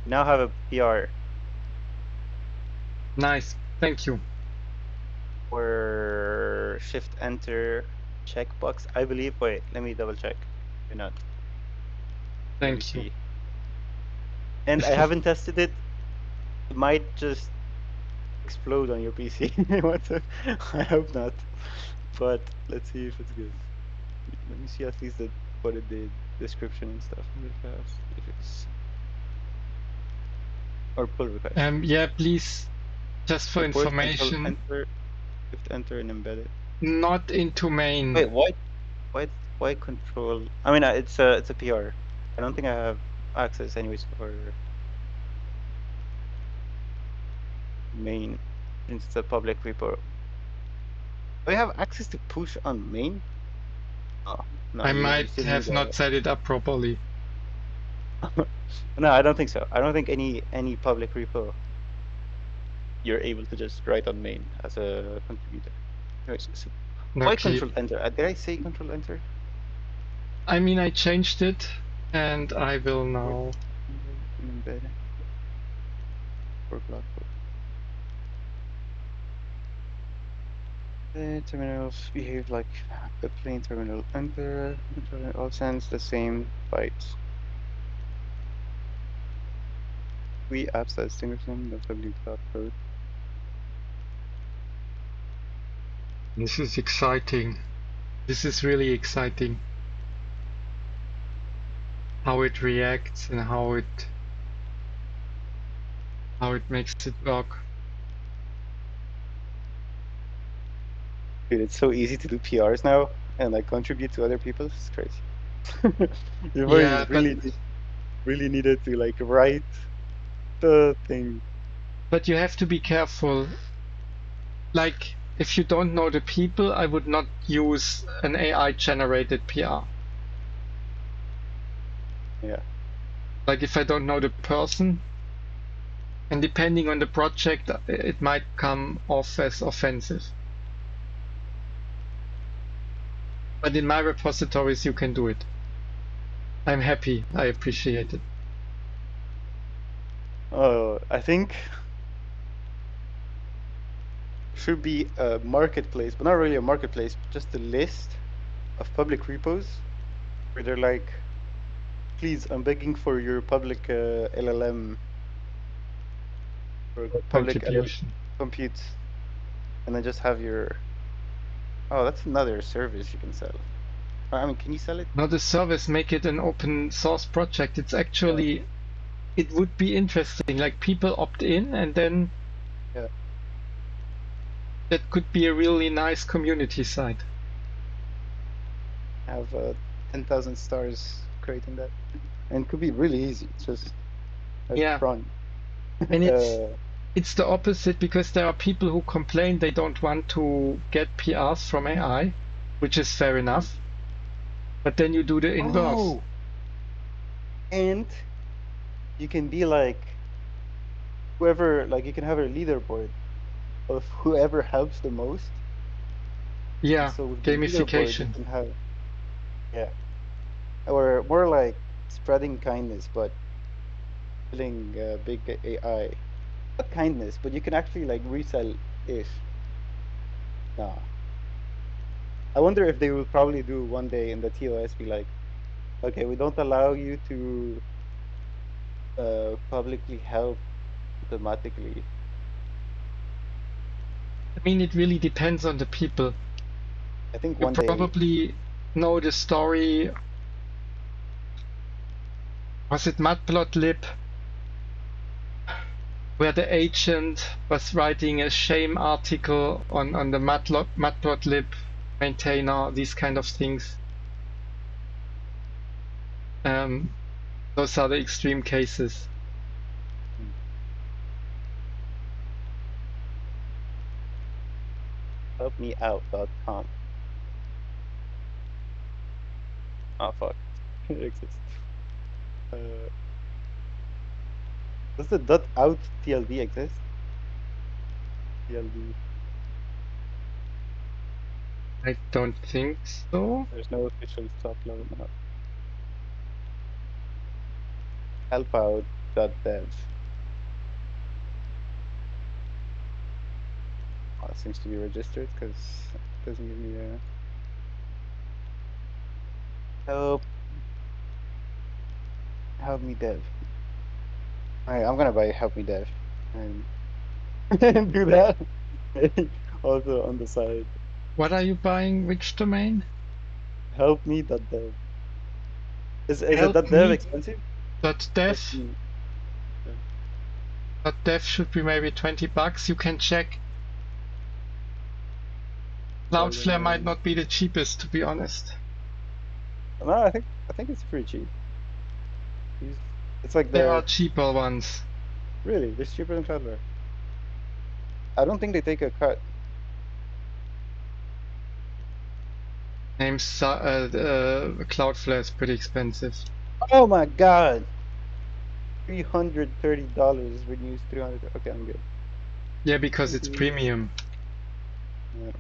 We now have a PR. Nice, thank you. Or Shift Enter checkbox, I believe. Wait, let me double check. Why not? Thank you. And I haven't tested it. It might just explode on your PC. I hope not. But let's see if it's good. Let me see at least what it did, description and stuff in the past. If it's or pull request. Yeah, please, just for information. Shift enter and embed it. Not into main. Wait, why control? I mean, it's a PR. I don't think I have access anyways for main. It's a public repo. Do I have access to push on main? Oh, no, I might have not set it up properly. No, I don't think so. I don't think any public repo you're able to just write on main as a contributor. Anyways, so why control enter? Did I say control enter? I mean, I changed it and I will now embed for block terminals behave like a plain terminal. Enter control in all sense the same bytes. We apps that distinguish them, notably cloud code. This is exciting. This is really exciting. How it reacts and how it makes it work. Dude, it's so easy to do PRs now and contribute to other people. It's crazy. Before yeah, really needed to write the thing. But you have to be careful. Like, if you don't know the people, I would not use an AI generated PR. Yeah. Like if I don't know the person, and depending on the project, it might come off as offensive. But in my repositories, you can do it. I'm happy. I appreciate it. I think should be a marketplace, but not really a marketplace, just a list of public repos where they're like, please, I'm begging for your public LLM or public LLM Contribution. compute, and then just have your. Oh, that's another service you can sell. I mean, can you sell it? Not a service, make it an open source project. It's actually, it would be interesting. Like people opt in, and then Yeah. that could be a really nice community site. Have 10,000 stars creating that, and it could be really easy. It's just like Yeah, cron. and it's the opposite because there are people who complain they don't want to get PRs from AI, which is fair enough. But then you do the inverse. Oh, and you can be like whoever, like you can have a leaderboard of whoever helps the most. And Yeah, so with the leaderboard, you gamification. can have, yeah, or more like spreading kindness, but killing big AI. Not kindness, but you can actually like resell ish. Nah. I wonder if they will probably do one day in the TOS be like, okay, we don't allow you to publicly help automatically. I mean, it really depends on the people. I think You one day, probably know the story. Was it Matplotlib, where the agent was writing a shame article on the Matplotlib maintainer, these kind of things. Those are the extreme cases. helpmeout.com. Oh fuck, it exists. Does the .out TLD exist? TLD. I don't think so. There's no official stop logo now. Helpout.dev. Oh, it seems to be registered because it doesn't give me a help me dev. Alright, I'm gonna buy help me dev and do that. Also on the side. What are you buying? Which domain? Help me.dev. Is it Help .dev me. expensive? Help .dev. me. Yeah. .dev should be maybe $20. You can check. Cloudflare might not be the cheapest, to be honest. No, I think it's pretty cheap. It's like There are the cheaper ones. really it's cheaper than Cloudflare. I don't think they take a cut. Cloudflare is pretty expensive. Oh my god. $330 renews 300. Okay, I'm good. Yeah, because Thank it's you. premium. Yeah.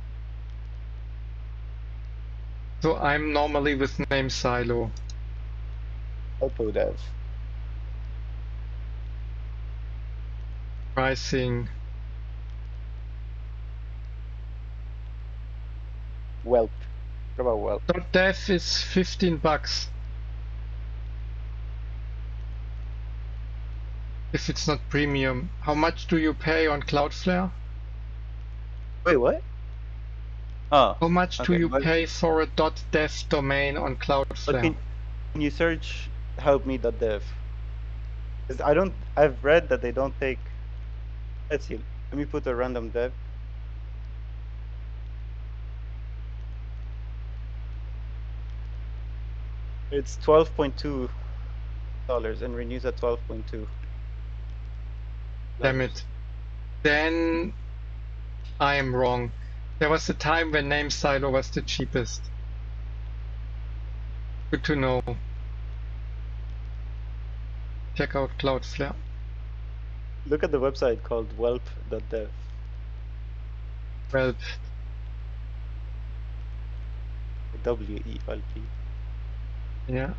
So I'm normally with name silo. Helpo dev. Pricing. Whelp. What about Whelp? .dev is $15 if it's not premium. How much do you pay on Cloudflare? Wait, what? Oh, How much do okay. you But pay for a .dev domain on but Cloudflare? can you search helpme.dev? Because I've read that they don't take. Let's see. Let me put a random dev. It's $12.2 and renews at 12.2. Damn it. Then I am wrong. There was a time when name silo was the cheapest. Good to know. check out Cloudflare. Look at the website called whelp.dev. Well, WELP. yeah.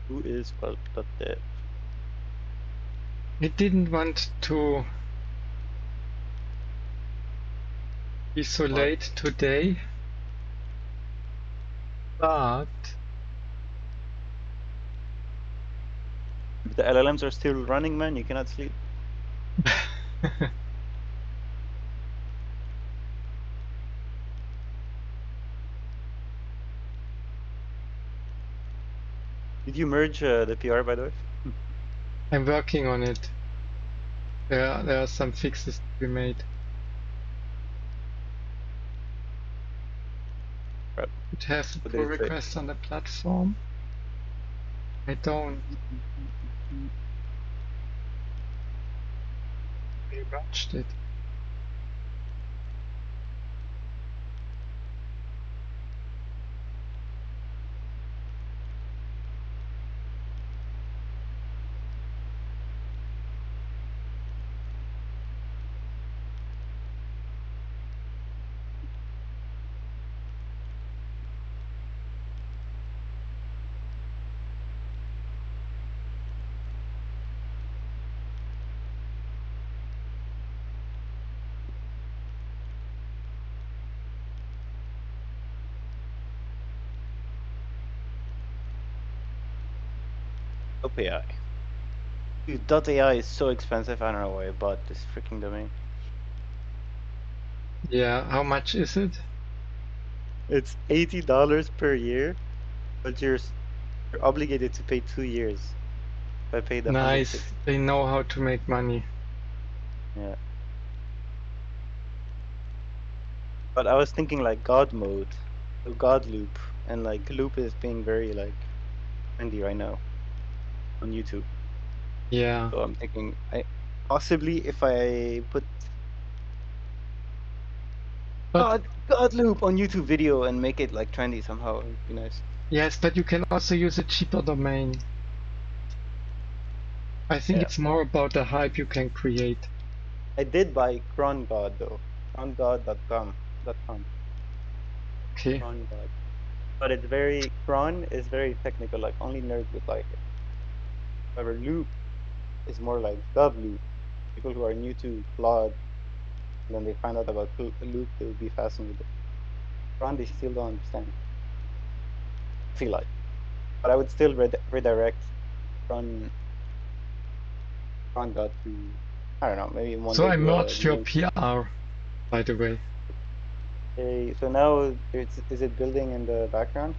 Who is whelp.dev? It didn't want to be so What? late today, but If the LLMs are still running, man, you cannot sleep. Did you merge the PR, by the way? I'm working on it. There are some fixes to be made. Right. Would have What did pull it say? requests on the platform. I don't. I merged it. OpenAI. Dude, .ai is so expensive. I don't know why I bought this freaking domain. Yeah, how much is it? It's $80 per year, but you're obligated to pay 2 years. If I paid Nice. 160. They know how to make money. Yeah. But I was thinking like God mode, so God loop, and like loop is being very like trendy right now on YouTube. Yeah. So I'm thinking I possibly if I put But God loop on YouTube video and make it like trendy somehow, it would be nice. yes, but you can also use a cheaper domain. I think Yeah. it's more about the hype you can create. I did buy CronGod though. CronGod.com. Okay. CronGod. But it's very Cron is very technical, like only nerds would like it. However, loop is more like God loop. People who are new to Claude and then they find out about loop, they would be fascinated. Cron they still don't understand. I feel like. But I would still redirect Cron God to I don't know, maybe one So day I do a merged your link. PR, by the way. Okay, so now is it building in the background?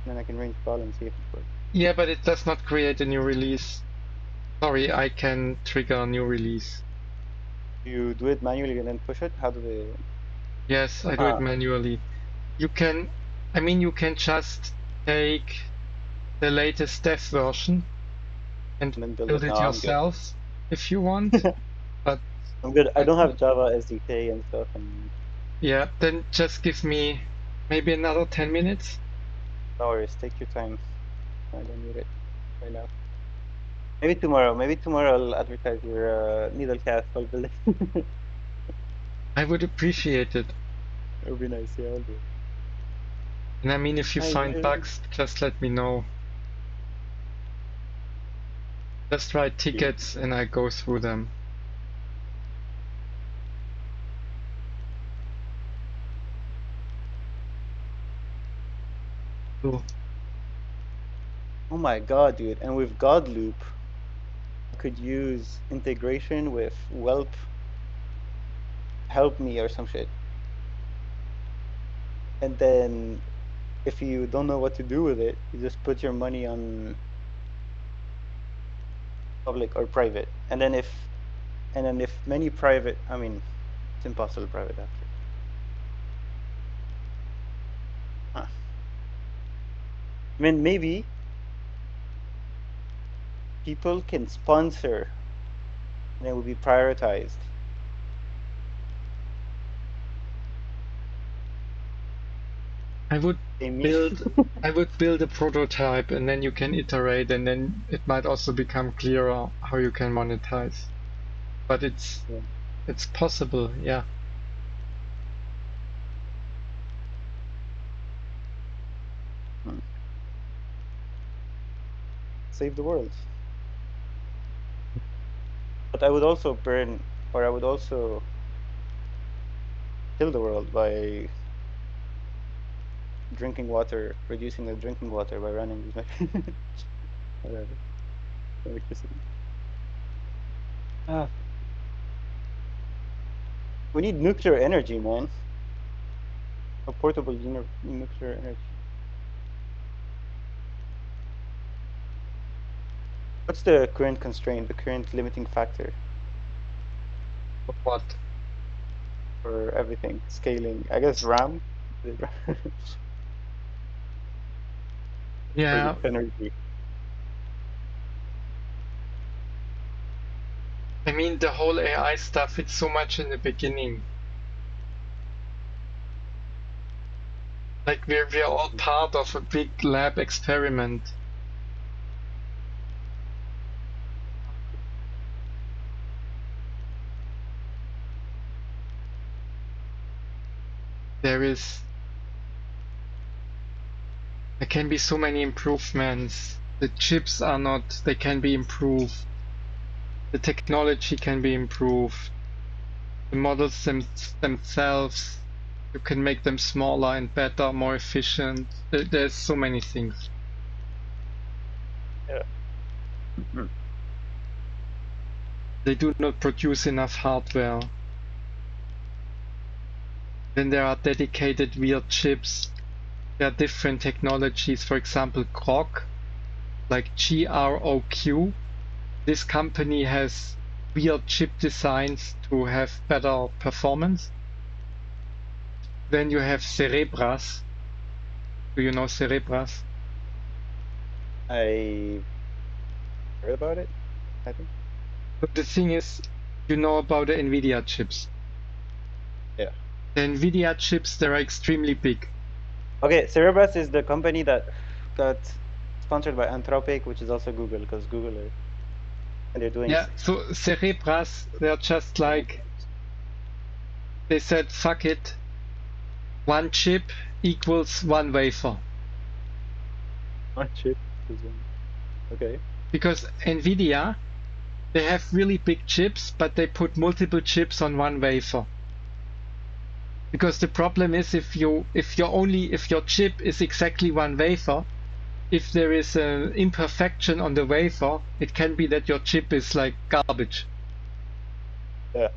And then I can reinstall and see if it works. Yeah, but it does not create a new release. Sorry, I can trigger a new release. You do it manually and then push it? How do they Yes, I do it ah manually. You can, I mean, you can just take the latest dev version and and then build build it? No, it I'm good. yourself if you want. But I'm good. I I, don't have Java SDK and stuff and yeah, then just give me maybe another 10 minutes. no worries, take your time. I don't need it right now. Maybe tomorrow. Maybe tomorrow I'll advertise your Needlecast while building. I would appreciate it. It would be nice. Yeah, I'll do it. And I mean, if you I find will. bugs, just let me know. Just write Yeah. tickets and I go through them. Cool. Oh my god, dude! And with God Loop, I could use integration with Whelp help me or some shit. And then if you don't know what to do with it, you just put your money on public or private. And then if many private, I mean, it's impossible private actually. I mean, maybe people can sponsor and it will be prioritized. I would Amy. build a prototype and then you can iterate and then it might also become clearer how you can monetize. But it's possible, yeah. Save the world. But I would also burn, or I would also kill the world by drinking water, reducing the drinking water by running these whatever electricity. Ah, we need nuclear energy, man. A portable nuclear energy. What's the current constraint, the current limiting factor Of what? for everything? Scaling, I guess RAM for the Yeah, energy. I mean the whole AI stuff, it's so much in the beginning. Like we're all part of a big lab experiment. There can be so many improvements. The chips are not, they can be improved. The technology can be improved. The models themselves, you can make them smaller and better, more efficient. There's so many things. Yeah. They do not produce enough hardware. Then there are dedicated real chips. There are different technologies, for example, Grok, like GROQ. This company has real chip designs to have better performance. Then you have Cerebras. Do you know Cerebras? I heard about it, I think. But the thing is, you know about the NVIDIA chips. Yeah. The NVIDIA chips, they're extremely big. Okay, Cerebras is the company that got sponsored by Anthropic, which is also Google, because Google is, and they're doing. Yeah, so Cerebras, they're just like, they said, fuck it, one chip equals one wafer. One chip. Okay. Because NVIDIA, they have really big chips, but they put multiple chips on one wafer. Because the problem is if your chip is exactly one wafer, if there is an imperfection on the wafer, it can be that your chip is like garbage. Yeah.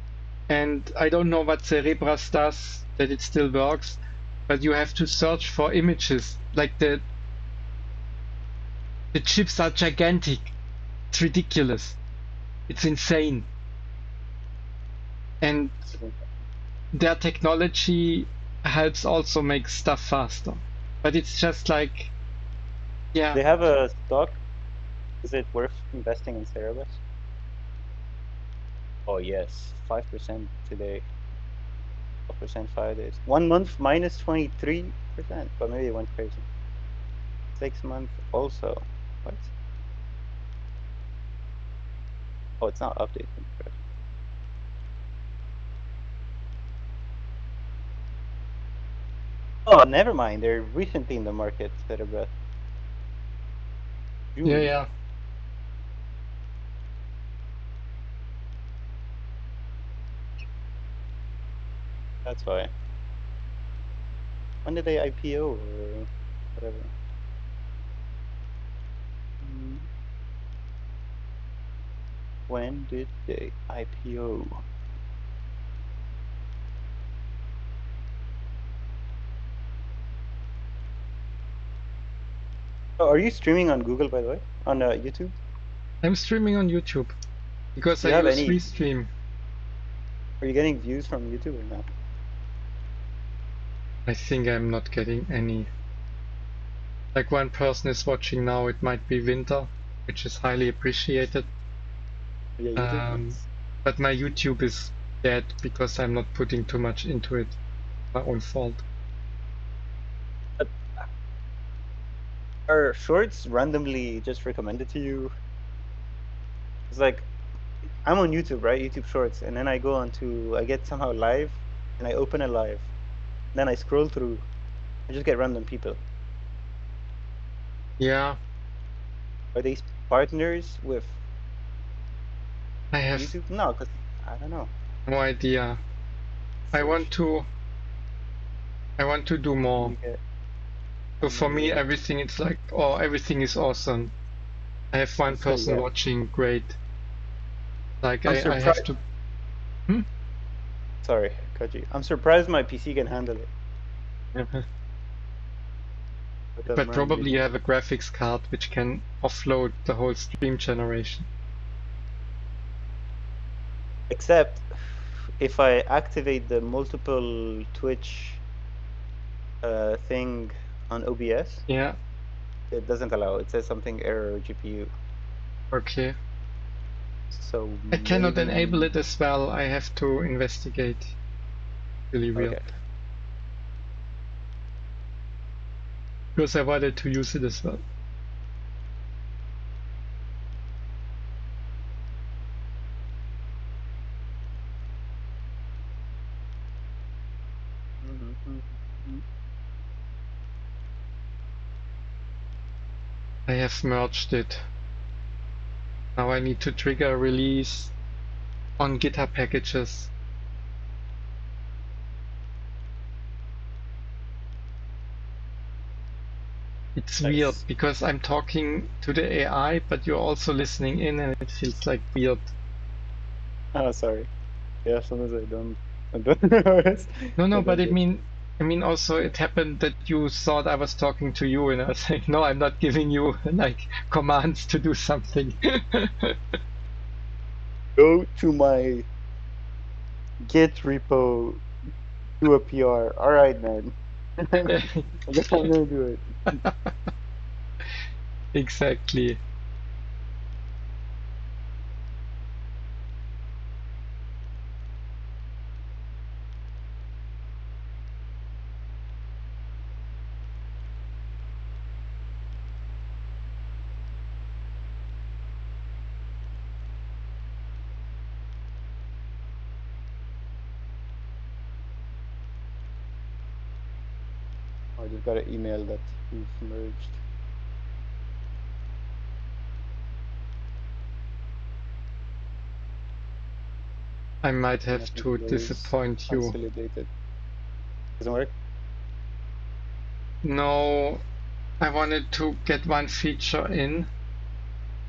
And I don't know what Cerebras does, that it still works, but you have to search for images. Like the chips are gigantic. It's ridiculous. It's insane. And their technology helps also make stuff faster. But it's just like, yeah. They have a stock. Is it worth investing in Cerebras? Oh yes, 5% today. 12% 5 days. 1 month minus 23%, but maybe it went crazy. 6 months also. What? Oh, it's not updating. Correct. Oh, never mind. They're recently in the market, Cerebras. Yeah, June. yeah. That's why. When did they IPO or whatever? When did they IPO? Oh, are you streaming on Google, by the way? On YouTube? I'm streaming on YouTube because Do I you have use any? Restream. Are you getting views from YouTube or not? I think I'm not getting any. Like one person is watching now, it might be Winter, which is highly appreciated. Yeah, YouTube. Nice. But my YouTube is dead because I'm not putting too much into it. My own fault. But are shorts randomly just recommended to you? It's like I'm on YouTube, right? YouTube Shorts, and then I get somehow live, and I open a live, then I scroll through, I just get random people. Yeah. Are they partners with I have YouTube? No, because I don't know. no idea. I want Search. to do more. You get So for me, animated. everything it's like, oh, everything is awesome. I have one person Yeah. watching, great. Like I'm I have surprised. to. Hmm? Sorry, Kaji. I'm surprised my PC can handle it. But I'm But randomly probably you have a graphics card which can offload the whole stream generation. except if I activate the multiple Twitch thing on OBS, Yeah. it doesn't allow. It says something error GPU. Okay. So I cannot enable maybe it as well. I have to investigate. Really weird. okay. Because I wanted to use it as well. I have merged it. Now I need to trigger a release on GitHub packages. It's weird Nice. because I'm talking to the AI, but you're also listening in and it feels like weird. Oh, sorry. Yeah, sometimes I don't notice. No, I but don't get. I mean also it happened that you thought I was talking to you and I was like, no, I'm not giving you like commands to do something. Go to my Git repo, do a PR. All right, man. I guess I'm gonna do it. Exactly. I just got an email that you've merged. I might The have message to goes disappoint you. consolidated. Doesn't work. No, I wanted to get one feature in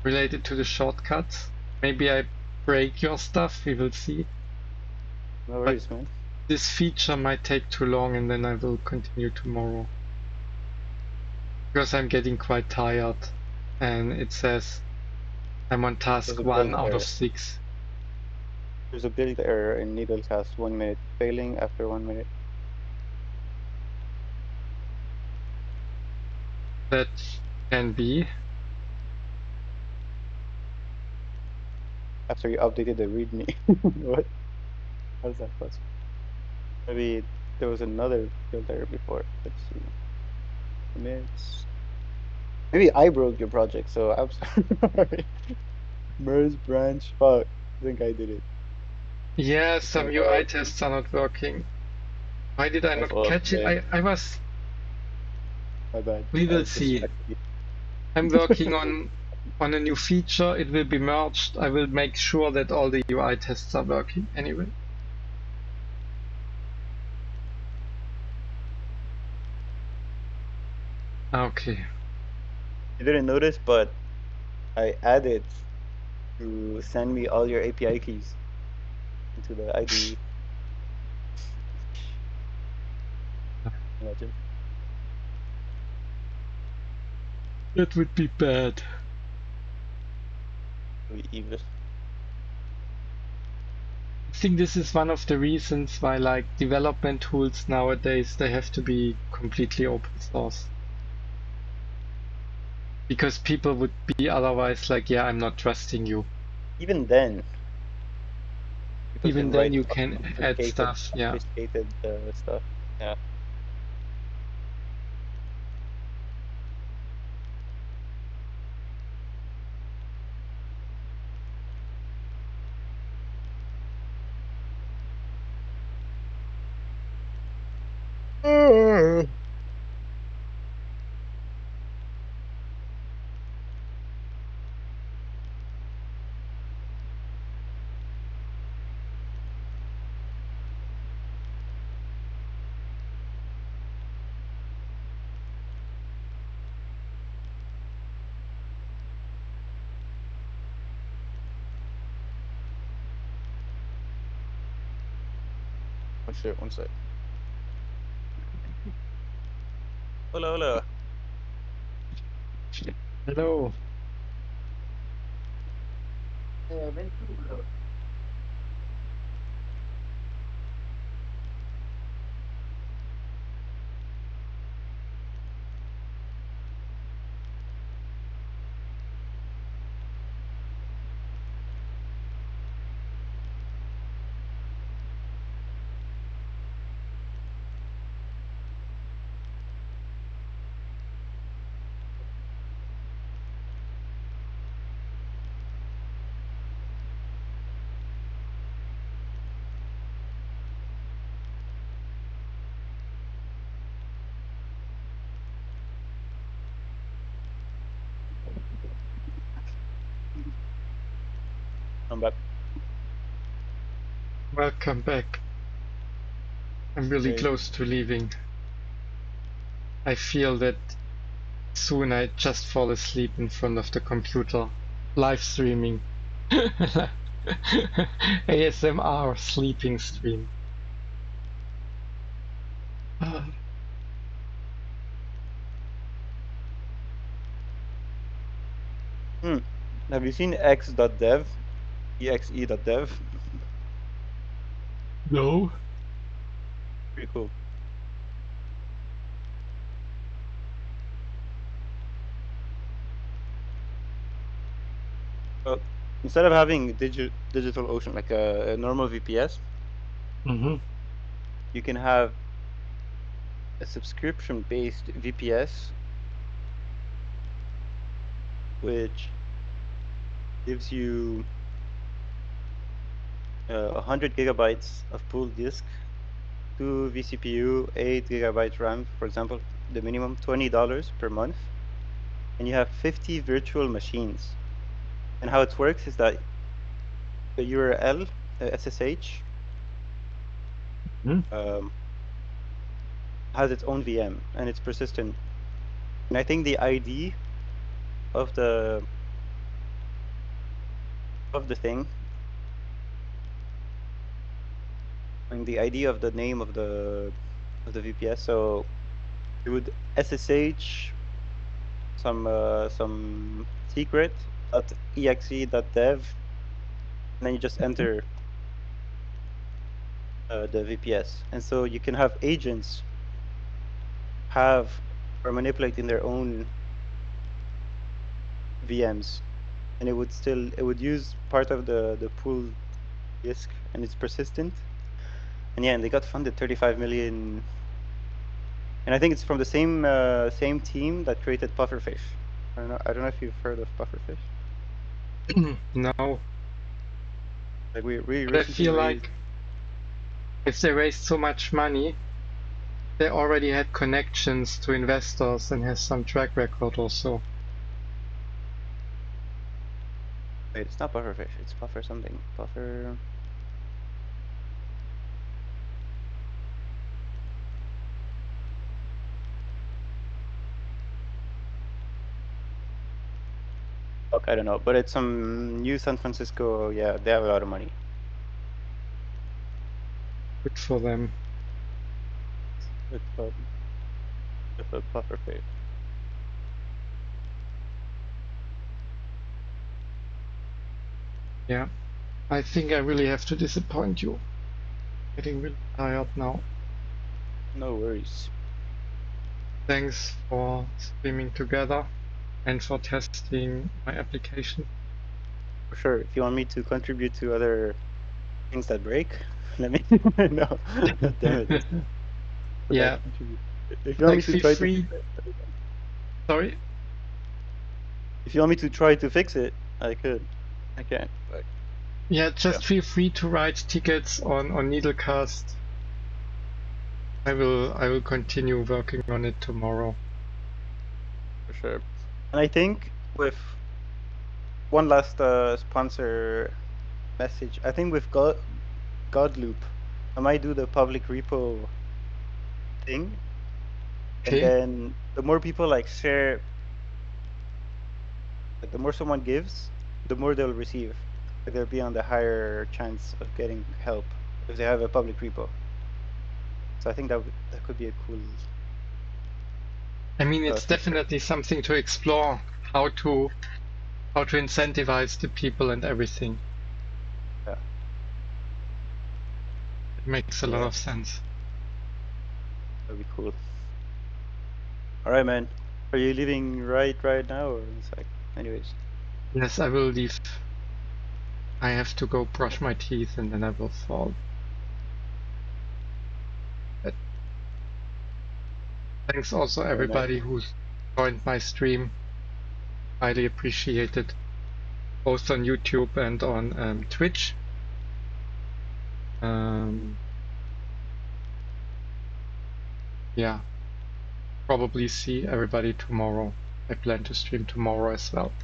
related to the shortcuts. Maybe I break your stuff, we will see. No But worries, man. this feature might take too long and then I will continue tomorrow. Because I'm getting quite tired and it says I'm on There's task a build 1 out of error. 6. There's a build error in Needlecast 1 minute, failing after 1 minute. That can be. After you updated the README. What? How's that possible? Maybe there was another build error before. Let's see. Commits. Maybe I broke your project, so I'm sorry. Merge branch. Fuck. I think I did it. Yeah, It's some my UI fault. tests are not working. Why did I My not fault, catch it? man. I was. My bad. We I will was see. distracted. I'm working on a new feature. It will be merged. I will make sure that all the UI tests are working anyway. Okay. You didn't notice, but I added to send me all your API keys into the IDE. Imagine. That would be bad. Be evil. I think this is one of the reasons why like development tools nowadays they have to be completely open source. because people would be otherwise like, yeah, I'm not trusting you. Even then, people Even can then write you can add stuff, yeah. obfuscated stuff. Yeah. Oh shit, one sec. Hola, hola. Hello. I'm back. Welcome back. I'm really Hey. close to leaving. I feel that soon I just fall asleep in front of the computer, live streaming. ASMR sleeping stream. Have you seen x.dev? exe.dev? No. Pretty cool. Well, instead of having digital ocean like a normal VPS, you can have a subscription-based VPS, which gives you 100 gigabytes of pooled disk, 2 vCPU, 8 gigabyte RAM, for example, the minimum $20 per month, and you have 50 virtual machines. And how it works is that the URL SSH has its own VM and it's persistent. And I think the ID of the thing, and the ID of the name of the VPS, so it would SSH some secret .exe.dev, and then you just enter the VPS, and so you can have agents have or manipulating their own VMs, and it would use part of the pool disk, and it's persistent. And yeah, and they got funded 35 million, and I think it's from the same team that created Pufferfish. I don't know if you've heard of Pufferfish. No. Like we But I recently feel raised. like if they raised so much money, they already had connections to investors and has some track record also. Wait, it's not Pufferfish. It's Puffer something. Puffer. Fuck, I don't know, but it's some new San Francisco. Yeah, they have a lot of money. Good for them. It's a Pufferfish. Yeah. I think I really have to disappoint you. Getting really tired now. No worries. Thanks for streaming together and for testing my application. For sure. If you want me to contribute to other things that break, let me know. Damn it. But Yeah. contribute. If you want me to Feel try free. to fix it, Sorry? if you want me to try to fix it, I could. I can't. But Yeah, just feel free to write tickets on Needlecast. I will continue working on it tomorrow. for sure. And I think with one last sponsor message, I think with Godloop, I might do the public repo thing, and Okay. then the more people like share, like the more someone gives, the more they'll receive. Like they'll be on the higher chance of getting help if they have a public repo. So I think that could be a cool. I mean, it's feature. definitely something to explore, how to incentivize the people and everything. Yeah. It makes a lot of sense. That'd be cool. All right, man. Are you leaving right now or in a sec? Anyways. Yes, I will leave. I have to go brush my teeth and then I will fall. But thanks also everybody who's joined my stream. Highly appreciated, both on YouTube and on Twitch. Yeah, probably see everybody tomorrow. I plan to stream tomorrow as well.